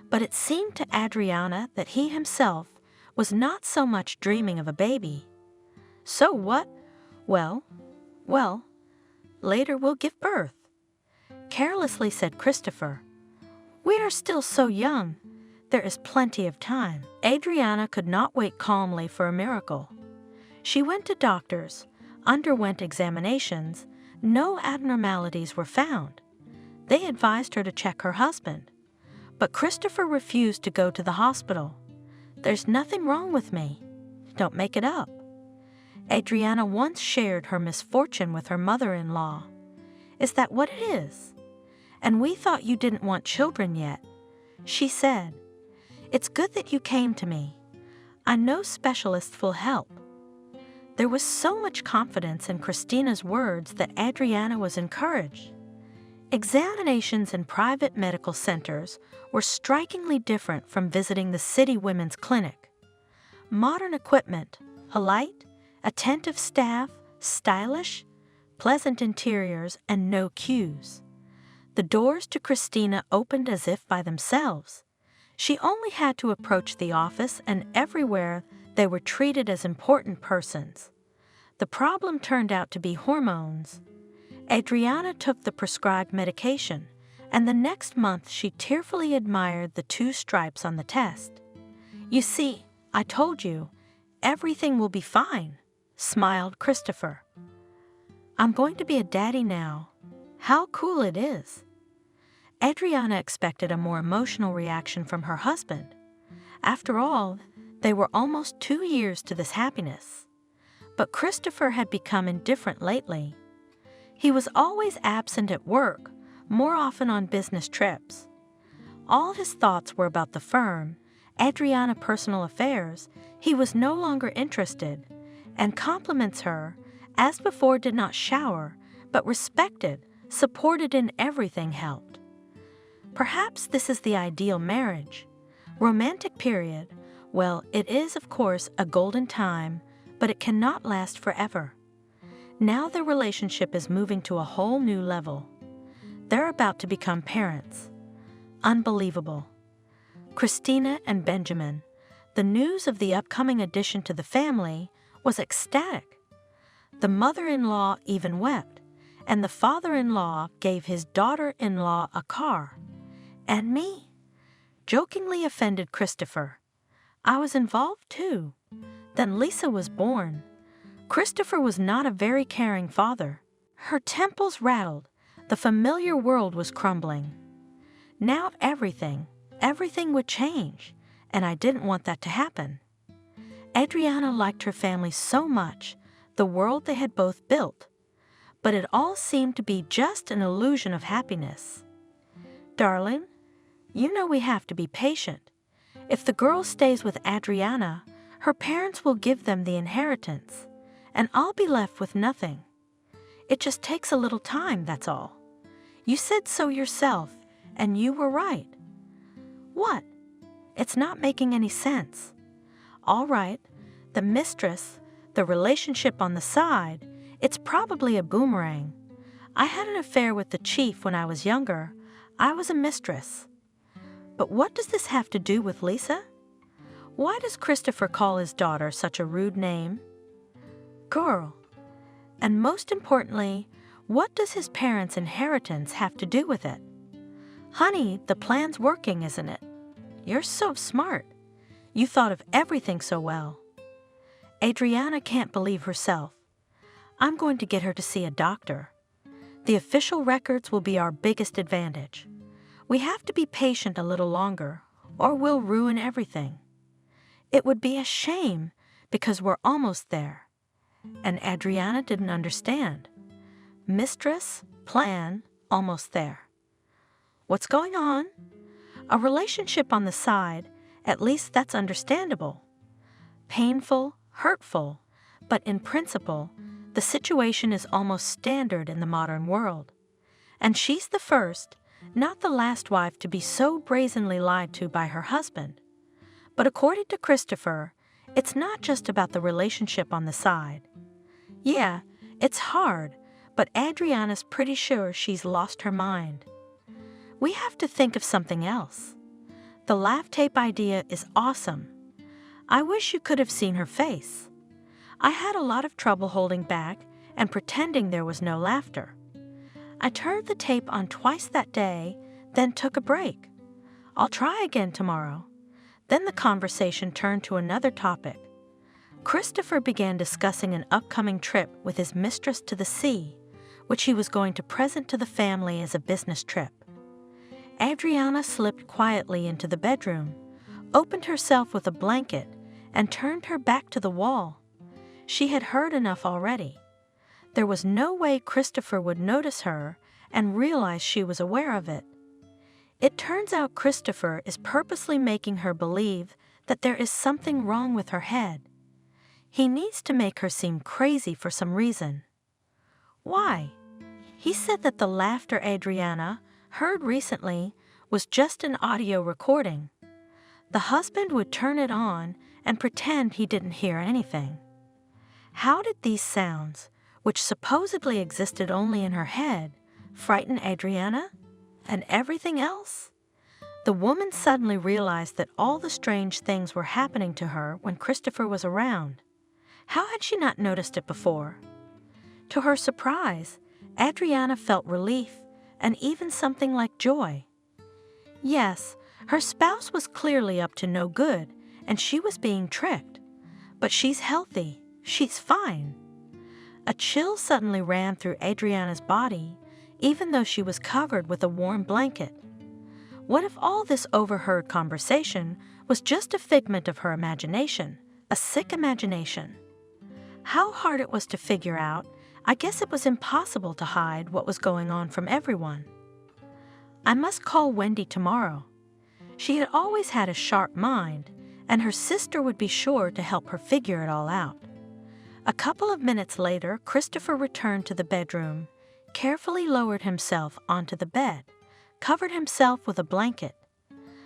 but it seemed to Adriana that he himself was not so much dreaming of a baby. "So what? Well, later we'll give birth," carelessly said Christopher. "We are still so young. There is plenty of time." Adriana could not wait calmly for a miracle. She went to doctors, underwent examinations. No abnormalities were found. They advised her to check her husband. But Christopher refused to go to the hospital. "There's nothing wrong with me. Don't make it up." Adriana once shared her misfortune with her mother-in-law. "Is that what it is? And we thought you didn't want children yet." She said, "It's good that you came to me. I know specialists will help." There was so much confidence in Christina's words that Adriana was encouraged. Examinations in private medical centers were strikingly different from visiting the city women's clinic. Modern equipment, polite, attentive staff, stylish, pleasant interiors, and no queues. The doors to Christina opened as if by themselves. She only had to approach the office, and everywhere they were treated as important persons. The problem turned out to be hormones. Adriana took the prescribed medication, and the next month she tearfully admired the 2 stripes on the test. "You see, I told you, everything will be fine," smiled Christopher. "I'm going to be a daddy now. How cool it is." Adriana expected a more emotional reaction from her husband. After all, they were almost 2 years to this happiness. But Christopher had become indifferent lately. He was always absent at work, more often on business trips. All his thoughts were about the firm, Adriana's personal affairs. He was no longer interested, and compliments her, as before, did not shower, but respected, supported in everything helped. Perhaps this is the ideal marriage. Romantic period. Well, it is, of course, a golden time, but it cannot last forever. Now their relationship is moving to a whole new level. They're about to become parents. Unbelievable. Christina and Benjamin, the news of the upcoming addition to the family, was ecstatic. The mother-in-law even wept, and the father-in-law gave his daughter-in-law a car. And me? Jokingly offended Christopher. I was involved too. Then Lisa was born. Christopher was not a very caring father. Her temples rattled. The familiar world was crumbling. Now everything would change, and I didn't want that to happen. Adriana liked her family so much, the world they had both built. But it all seemed to be just an illusion of happiness. Darling, you know we have to be patient. If the girl stays with Adriana, her parents will give them the inheritance, and I'll be left with nothing. It just takes a little time, that's all. You said so yourself, and you were right. What? It's not making any sense. All right, the mistress, The relationship on the side, it's probably a boomerang. I had an affair with the chief when I was younger. I was a mistress. But what does this have to do with Lisa? Why does Christopher call his daughter such a rude name? Girl. And most importantly, what does his parents' inheritance have to do with it? Honey, the plan's working, isn't it? You're so smart. You thought of everything so well. Adriana can't believe herself. I'm going to get her to see a doctor. The official records will be our biggest advantage. We have to be patient a little longer, or we'll ruin everything. It would be a shame, because we're almost there. And Adriana didn't understand. Mistress, plan, almost there. What's going on? A relationship on the side, at least that's understandable. Painful, hurtful, but in principle, the situation is almost standard in the modern world. And she's the first, not the last wife to be so brazenly lied to by her husband. But according to Christopher, it's not just about the relationship on the side. Yeah, it's hard, but Adriana's pretty sure she's lost her mind. We have to think of something else. The laugh tape idea is awesome. I wish you could have seen her face. I had a lot of trouble holding back and pretending there was no laughter. I turned the tape on twice that day, then took a break. I'll try again tomorrow. Then the conversation turned to another topic. Christopher began discussing an upcoming trip with his mistress to the sea, which he was going to present to the family as a business trip. Adriana slipped quietly into the bedroom, opened herself with a blanket, and turned her back to the wall. She had heard enough already. There was no way Christopher would notice her and realize she was aware of it. It turns out Christopher is purposely making her believe that there is something wrong with her head. He needs to make her seem crazy for some reason. Why? He said that the laughter Adriana heard recently was just an audio recording. The husband would turn it on and pretend he didn't hear anything. How did these sounds, which supposedly existed only in her head, frighten Adriana? And everything else? The woman suddenly realized that all the strange things were happening to her when Christopher was around. How had she not noticed it before? To her surprise, Adriana felt relief and even something like joy. Yes, her spouse was clearly up to no good, and she was being tricked. But she's healthy. She's fine. A chill suddenly ran through Adriana's body, even though she was covered with a warm blanket. What if all this overheard conversation was just a figment of her imagination, a sick imagination? How hard it was to figure out. I guess it was impossible to hide what was going on from everyone. I must call Wendy tomorrow. She had always had a sharp mind, and her sister would be sure to help her figure it all out. A couple of minutes later, Christopher returned to the bedroom, carefully lowered himself onto the bed, covered himself with a blanket.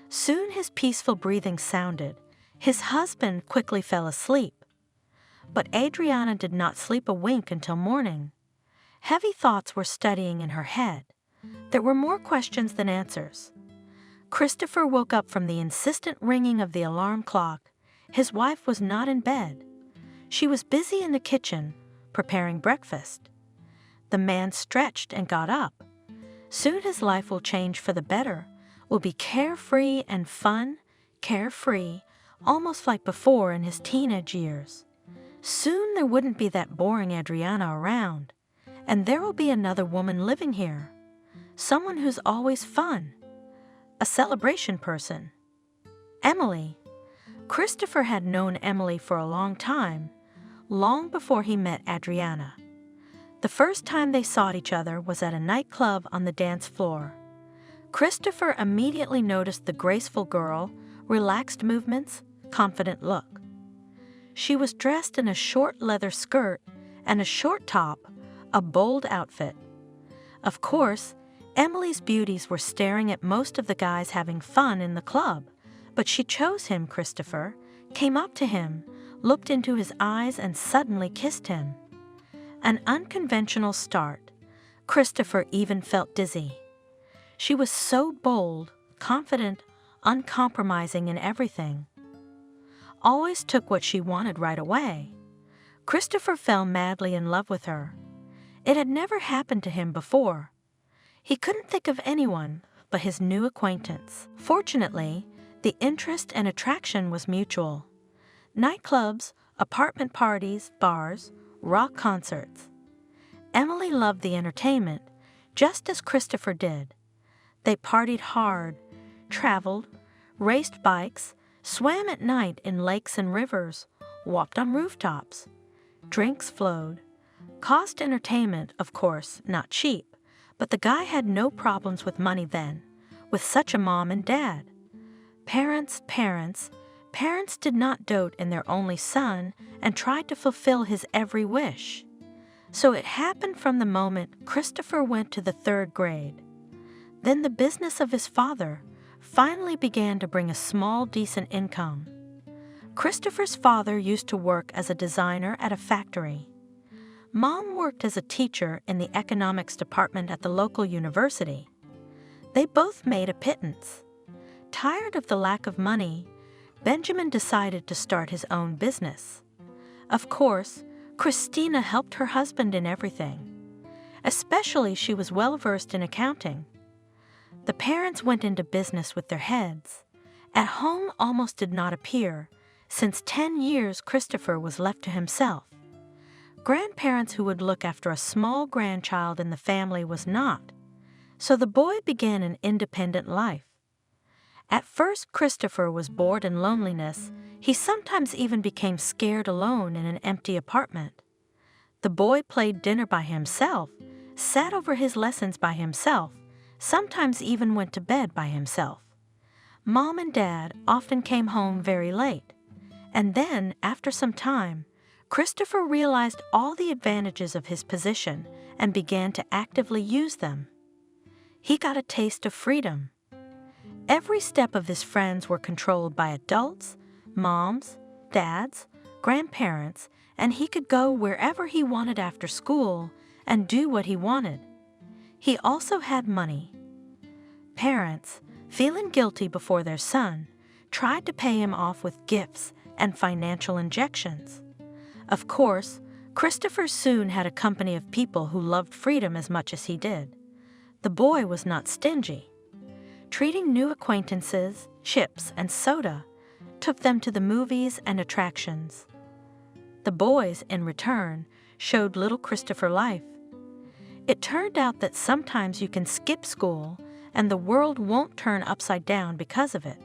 Soon his peaceful breathing sounded. His husband quickly fell asleep. But Adriana did not sleep a wink until morning. Heavy thoughts were studying in her head. There were more questions than answers. Christopher woke up from the insistent ringing of the alarm clock. His wife was not in bed. She was busy in the kitchen, preparing breakfast. The man stretched and got up. Soon his life will change for the better, will be carefree and fun, carefree, almost like before in his teenage years. Soon there wouldn't be that boring Adriana around, and there will be another woman living here, someone who's always fun, a celebration person. Emily. Christopher had known Emily for a long time, long before he met Adriana. The first time they saw each other was at a nightclub on the dance floor. Christopher immediately noticed the graceful girl, relaxed movements, confident look. She was dressed in a short leather skirt and a short top, a bold outfit. Of course, Emily's beauties were staring at most of the guys having fun in the club, but she chose him, Christopher, came up to him, looked into his eyes and suddenly kissed him. An unconventional start. Christopher even felt dizzy. She was so bold, confident, uncompromising in everything. Always took what she wanted right away. Christopher fell madly in love with her. It had never happened to him before. He couldn't think of anyone but his new acquaintance. Fortunately, the interest and attraction was mutual. Nightclubs, apartment parties, bars, rock concerts. Emily loved the entertainment, just as Christopher did. They partied hard, traveled, raced bikes, swam at night in lakes and rivers, walked on rooftops. Drinks flowed. Cost entertainment, of course, not cheap, but the guy had no problems with money then, with such a mom and dad. Parents did not dote in their only son and tried to fulfill his every wish. So it happened from the moment Christopher went to the 3rd grade. Then the business of his father finally began to bring a small, decent income. Christopher's father used to work as a designer at a factory. Mom worked as a teacher in the economics department at the local university. They both made a pittance. Tired of the lack of money, Benjamin decided to start his own business. Of course, Christina helped her husband in everything. Especially she was well versed in accounting. The parents went into business with their heads. At home almost did not appear. Since 10 years Christopher was left to himself. Grandparents who would look after a small grandchild in the family was not. So the boy began an independent life. At first Christopher was bored in loneliness. He sometimes even became scared alone in an empty apartment. The boy played dinner by himself, sat over his lessons by himself, sometimes even went to bed by himself. Mom and Dad often came home very late. And then, after some time, Christopher realized all the advantages of his position and began to actively use them. He got a taste of freedom. Every step of his friends were controlled by adults, moms, dads, grandparents, and he could go wherever he wanted after school and do what he wanted. He also had money. Parents, feeling guilty before their son, tried to pay him off with gifts and financial injections. Of course, Christopher soon had a company of people who loved freedom as much as he did. The boy was not stingy. Treating new acquaintances, chips, and soda, took them to the movies and attractions. The boys, in return, showed little Christopher life. It turned out that sometimes you can skip school and the world won't turn upside down because of it.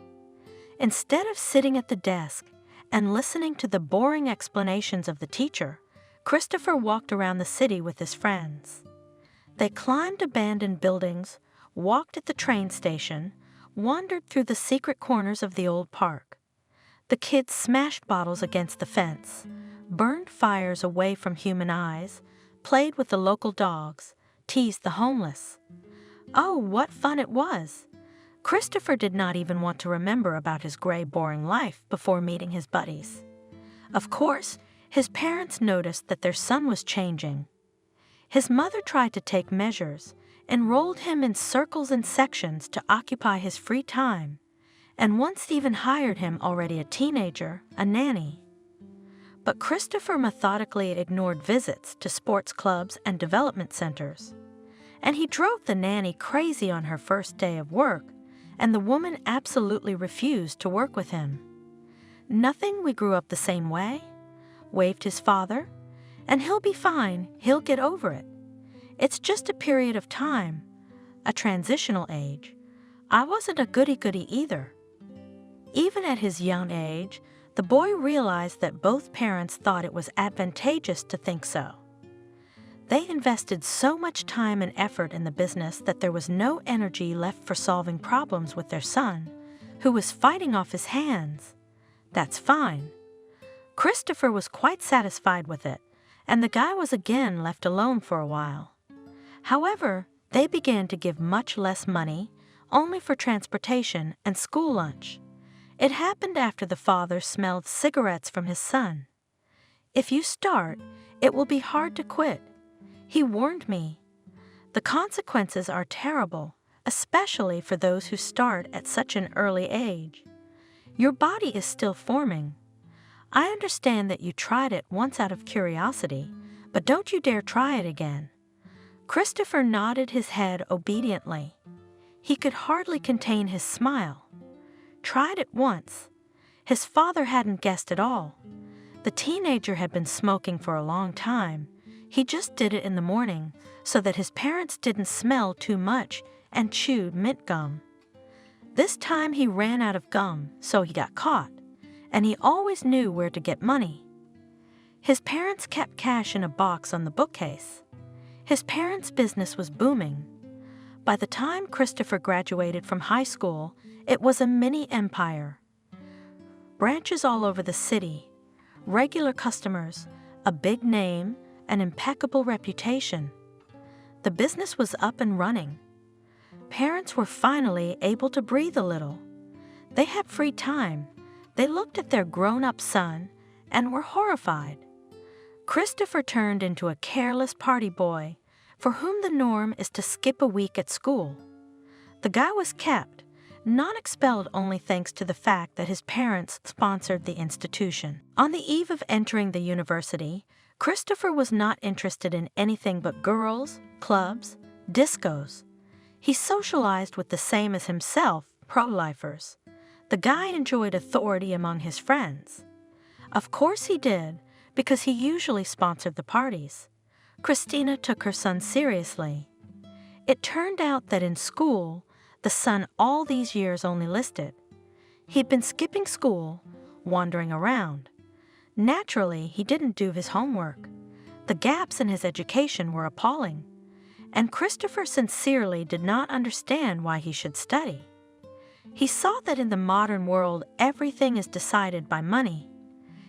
Instead of sitting at the desk and listening to the boring explanations of the teacher, Christopher walked around the city with his friends. They climbed abandoned buildings, walked at the train station, wandered through the secret corners of the old park. The kids smashed bottles against the fence, burned fires away from human eyes, played with the local dogs, teased the homeless. Oh, what fun it was! Christopher did not even want to remember about his gray, boring life before meeting his buddies. Of course, his parents noticed that their son was changing. His mother tried to take measures, enrolled him in circles and sections to occupy his free time, and once even hired him, already a teenager, a nanny. But Christopher methodically ignored visits to sports clubs and development centers. And he drove the nanny crazy on her first day of work, and the woman absolutely refused to work with him. Nothing, we grew up the same way, waved his father, and he'll be fine, he'll get over it. It's just a period of time, a transitional age. I wasn't a goody-goody either. Even at his young age, the boy realized that both parents thought it was advantageous to think so. They invested so much time and effort in the business that there was no energy left for solving problems with their son, who was fighting off his hands. That's fine. Christopher was quite satisfied with it, and the guy was again left alone for a while. However, they began to give much less money, only for transportation and school lunch. It happened after the father smelled cigarettes from his son. If you start, it will be hard to quit. He warned me. The consequences are terrible, especially for those who start at such an early age. Your body is still forming. I understand that you tried it once out of curiosity, but don't you dare try it again." Christopher nodded his head obediently. He could hardly contain his smile. Tried it once. His father hadn't guessed at all. The teenager had been smoking for a long time. He just did it in the morning so that his parents didn't smell too much and chewed mint gum. This time he ran out of gum, so he got caught, and he always knew where to get money. His parents kept cash in a box on the bookcase. His parents' business was booming. By the time Christopher graduated from high school, it was a mini empire. Branches all over the city, regular customers, a big name, an impeccable reputation. The business was up and running. Parents were finally able to breathe a little. They had free time. They looked at their grown-up son and were horrified. Christopher turned into a careless party boy for whom the norm is to skip a week at school. The guy was kept, not expelled only thanks to the fact that his parents sponsored the institution. On the eve of entering the university, Christopher was not interested in anything but girls, clubs, discos. He socialized with the same as himself, pro-lifers. The guy enjoyed authority among his friends. Of course he did, because he usually sponsored the parties. Christina took her son seriously. It turned out that in school, the son all these years only listed. He'd been skipping school, wandering around. Naturally, he didn't do his homework. The gaps in his education were appalling, and Christopher sincerely did not understand why he should study. He saw that in the modern world everything is decided by money.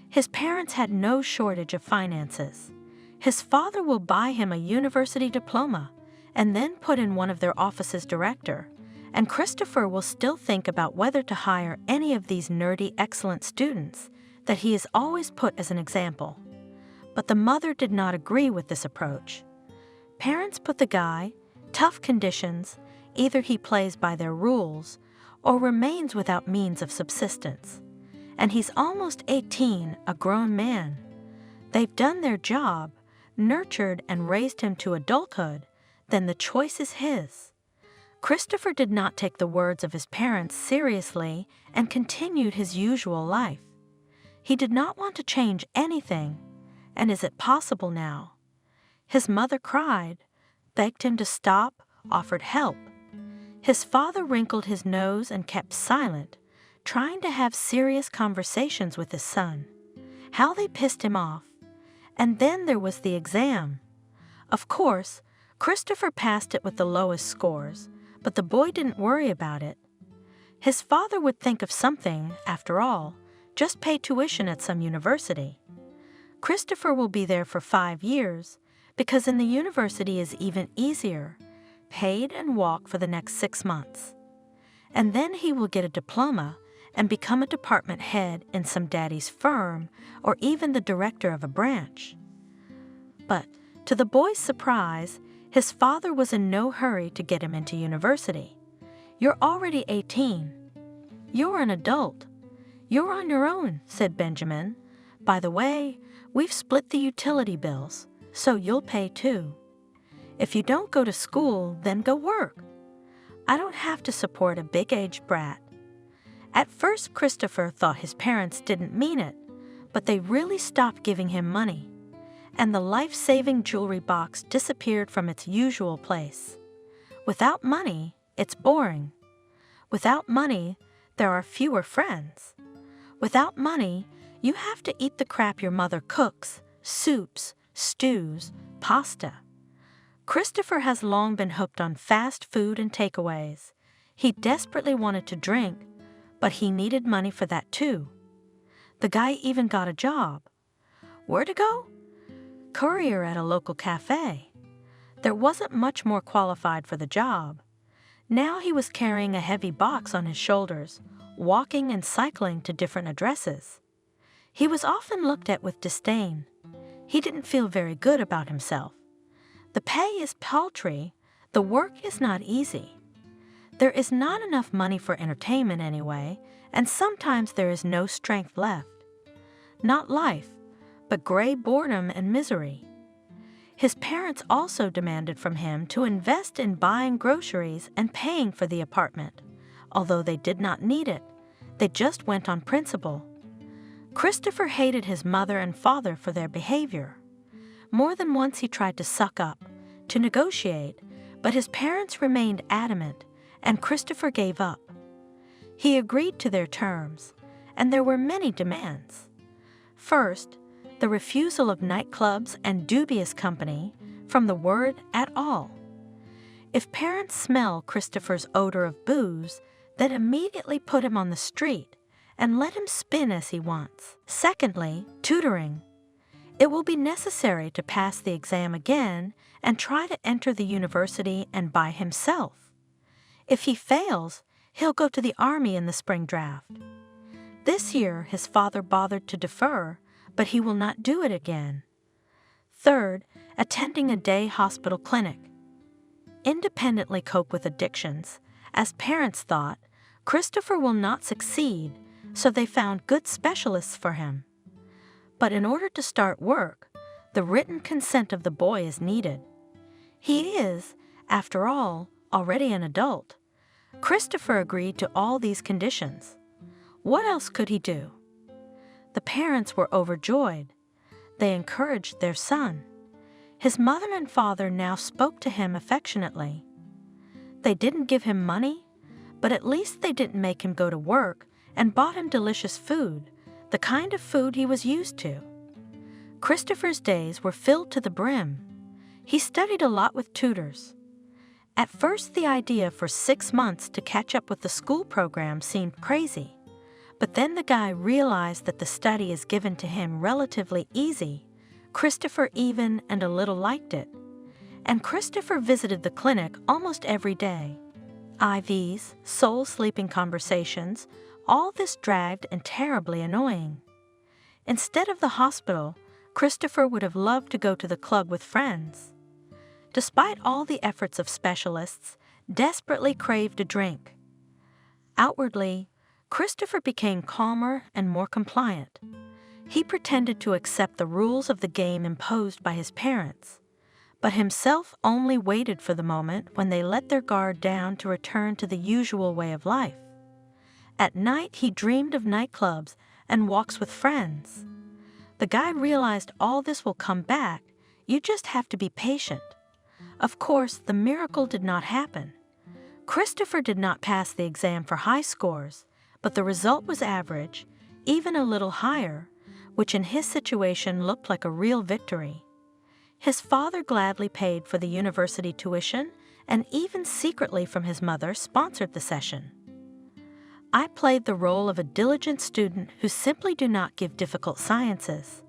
His parents had no shortage of finances. His father will buy him a university diploma and then put in one of their office's director, and Christopher will still think about whether to hire any of these nerdy, excellent students that he has always put as an example. But the mother did not agree with this approach. Parents put the guy, tough conditions, either he plays by their rules or remains without means of subsistence. And he's almost 18, a grown man. They've done their job, nurtured and raised him to adulthood, then the choice is his. Christopher did not take the words of his parents seriously and continued his usual life. He did not want to change anything, and is it possible now? His mother cried, begged him to stop, offered help. His father wrinkled his nose and kept silent, trying to have serious conversations with his son. How they pissed him off. And then there was the exam. Of course, Christopher passed it with the lowest scores, but the boy didn't worry about it. His father would think of something, after all, just pay tuition at some university. Christopher will be there for 5 years, because in the university is even easier, paid and walk for the next 6 months. And then he will get a diploma and become a department head in some daddy's firm or even the director of a branch. But to the boy's surprise, his father was in no hurry to get him into university. "You're already 18. You're an adult. You're on your own," said Benjamin. "By the way, we've split the utility bills, so you'll pay too. If you don't go to school, then go work. I don't have to support a big-aged brat." At first, Christopher thought his parents didn't mean it, but they really stopped giving him money, and the life-saving jewelry box disappeared from its usual place. Without money, it's boring. Without money, there are fewer friends. Without money, you have to eat the crap your mother cooks, soups, stews, pasta. Christopher has long been hooked on fast food and takeaways. He desperately wanted to drink, but he needed money for that too. The guy even got a job. Where to go? Courier at a local cafe. There wasn't much more qualified for the job. Now he was carrying a heavy box on his shoulders, walking and cycling to different addresses. He was often looked at with disdain. He didn't feel very good about himself. The pay is paltry, the work is not easy. There is not enough money for entertainment anyway, and sometimes there is no strength left. Not life, but gray boredom and misery. His parents also demanded from him to invest in buying groceries and paying for the apartment. Although they did not need it, they just went on principle. Christopher hated his mother and father for their behavior. More than once he tried to suck up, to negotiate, but his parents remained adamant, and Christopher gave up. He agreed to their terms, and there were many demands. First, the refusal of nightclubs and dubious company, from the word at all. If parents smell Christopher's odor of booze, then immediately put him on the street and let him spin as he wants. Secondly, tutoring. It will be necessary to pass the exam again and try to enter the university and by himself. If he fails, he'll go to the army in the spring draft. This year, his father bothered to defer, but he will not do it again. Third, attending a day hospital clinic. Independently cope with addictions. As parents thought, Christopher will not succeed, so they found good specialists for him. But in order to start work, the written consent of the boy is needed. He is, after all, already an adult. Christopher agreed to all these conditions. What else could he do? The parents were overjoyed. They encouraged their son. His mother and father now spoke to him affectionately. They didn't give him money, but at least they didn't make him go to work and bought him delicious food, the kind of food he was used to. Christopher's days were filled to the brim. He studied a lot with tutors. At first, the idea for 6 months to catch up with the school program seemed crazy. But then the guy realized that the study is given to him relatively easy. Christopher even and a little liked it. And Christopher visited the clinic almost every day. IVs, soul-sleeping conversations, all this dragged and terribly annoying. Instead of the hospital, Christopher would have loved to go to the club with friends. Despite all the efforts of specialists, desperately craved a drink. Outwardly, Christopher became calmer and more compliant. He pretended to accept the rules of the game imposed by his parents, but himself only waited for the moment when they let their guard down to return to the usual way of life. At night, he dreamed of nightclubs and walks with friends. The guy realized all this will come back, you just have to be patient. Of course, the miracle did not happen. Christopher did not pass the exam for high scores, but the result was average, even a little higher, which in his situation looked like a real victory. His father gladly paid for the university tuition and even secretly from his mother sponsored the session. I played the role of a diligent student who simply do not give difficult sciences,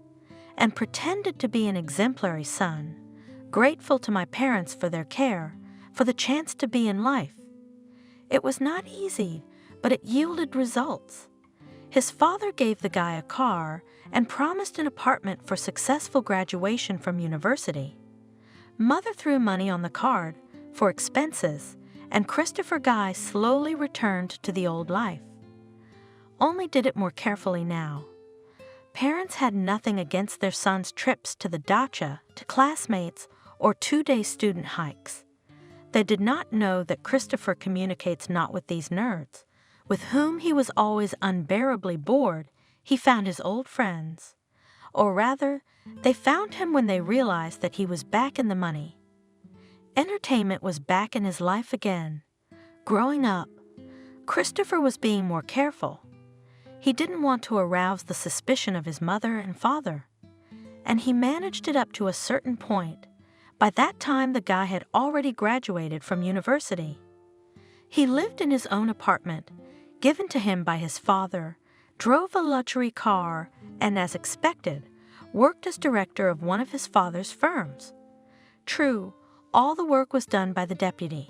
and pretended to be an exemplary son, grateful to my parents for their care, for the chance to be in life. It was not easy, but it yielded results. His father gave the guy a car and promised an apartment for successful graduation from university. Mother threw money on the card for expenses, and Christopher Guy slowly returned to the old life. Only did it more carefully now. Parents had nothing against their sons' trips to the dacha, to classmates, or 2-day student hikes. They did not know that Christopher communicates not with these nerds, with whom he was always unbearably bored. He found his old friends. Or rather, they found him when they realized that he was back in the money. Entertainment was back in his life again. Growing up, Christopher was being more careful. He didn't want to arouse the suspicion of his mother and father. And he managed it up to a certain point. By that time, the guy had already graduated from university. He lived in his own apartment, given to him by his father, drove a luxury car, and as expected, worked as director of one of his father's firms. True, all the work was done by the deputy.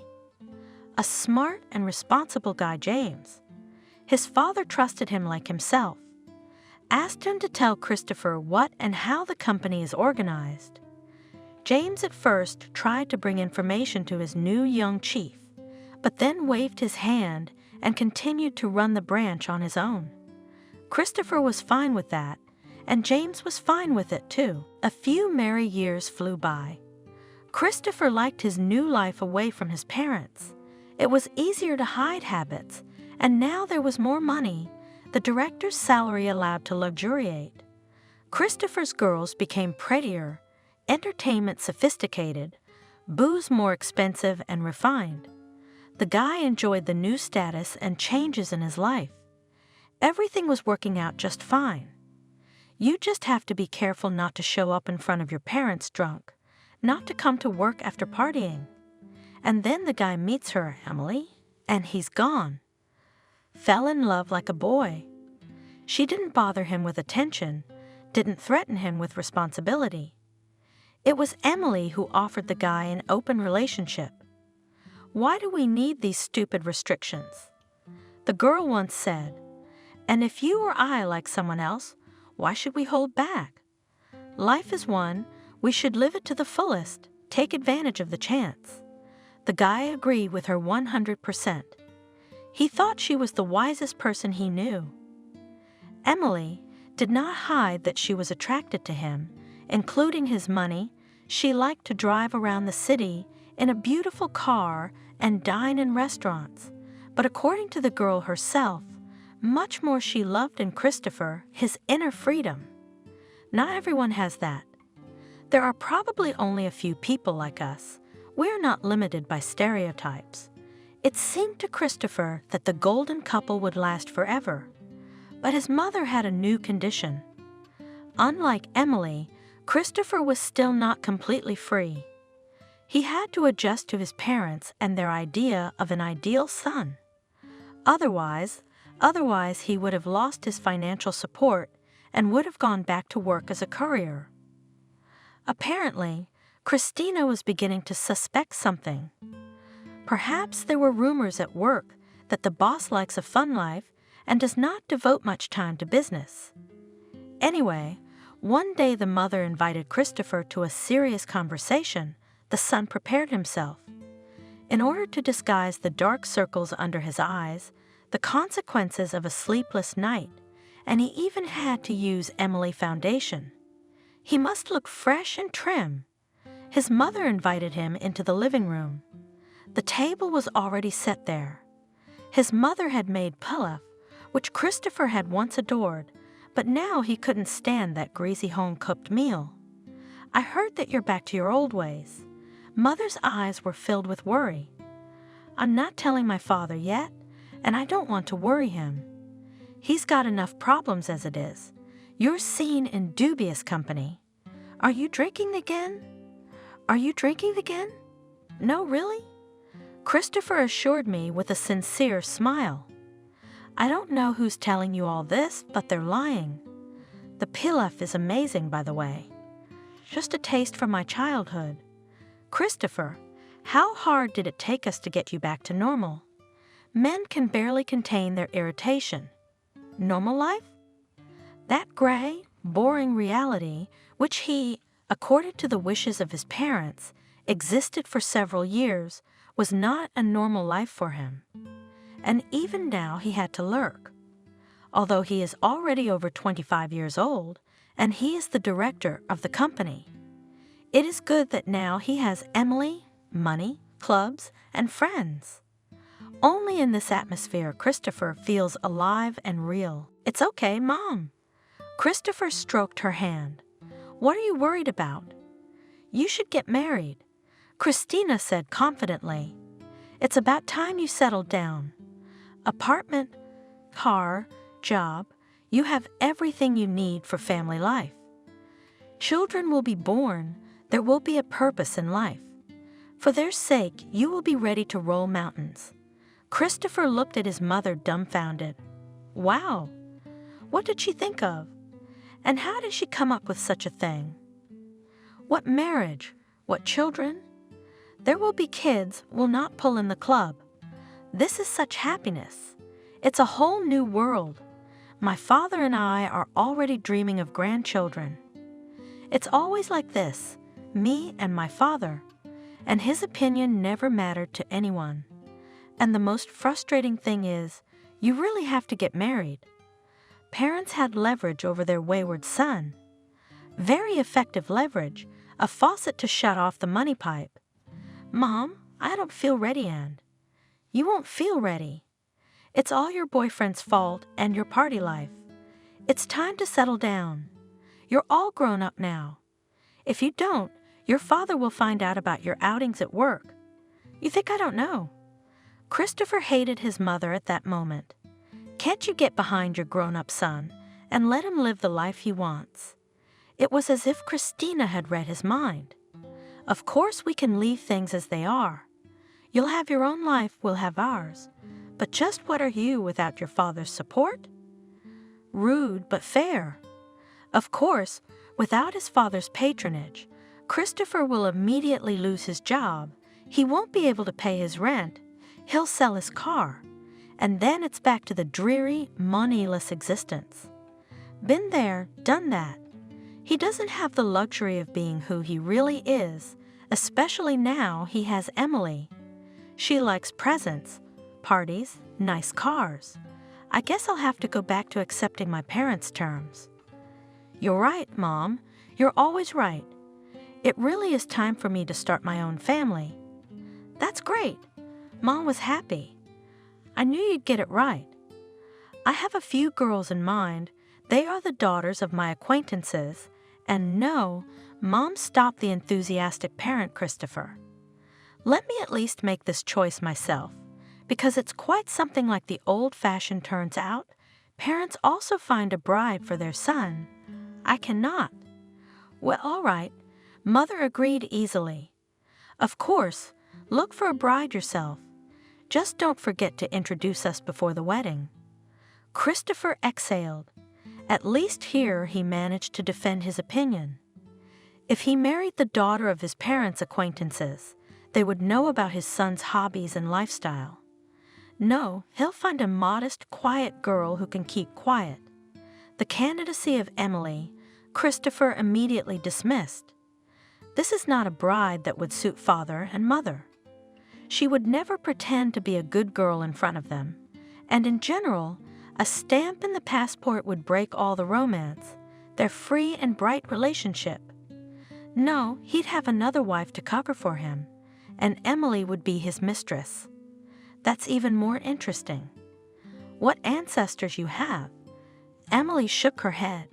A smart and responsible guy, James. His father trusted him like himself. asked him to tell Christopher what and how the company is organized. James at first tried to bring information to his new young chief, but then waved his hand and continued to run the branch on his own. Christopher was fine with that, and James was fine with it too. A few merry years flew by. Christopher liked his new life away from his parents. It was easier to hide habits, and now there was more money, the director's salary allowed to luxuriate. Christopher's girls became prettier, entertainment sophisticated, booze more expensive and refined. The guy enjoyed the new status and changes in his life. Everything was working out just fine. You just have to be careful not to show up in front of your parents drunk, not to come to work after partying. And then the guy meets her, Emily, and he's gone. Fell in love like a boy. She didn't bother him with attention, didn't threaten him with responsibility. It was Emily who offered the guy an open relationship. Why do we need these stupid restrictions? The girl once said, and if you or I like someone else, why should we hold back? Life is one, we should live it to the fullest, take advantage of the chance. The guy agreed with her 100%. He thought she was the wisest person he knew. Emily did not hide that she was attracted to him, including his money. She liked to drive around the city in a beautiful car and dine in restaurants. But according to the girl herself, much more she loved in Christopher his inner freedom. Not everyone has that. There are probably only a few people like us. We are not limited by stereotypes. It seemed to Christopher that the golden couple would last forever. But his mother had a new condition. Unlike Emily, Christopher was still not completely free. He had to adjust to his parents and their idea of an ideal son. Otherwise, he would have lost his financial support and would have gone back to work as a courier. Apparently, Christina was beginning to suspect something. Perhaps there were rumors at work that the boss likes a fun life and does not devote much time to business. Anyway, one day the mother invited Christopher to a serious conversation. The son prepared himself. In order to disguise the dark circles under his eyes, the consequences of a sleepless night, and he even had to use Emily foundation. He must look fresh and trim. His mother invited him into the living room. The table was already set there. His mother had made pilaf, which Christopher had once adored, but now he couldn't stand that greasy home-cooked meal. I heard that you're back to your old ways. Mother's eyes were filled with worry. I'm not telling my father yet, and I don't want to worry him. He's got enough problems as it is. You're seen in dubious company. Are you drinking again? Are you drinking again? No, really? Christopher assured me with a sincere smile. I don't know who's telling you all this, but they're lying. The pilaf is amazing, by the way. Just a taste from my childhood. Christopher, how hard did it take us to get you back to normal? Men can barely contain their irritation. Normal life? That gray, boring reality, which he, according to the wishes of his parents, existed for several years, was not a normal life for him. And even now he had to lurk. Although he is already over 25 years old, and he is the director of the company. It is good that now he has Emily, money, clubs, and friends. Only in this atmosphere Christopher feels alive and real. It's okay, Mom. Christopher stroked her hand. What are you worried about? You should get married. Christina said confidently. It's about time you settled down. Apartment, car, job, you have everything you need for family life. Children will be born. There will be a purpose in life. For their sake, you will be ready to roll mountains. Christopher looked at his mother dumbfounded. Wow! What did she think of? And how did she come up with such a thing? What marriage? What children? There will be kids, will not pull in the club. This is such happiness. It's a whole new world. My father and I are already dreaming of grandchildren. It's always like this, me and my father, and his opinion never mattered to anyone. And the most frustrating thing is, you really have to get married. Parents had leverage over their wayward son. Very effective leverage, a faucet to shut off the money pipe. Mom, I don't feel ready, Anne. You won't feel ready. It's all your boyfriend's fault and your party life. It's time to settle down. You're all grown up now. If you don't, your father will find out about your outings at work. You think I don't know? Christopher hated his mother at that moment. Can't you get behind your grown-up son and let him live the life he wants? It was as if Christina had read his mind. Of course we can leave things as they are. You'll have your own life, we'll have ours. But just what are you without your father's support? Rude but fair. Of course, without his father's patronage, Christopher will immediately lose his job. He won't be able to pay his rent. He'll sell his car. And then it's back to the dreary, moneyless existence. Been there, done that. He doesn't have the luxury of being who he really is, especially now he has Emily. She likes presents, parties, nice cars. I guess I'll have to go back to accepting my parents' terms. You're right, Mom. You're always right. It really is time for me to start my own family. That's great. Mom was happy. I knew you'd get it right. I have a few girls in mind. They are the daughters of my acquaintances. And no, Mom stopped the enthusiastic parent, Christopher. Let me at least make this choice myself, because it's quite something like the old-fashioned turns out. Parents also find a bride for their son. I cannot. Well, all right. Mother agreed easily. Of course, look for a bride yourself. Just don't forget to introduce us before the wedding. Christopher exhaled. At least here he managed to defend his opinion. If he married the daughter of his parents' acquaintances, they would know about his son's hobbies and lifestyle. No, he'll find a modest, quiet girl who can keep quiet. The candidacy of Emily, Christopher immediately dismissed. This is not a bride that would suit father and mother. She would never pretend to be a good girl in front of them, and in general, a stamp in the passport would break all the romance, their free and bright relationship. No, he'd have another wife to cover for him, and Emily would be his mistress. That's even more interesting. What ancestors you have. Emily shook her head.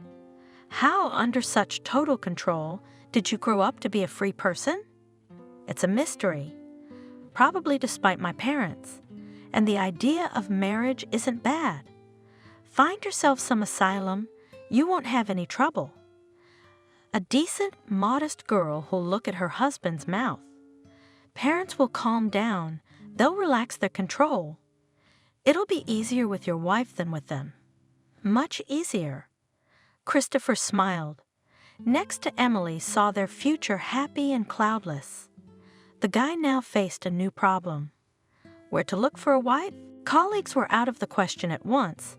How, under such total control, did you grow up to be a free person? It's a mystery. Probably despite my parents. And the idea of marriage isn't bad. Find yourself some asylum, you won't have any trouble. A decent, modest girl who'll look at her husband's mouth. Parents will calm down, they'll relax their control. It'll be easier with your wife than with them. Much easier. Christopher smiled. Next to Emily saw their future happy and cloudless. The guy now faced a new problem. Where to look for a wife? Colleagues were out of the question at once.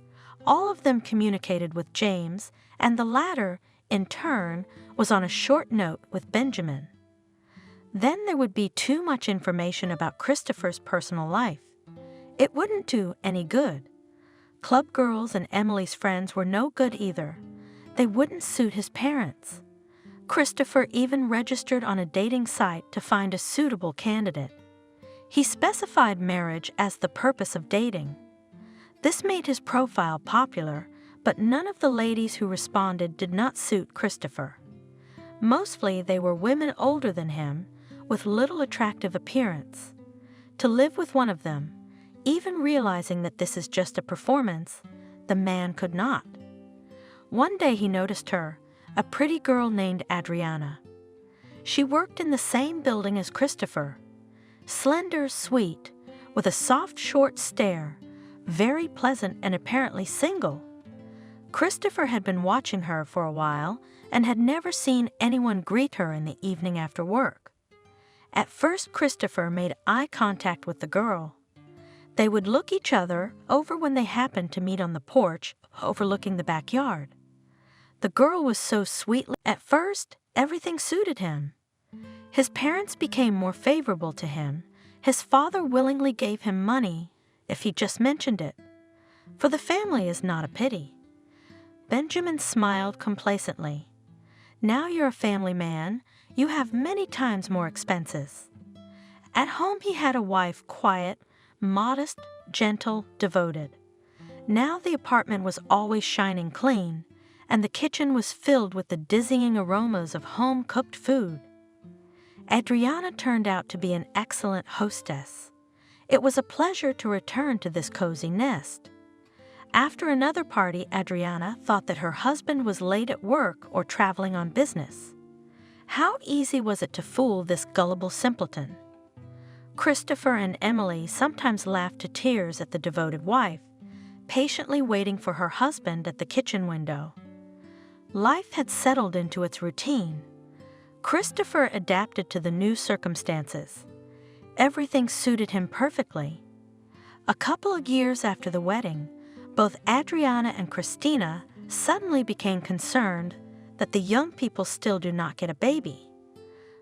All of them communicated with James, and the latter, in turn, was on a short note with Benjamin. Then there would be too much information about Christopher's personal life. It wouldn't do any good. Club girls and Emily's friends were no good either. They wouldn't suit his parents. Christopher even registered on a dating site to find a suitable candidate. He specified marriage as the purpose of dating. This made his profile popular, but none of the ladies who responded did not suit Christopher. Mostly they were women older than him, with little attractive appearance. To live with one of them, even realizing that this is just a performance, the man could not. One day he noticed her, a pretty girl named Adriana. She worked in the same building as Christopher. Slender, sweet, with a soft, short stare, very pleasant and apparently single. Christopher had been watching her for a while and had never seen anyone greet her in the evening after work. At first, Christopher made eye contact with the girl. They would look each other over when they happened to meet on the porch, overlooking the backyard. The girl was so sweet. At first, everything suited him. His parents became more favorable to him. His father willingly gave him money if he just mentioned it. For the family is not a pity. Benjamin smiled complacently. Now you're a family man, you have many times more expenses. At home he had a wife quiet, modest, gentle, devoted. Now the apartment was always shining clean, and the kitchen was filled with the dizzying aromas of home-cooked food. Adriana turned out to be an excellent hostess. It was a pleasure to return to this cozy nest. After another party, Adriana thought that her husband was late at work or traveling on business. How easy was it to fool this gullible simpleton? Christopher and Emily sometimes laughed to tears at the devoted wife, patiently waiting for her husband at the kitchen window. Life had settled into its routine. Christopher adapted to the new circumstances. Everything suited him perfectly. A couple of years after the wedding, both Adriana and Christina suddenly became concerned that the young people still do not get a baby.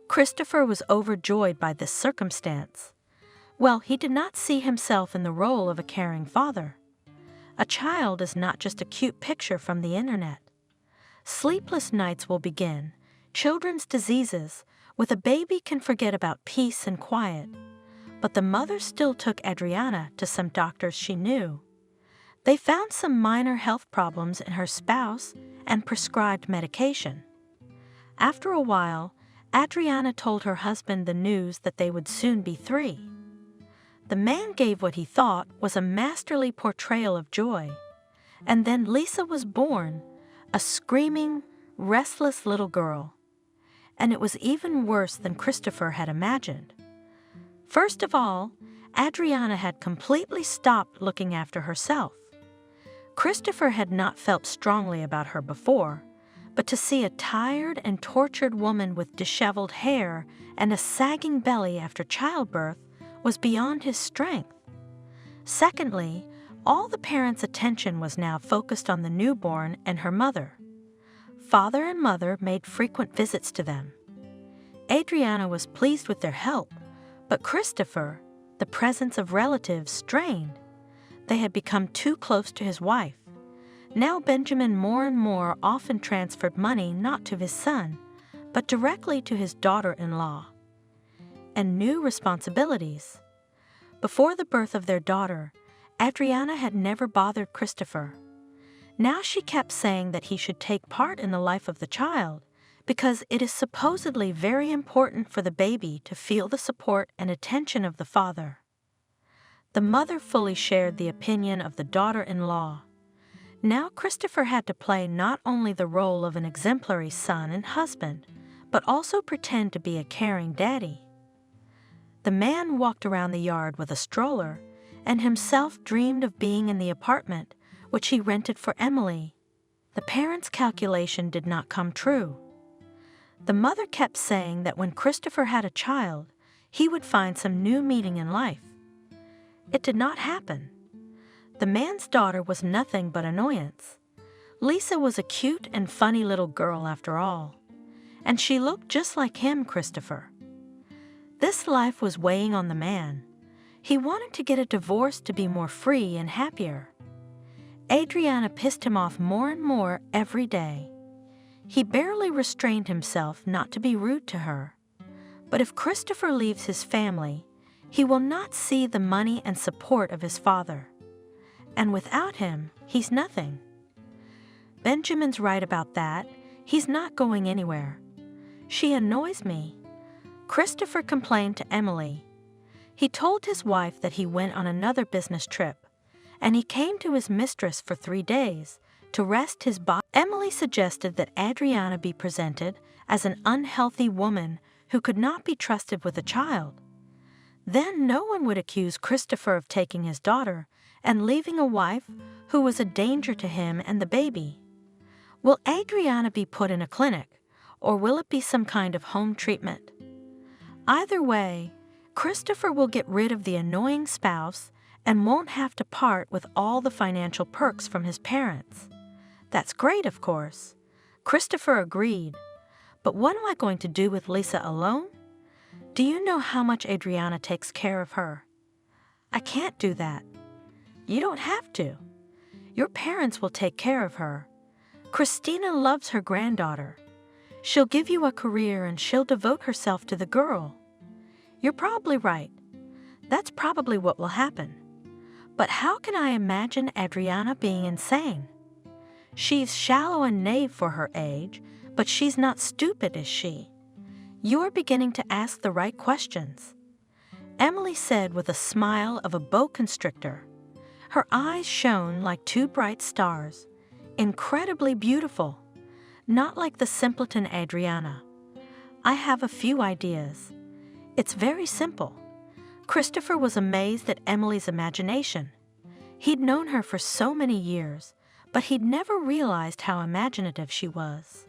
Christopher was overjoyed by this circumstance. Well, he did not see himself in the role of a caring father. A child is not just a cute picture from the internet. Sleepless nights will begin, children's diseases. With a baby can forget about peace and quiet. But the mother still took Adriana to some doctors she knew. They found some minor health problems in her spouse and prescribed medication. After a while, Adriana told her husband the news that they would soon be 3. The man gave what he thought was a masterly portrayal of joy. And then Lisa was born, a screaming, restless little girl. And it was even worse than Christopher had imagined. First of all, Adriana had completely stopped looking after herself. Christopher had not felt strongly about her before, but to see a tired and tortured woman with disheveled hair and a sagging belly after childbirth was beyond his strength. Secondly, all the parents' attention was now focused on the newborn and her mother. Father and mother made frequent visits to them. Adriana was pleased with their help, but Christopher, the presence of relatives, strained. They had become too close to his wife. Now Benjamin more and more often transferred money not to his son, but directly to his daughter-in-law. And new responsibilities. Before the birth of their daughter, Adriana had never bothered Christopher. Now she kept saying that he should take part in the life of the child, because it is supposedly very important for the baby to feel the support and attention of the father. The mother fully shared the opinion of the daughter-in-law. Now Christopher had to play not only the role of an exemplary son and husband, but also pretend to be a caring daddy. The man walked around the yard with a stroller, and himself dreamed of being in the apartment which he rented for Emily. The parents' calculation did not come true. The mother kept saying that when Christopher had a child, he would find some new meaning in life. It did not happen. The man's daughter was nothing but annoyance. Lisa was a cute and funny little girl after all, and she looked just like him, Christopher. This life was weighing on the man. He wanted to get a divorce to be more free and happier. Adriana pissed him off more and more every day. He barely restrained himself not to be rude to her. But if Christopher leaves his family, he will not see the money and support of his father. And without him, he's nothing. Benjamin's right about that. He's not going anywhere. She annoys me. Christopher complained to Emily. He told his wife that he went on another business trip, and he came to his mistress for 3 days to rest his body. Emily suggested that Adriana be presented as an unhealthy woman who could not be trusted with a child. Then no one would accuse Christopher of taking his daughter and leaving a wife who was a danger to him and the baby. Will Adriana be put in a clinic, or will it be some kind of home treatment? Either way, Christopher will get rid of the annoying spouse and won't have to part with all the financial perks from his parents. That's great, of course. Christopher agreed. But what am I going to do with Lisa alone? Do you know how much Adriana takes care of her? I can't do that. You don't have to. Your parents will take care of her. Christina loves her granddaughter. She'll give you a career and she'll devote herself to the girl. You're probably right. That's probably what will happen. But how can I imagine Adriana being insane? She's shallow and naive for her age, but she's not stupid, is she? You're beginning to ask the right questions. Emily said with a smile of a boa constrictor. Her eyes shone like two bright stars, incredibly beautiful, not like the simpleton Adriana. I have a few ideas. It's very simple. Christopher was amazed at Emily's imagination. He'd known her for so many years, but he'd never realized how imaginative she was.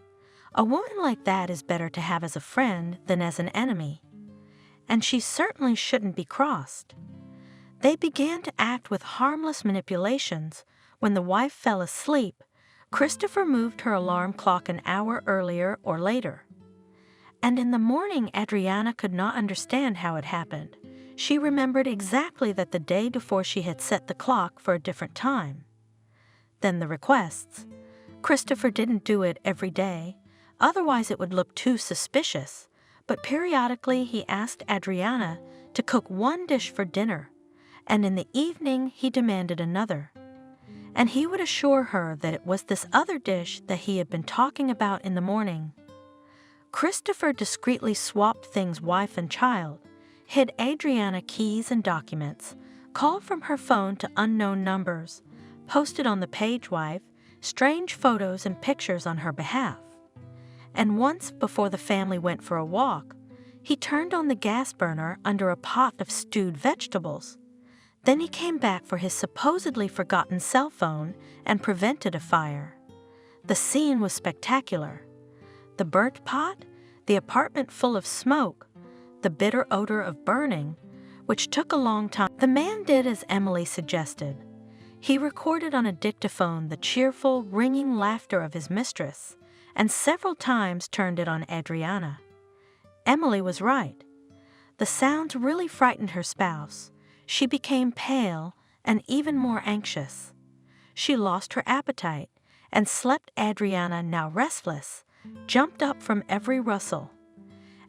A woman like that is better to have as a friend than as an enemy. And she certainly shouldn't be crossed. They began to act with harmless manipulations. When the wife fell asleep, Christopher moved her alarm clock an hour earlier or later. And in the morning, Adriana could not understand how it happened. She remembered exactly that the day before she had set the clock for a different time. Then the requests. Christopher didn't do it every day, otherwise it would look too suspicious, but periodically he asked Adriana to cook one dish for dinner, and in the evening he demanded another. And he would assure her that it was this other dish that he had been talking about in the morning. Christopher discreetly swapped things wife and child, hid Adriana keys and documents, called from her phone to unknown numbers, posted on the page wife strange photos and pictures on her behalf. And once, before the family went for a walk, he turned on the gas burner under a pot of stewed vegetables. Then he came back for his supposedly forgotten cell phone and prevented a fire. The scene was spectacular. The burnt pot, the apartment full of smoke, the bitter odor of burning, which took a long time. The man did as Emily suggested. He recorded on a dictaphone the cheerful, ringing laughter of his mistress, and several times turned it on Adriana. Emily was right. The sounds really frightened her spouse. She became pale and even more anxious. She lost her appetite and slept. Adriana, now restless, jumped up from every rustle.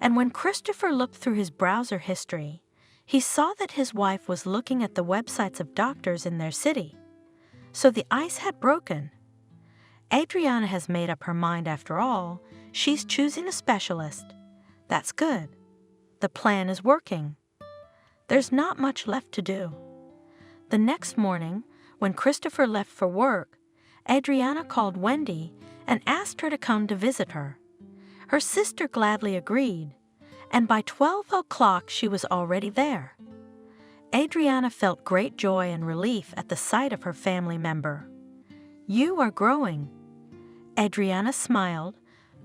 And when Christopher looked through his browser history, he saw that his wife was looking at the websites of doctors in their city. So the ice had broken. Adriana has made up her mind after all. She's choosing a specialist. That's good. The plan is working. There's not much left to do. The next morning, when Christopher left for work, Adriana called Wendy and asked her to come to visit her. Her sister gladly agreed, and by 12 o'clock she was already there. Adriana felt great joy and relief at the sight of her family member. "You are growing." Adriana smiled,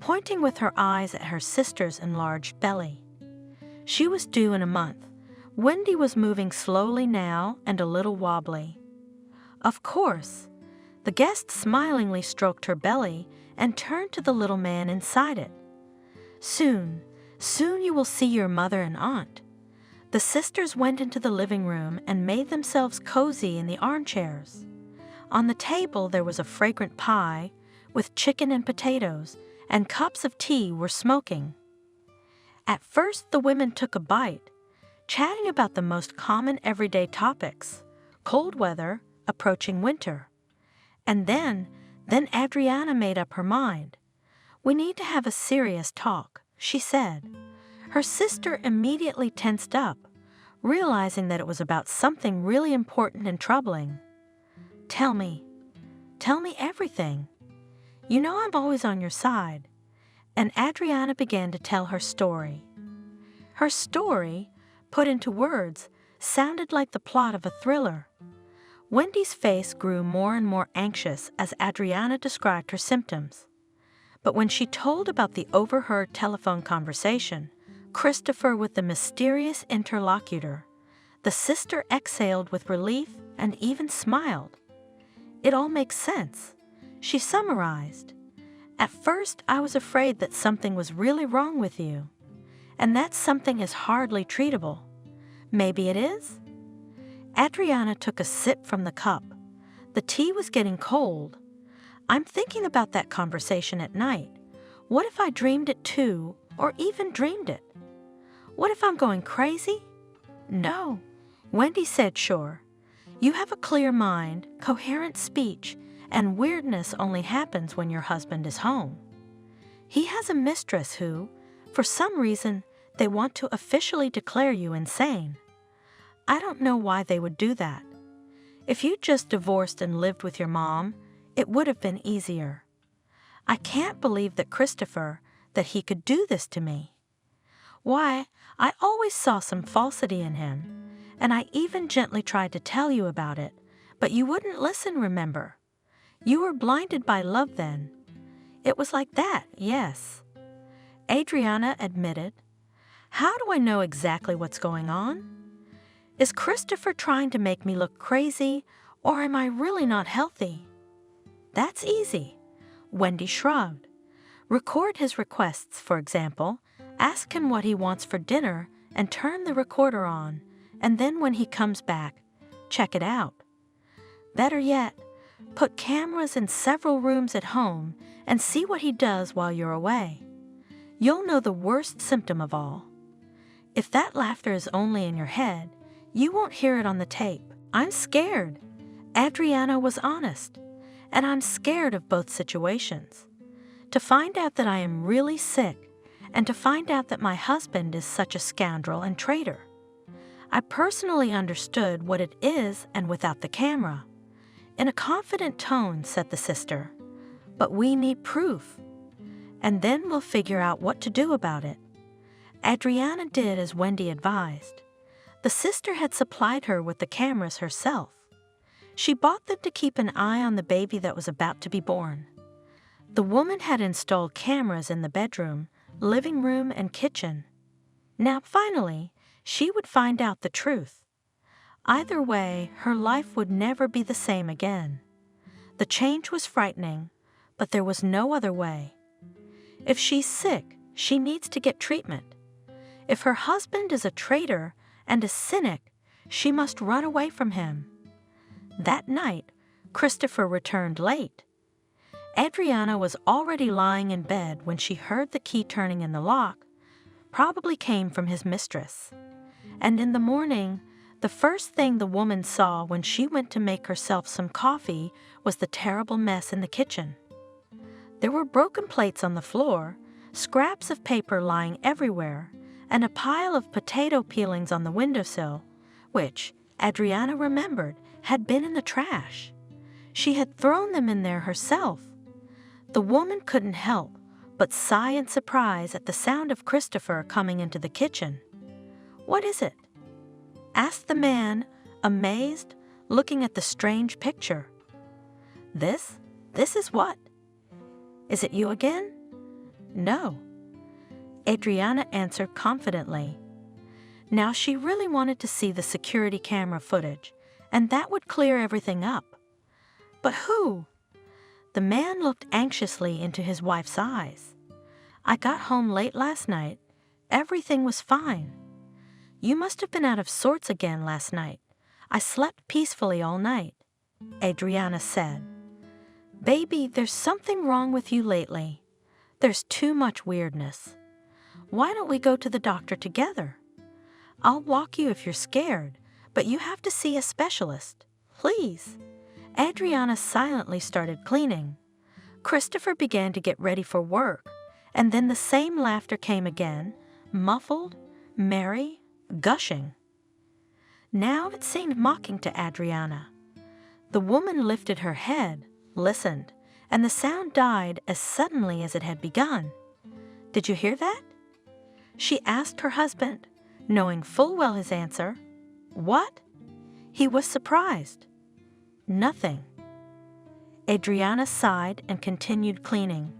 pointing with her eyes at her sister's enlarged belly. She was due in a month. Wendy was moving slowly now and a little wobbly. Of course. The guest smilingly stroked her belly and turned to the little man inside it. Soon you will see your mother and aunt." The sisters went into the living room and made themselves cozy in the armchairs. On the table there was a fragrant pie with chicken and potatoes, and cups of tea were smoking. At first the women took a bite, chatting about the most common everyday topics: cold weather, approaching winter. And then Adriana made up her mind. "We need to have a serious talk," she said. Her sister immediately tensed up, realizing that it was about something really important and troubling. Tell me everything. You know I'm always on your side." And Adriana began to tell her story. Her story, put into words, sounded like the plot of a thriller. Wendy's face grew more and more anxious as Adriana described her symptoms. But when she told about the overheard telephone conversation, Christopher with the mysterious interlocutor, The sister exhaled with relief and even smiled. "It all makes sense," she summarized. "At first, I was afraid that something was really wrong with you, and that something is hardly treatable. Maybe it is?" Adriana took a sip from the cup. The tea was getting cold. "I'm thinking about that conversation at night. What if I dreamed it too, or even dreamed it? What if I'm going crazy?" "No," Wendy said, "sure. You have a clear mind, coherent speech, and weirdness only happens when your husband is home. He has a mistress who, for some reason, they want to officially declare you insane. I don't know why they would do that. If you just divorced and lived with your mom, it would have been easier. I can't believe that Christopher, that he could do this to me. Why, I always saw some falsity in him, and I even gently tried to tell you about it, but you wouldn't listen, remember? You were blinded by love then. It was like that, yes." Adriana admitted. "How do I know exactly what's going on? Is Christopher trying to make me look crazy, or am I really not healthy?" "That's easy." Wendy shrugged. "Record his requests, for example. Ask him what he wants for dinner and turn the recorder on, and then when he comes back, check it out. Better yet, put cameras in several rooms at home and see what he does while you're away. You'll know the worst symptom of all. If that laughter is only in your head, you won't hear it on the tape. I'm scared." Adriana was honest, and I'm scared of both situations. To find out that I am really sick, and to find out that my husband is such a scoundrel and traitor. I personally understood what it is and without the camera. In a confident tone, said the sister, "But we need proof, and then we'll figure out what to do about it." Adriana did as Wendy advised. The sister had supplied her with the cameras herself. She bought them to keep an eye on the baby that was about to be born. The woman had installed cameras in the bedroom, living room, and kitchen. Now, finally, she would find out the truth. Either way, her life would never be the same again. The change was frightening, but there was no other way. If she's sick, she needs to get treatment. If her husband is a traitor and a cynic, she must run away from him. That night, Christopher returned late. Adriana was already lying in bed when she heard the key turning in the lock, probably came from his mistress. And in the morning, the first thing the woman saw when she went to make herself some coffee was the terrible mess in the kitchen. There were broken plates on the floor, scraps of paper lying everywhere, and a pile of potato peelings on the windowsill, which, Adriana remembered, had been in the trash. She had thrown them in there herself. The woman couldn't help but sigh in surprise at the sound of Christopher coming into the kitchen. "What is it?" asked the man, amazed, looking at the strange picture. This is what? Is it you again?" "No," Adriana answered confidently. Now she really wanted to see the security camera footage, and that would clear everything up. "But who?" The man looked anxiously into his wife's eyes. "I got home late last night. Everything was fine. You must have been out of sorts again last night. I slept peacefully all night," Adriana said. "Baby, there's something wrong with you lately. There's too much weirdness. Why don't we go to the doctor together? I'll walk you if you're scared, but you have to see a specialist. Please." Adriana silently started cleaning. Christopher began to get ready for work, and then the same laughter came again, muffled, merry, gushing. Now it seemed mocking to Adriana. The woman lifted her head, listened, and the sound died as suddenly as it had begun. "Did you hear that?" she asked her husband, knowing full well his answer. "What?" He was surprised. "Nothing." Adriana sighed and continued cleaning.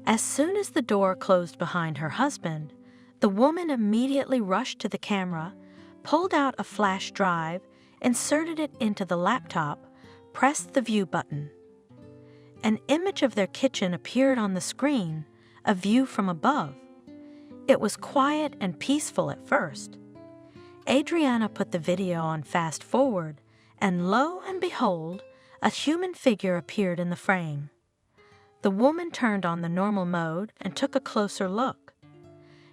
As soon as the door closed behind her husband, the woman immediately rushed to the camera, pulled out a flash drive, inserted it into the laptop, pressed the view button. An image of their kitchen appeared on the screen, a view from above. It was quiet and peaceful at first. Adriana put the video on fast forward, and lo and behold, a human figure appeared in the frame. The woman turned on the normal mode and took a closer look.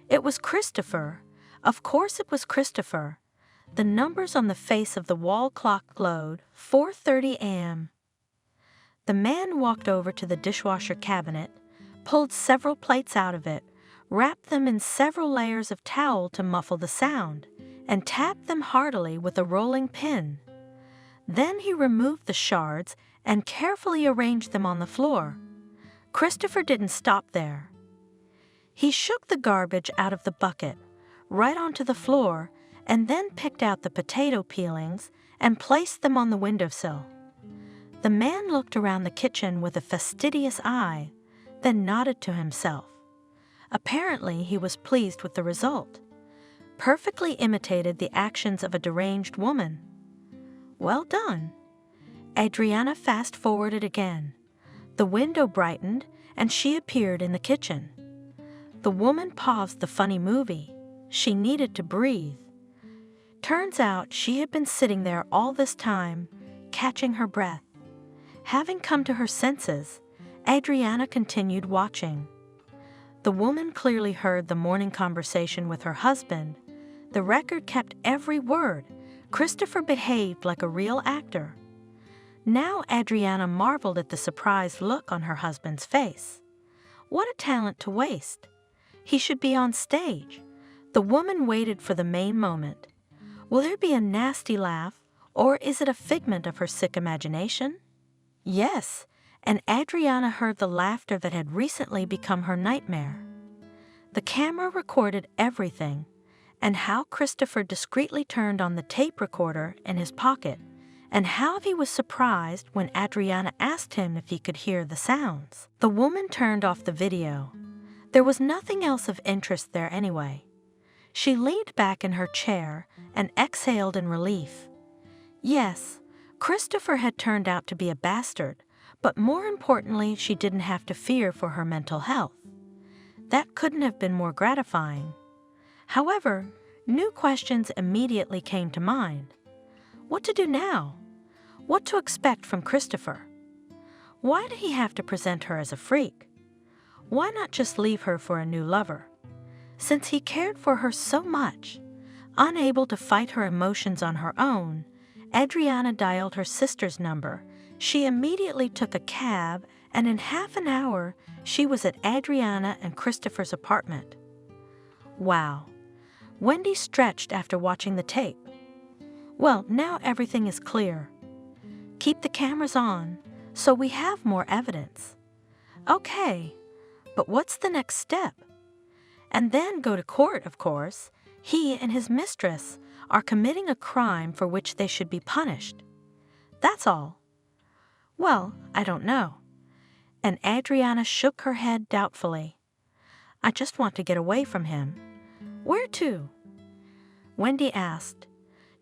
It was Christopher. Of course it was Christopher. The numbers on the face of the wall clock glowed, 4:30 a.m. The man walked over to the dishwasher cabinet, pulled several plates out of it, wrapped them in several layers of towel to muffle the sound, and tapped them heartily with a rolling pin. Then he removed the shards and carefully arranged them on the floor. Christopher didn't stop there. He shook the garbage out of the bucket, right onto the floor, and then picked out the potato peelings and placed them on the windowsill. The man looked around the kitchen with a fastidious eye, then nodded to himself. Apparently, he was pleased with the result. Perfectly imitated the actions of a deranged woman. Well done. Adriana fast-forwarded again. The window brightened, and she appeared in the kitchen. The woman paused the funny movie. She needed to breathe. Turns out she had been sitting there all this time, catching her breath. Having come to her senses, Adriana continued watching. The woman clearly heard the morning conversation with her husband. The record kept every word. Christopher behaved like a real actor. Now Adriana marveled at the surprised look on her husband's face. What a talent to waste. He should be on stage. The woman waited for the main moment. Will there be a nasty laugh, or is it a figment of her sick imagination? Yes, and Adriana heard the laughter that had recently become her nightmare. The camera recorded everything, and how Christopher discreetly turned on the tape recorder in his pocket, and how he was surprised when Adriana asked him if he could hear the sounds. The woman turned off the video. There was nothing else of interest there anyway. She leaned back in her chair and exhaled in relief. Yes, Christopher had turned out to be a bastard, but more importantly, she didn't have to fear for her mental health. That couldn't have been more gratifying. However, new questions immediately came to mind. What to do now? What to expect from Christopher? Why did he have to present her as a freak? Why not just leave her for a new lover? Since he cared for her so much, unable to fight her emotions on her own, Adriana dialed her sister's number. She immediately took a cab, and in half an hour, she was at Adriana and Christopher's apartment. Wow. Wendy stretched after watching the tape. Well, now everything is clear. Keep the cameras on, so we have more evidence. Okay, but what's the next step? And then go to court, of course. He and his mistress are committing a crime for which they should be punished. That's all. Well, I don't know. And Adriana shook her head doubtfully. I just want to get away from him. Where to? Wendy asked.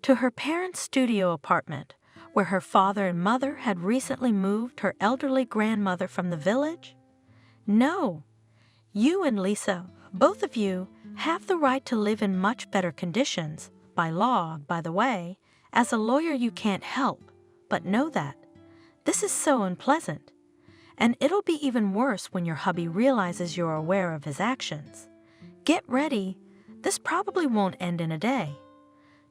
To her parents' studio apartment, where her father and mother had recently moved her elderly grandmother from the village? No. You and Lisa, both of you, have the right to live in much better conditions, by law, by the way. As a lawyer you can't help, but know that. This is so unpleasant. And it'll be even worse when your hubby realizes you're aware of his actions. Get ready. This probably won't end in a day.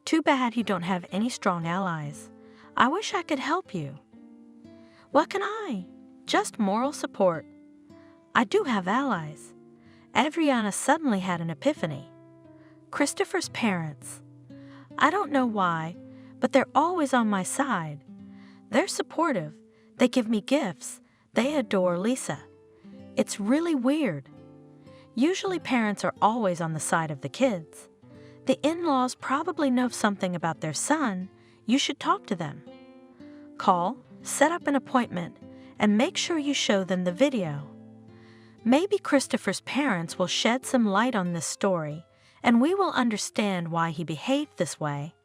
Too bad you don't have any strong allies. I wish I could help you. What can I? Just moral support. I do have allies. Adriana suddenly had an epiphany. Christopher's parents. I don't know why, but they're always on my side. They're supportive. They give me gifts. They adore Lisa. It's really weird. Usually parents are always on the side of the kids. The in-laws probably know something about their son. You should talk to them. Call, set up an appointment, and make sure you show them the video. Maybe Christopher's parents will shed some light on this story and we will understand why he behaved this way,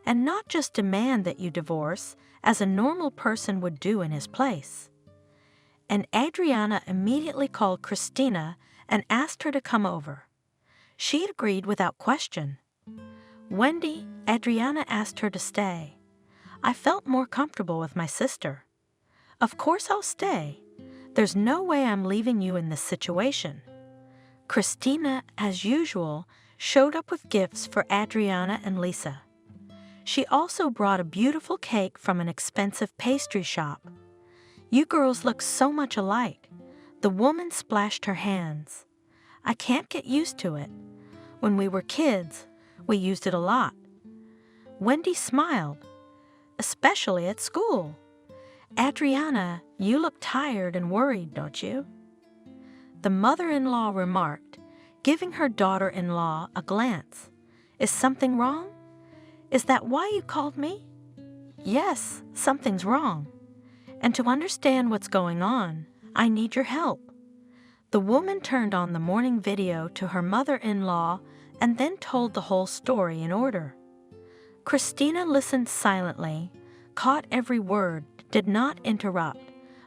and not just demand that you divorce as a normal person would do in his place. And Adriana immediately called Christina and asked her to come over. She agreed without question. Wendy, Adriana asked her to stay. I felt more comfortable with my sister. Of course I'll stay. There's no way I'm leaving you in this situation. Christina, as usual, showed up with gifts for Adriana and Lisa. She also brought a beautiful cake from an expensive pastry shop. You girls look so much alike. The woman splashed her hands. I can't get used to it. When we were kids, we used it a lot. Wendy smiled, especially at school. Adriana, you look tired and worried, don't you? The mother-in-law remarked, giving her daughter-in-law a glance. Is something wrong? Is that why you called me? Yes, something's wrong. And to understand what's going on, I need your help. The woman turned on the morning video to her mother-in-law and then told the whole story in order. Christina listened silently, caught every word, did not interrupt.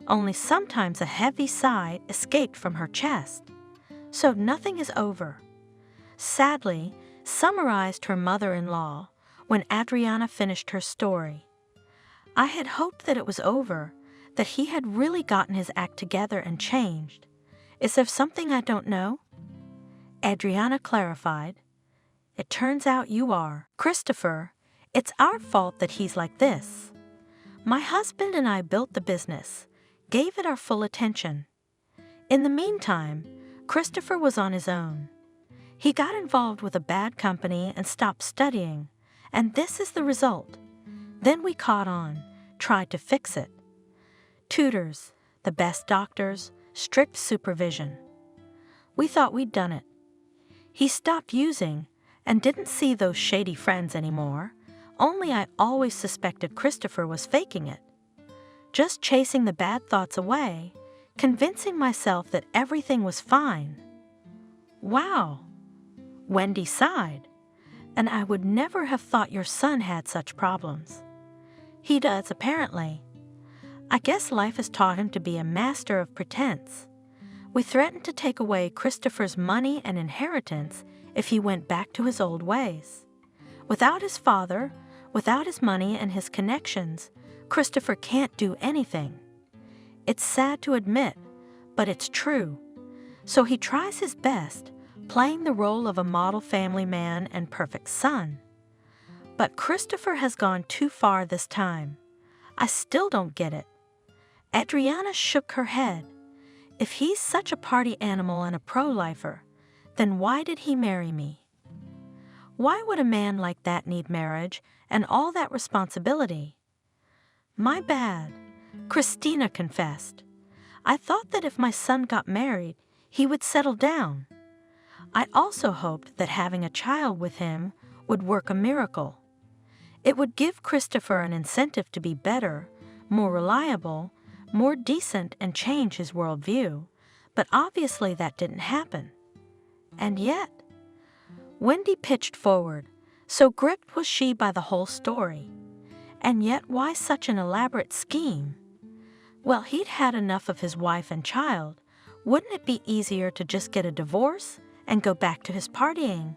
Only sometimes a heavy sigh escaped from her chest. So nothing is over. Sadly, summarized her mother-in-law when Adriana finished her story. I had hoped that it was over, that he had really gotten his act together and changed. Is there something I don't know? Adriana clarified. It turns out you are. Christopher, it's our fault that he's like this. My husband and I built the business, gave it our full attention. In the meantime, Christopher was on his own. He got involved with a bad company and stopped studying, and this is the result. Then we caught on, tried to fix it. Tutors, the best doctors, strict supervision. We thought we'd done it. He stopped using and didn't see those shady friends anymore, only I always suspected Christopher was faking it. Just chasing the bad thoughts away, convincing myself that everything was fine. Wow! Wendy sighed. And I would never have thought your son had such problems. He does, apparently. I guess life has taught him to be a master of pretense. We threatened to take away Christopher's money and inheritance if he went back to his old ways. Without his father, without his money and his connections, Christopher can't do anything. It's sad to admit, but it's true. So he tries his best, playing the role of a model family man and perfect son. But Christopher has gone too far this time. I still don't get it. Adriana shook her head. If he's such a party animal and a pro-lifer, then why did he marry me? Why would a man like that need marriage and all that responsibility? My bad, Christina confessed. I thought that if my son got married, he would settle down. I also hoped that having a child with him would work a miracle. It would give Christopher an incentive to be better, more reliable, more decent, and change his worldview, but obviously that didn't happen. And yet, Wendy pitched forward, so gripped was she by the whole story. And yet why such an elaborate scheme? Well, he'd had enough of his wife and child. Wouldn't it be easier to just get a divorce and go back to his partying?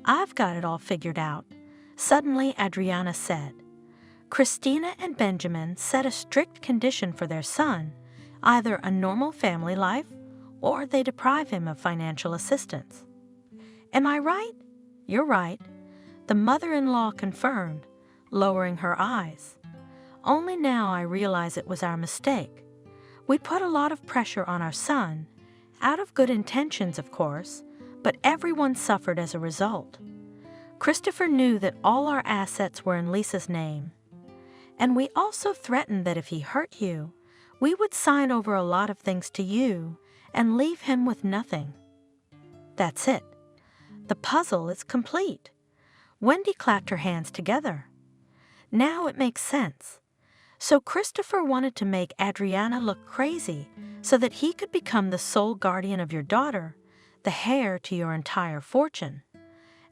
I've got it all figured out, suddenly Adriana said. Christina and Benjamin set a strict condition for their son, either a normal family life or they deprive him of financial assistance. Am I right? You're right. The mother-in-law confirmed, lowering her eyes. Only now I realize it was our mistake. We put a lot of pressure on our son, out of good intentions, of course, but everyone suffered as a result. Christopher knew that all our assets were in Lisa's name. And we also threatened that if he hurt you, we would sign over a lot of things to you and leave him with nothing. That's it. The puzzle is complete. Wendy clapped her hands together. Now it makes sense. So Christopher wanted to make Adriana look crazy so that he could become the sole guardian of your daughter, the heir to your entire fortune.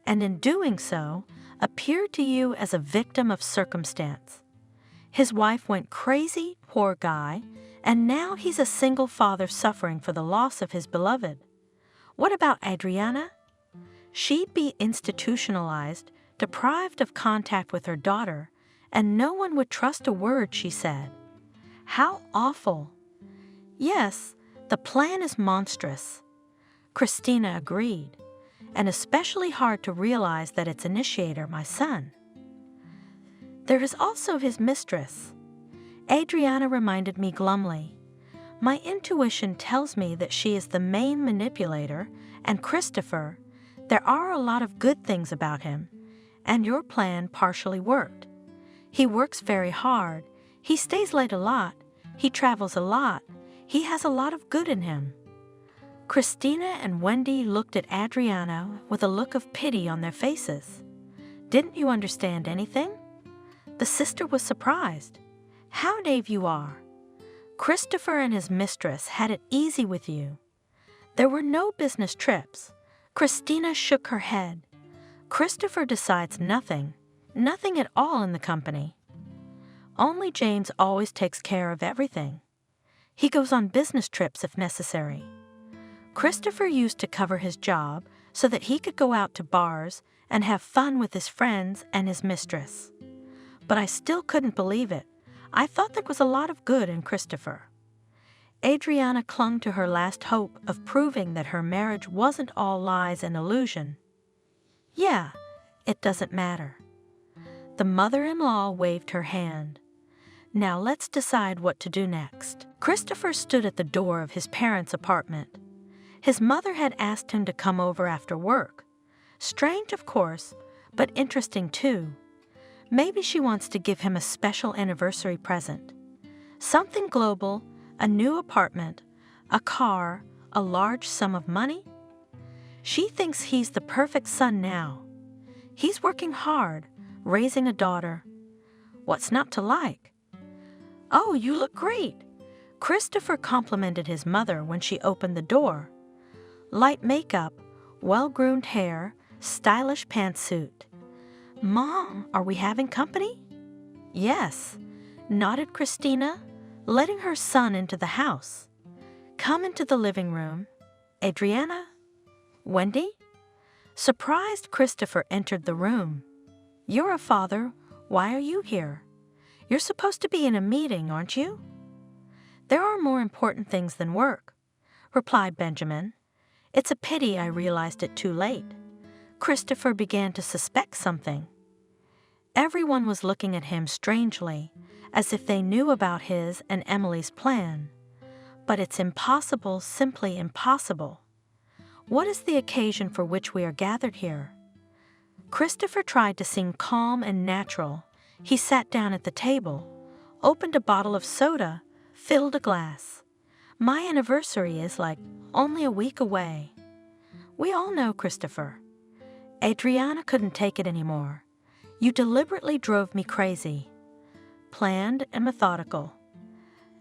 and in doing so, appeared to you as a victim of circumstance. His wife went crazy, poor guy, and now he's a single father suffering for the loss of his beloved. What about Adriana? She'd be institutionalized, deprived of contact with her daughter, and no one would trust a word she said. How awful! Yes, the plan is monstrous. Christina agreed, and especially hard to realize that its initiator, my son. There is also his mistress. Adriana reminded me glumly. My intuition tells me that she is the main manipulator, and Christopher, there are a lot of good things about him, and your plan partially worked. He works very hard, he stays late a lot, he travels a lot, he has a lot of good in him. Christina and Wendy looked at Adriana with a look of pity on their faces. Didn't you understand anything? The sister was surprised. How naive you are. Christopher and his mistress had it easy with you. There were no business trips. Christina shook her head. Christopher decides nothing at all in the company. Only James always takes care of everything. He goes on business trips if necessary. Christopher used to cover his job so that he could go out to bars and have fun with his friends and his mistress. But I still couldn't believe it. I thought there was a lot of good in Christopher. Adriana clung to her last hope of proving that her marriage wasn't all lies and illusion. Yeah, it doesn't matter. The mother-in-law waved her hand. Now let's decide what to do next. Christopher stood at the door of his parents' apartment. His mother had asked him to come over after work. Strange, of course, but interesting too. Maybe she wants to give him a special anniversary present. Something global, a new apartment, a car, a large sum of money. She thinks he's the perfect son now. He's working hard, raising a daughter. What's not to like? Oh, you look great. Christopher complimented his mother when she opened the door. Light makeup, well-groomed hair, stylish pantsuit. Mom, are we having company? Yes, nodded Christina, letting her son into the house. Come into the living room. Adriana? Wendy? Surprised, Christopher entered the room. You're a father. Why are you here? You're supposed to be in a meeting, aren't you? There are more important things than work, replied Benjamin. It's a pity I realized it too late. Christopher began to suspect something. Everyone was looking at him strangely, as if they knew about his and Emily's plan. But it's impossible, simply impossible. What is the occasion for which we are gathered here? Christopher tried to seem calm and natural. He sat down at the table, opened a bottle of soda, filled a glass. My anniversary is like only a week away. We all know, Christopher. Adriana couldn't take it anymore. You deliberately drove me crazy. Planned and methodical.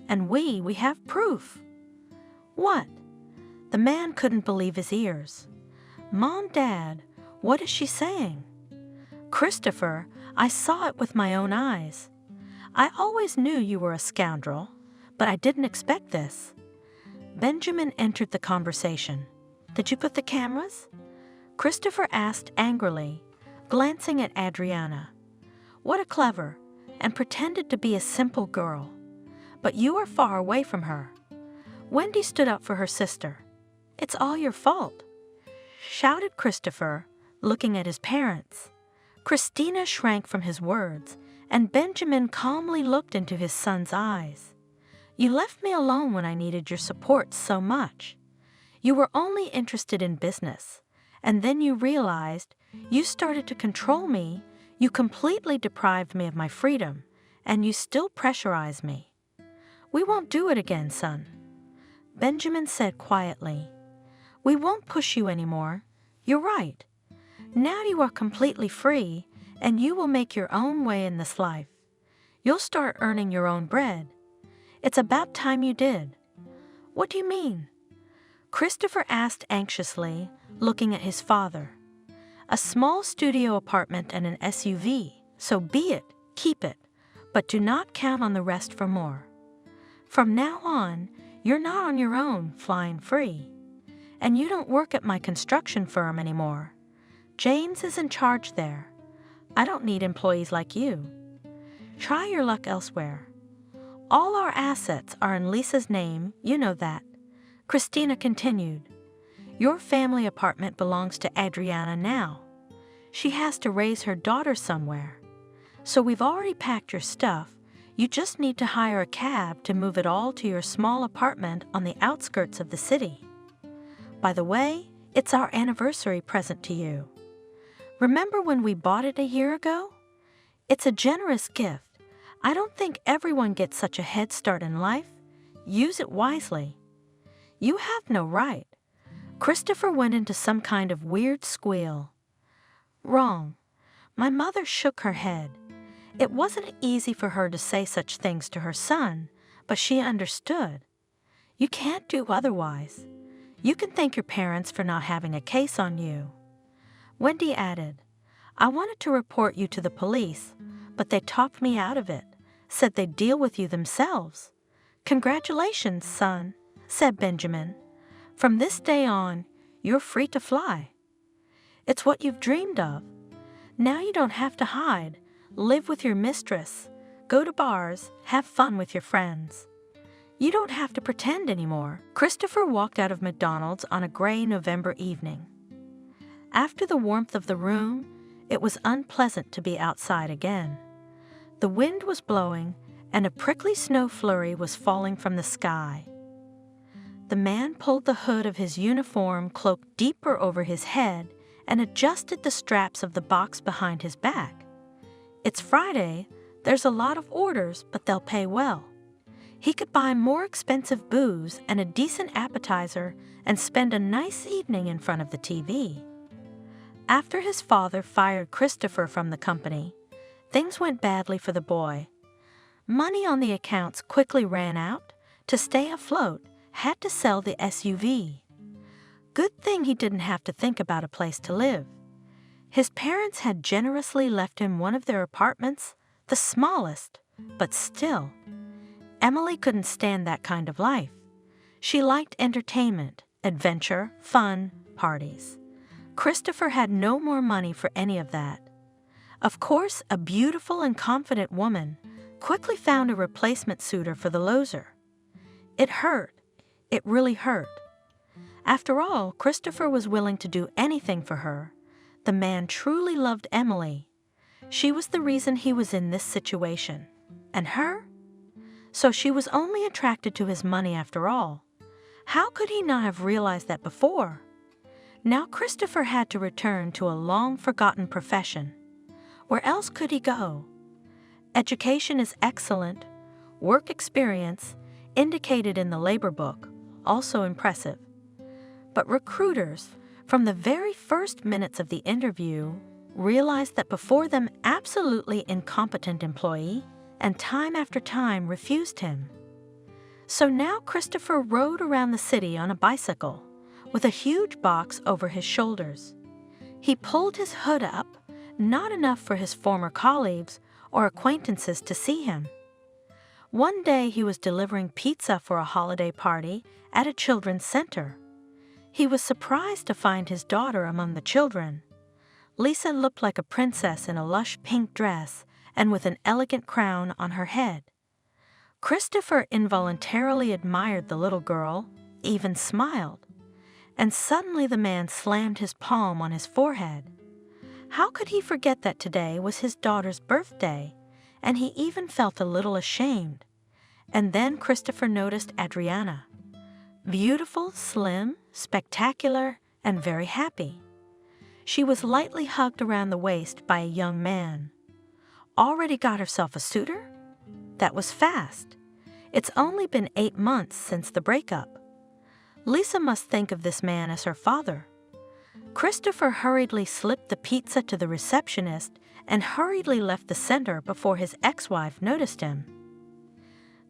And we have proof. What? The man couldn't believe his ears. Mom, Dad, what is she saying? Christopher, I saw it with my own eyes. I always knew you were a scoundrel, but I didn't expect this. Benjamin entered the conversation. Did you put the cameras? Christopher asked angrily, glancing at Adriana. What a clever, and pretended to be a simple girl. But you are far away from her. Wendy stood up for her sister. It's all your fault, shouted Christopher, looking at his parents. Christina shrank from his words, and Benjamin calmly looked into his son's eyes. You left me alone when I needed your support so much. You were only interested in business, and then you realized you started to control me, you completely deprived me of my freedom, and you still pressurize me. We won't do it again, son. Benjamin said quietly. We won't push you anymore. You're right. Now you are completely free, and you will make your own way in this life. You'll start earning your own bread. It's about time you did. What do you mean? Christopher asked anxiously, looking at his father. A small studio apartment and an SUV, so be it, keep it, but do not count on the rest for more. From now on, you're not on your own, flying free. And you don't work at my construction firm anymore. James is in charge there. I don't need employees like you. Try your luck elsewhere. All our assets are in Lisa's name, you know that. Christina continued. Your family apartment belongs to Adriana now. She has to raise her daughter somewhere. So we've already packed your stuff. You just need to hire a cab to move it all to your small apartment on the outskirts of the city. By the way, it's our anniversary present to you. Remember when we bought it a year ago? It's a generous gift. I don't think everyone gets such a head start in life. Use it wisely. You have no right. Christopher went into some kind of weird squeal. Wrong. My mother shook her head. It wasn't easy for her to say such things to her son, but she understood. You can't do otherwise. You can thank your parents for not having a case on you. Wendy added, I wanted to report you to the police, but they talked me out of it, said they'd deal with you themselves. Congratulations, son, said Benjamin. From this day on, you're free to fly. It's what you've dreamed of. Now you don't have to hide, live with your mistress, go to bars, have fun with your friends. You don't have to pretend anymore. Christopher walked out of McDonald's on a gray November evening. After the warmth of the room, it was unpleasant to be outside again. The wind was blowing, and a prickly snow flurry was falling from the sky. The man pulled the hood of his uniform cloak deeper over his head and adjusted the straps of the box behind his back. It's Friday, there's a lot of orders, but they'll pay well. He could buy more expensive booze and a decent appetizer and spend a nice evening in front of the TV. After his father fired Christopher from the company, things went badly for the boy. Money on the accounts quickly ran out. To stay afloat, had to sell the SUV. Good thing he didn't have to think about a place to live. His parents had generously left him one of their apartments, the smallest, but still. Emily couldn't stand that kind of life. She liked entertainment, adventure, fun, parties. Christopher had no more money for any of that. Of course, a beautiful and confident woman quickly found a replacement suitor for the loser. It hurt. It really hurt. After all, Christopher was willing to do anything for her. The man truly loved Emily. She was the reason he was in this situation. And her? So she was only attracted to his money after all. How could he not have realized that before? Now Christopher had to return to a long-forgotten profession. Where else could he go? Education is excellent. Work experience, indicated in the labor book, also impressive. But recruiters, from the very first minutes of the interview, realized that before them absolutely incompetent employee, and time after time refused him. So now Christopher rode around the city on a bicycle, with a huge box over his shoulders. He pulled his hood up, not enough for his former colleagues or acquaintances to see him. One day he was delivering pizza for a holiday party at a children's center. He was surprised to find his daughter among the children. Lisa looked like a princess in a lush pink dress and with an elegant crown on her head. Christopher involuntarily admired the little girl, even smiled. And suddenly the man slammed his palm on his forehead. How could he forget that today was his daughter's birthday, and he even felt a little ashamed. And then Christopher noticed Adriana. Beautiful, slim, spectacular, and very happy. She was lightly hugged around the waist by a young man. Already got herself a suitor? That was fast. It's only been 8 months since the breakup. Lisa must think of this man as her father. Christopher hurriedly slipped the pizza to the receptionist and hurriedly left the center before his ex-wife noticed him.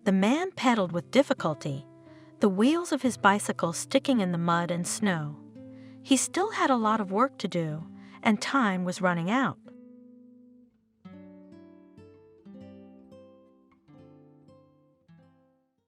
The man pedaled with difficulty, the wheels of his bicycle sticking in the mud and snow. He still had a lot of work to do, and time was running out.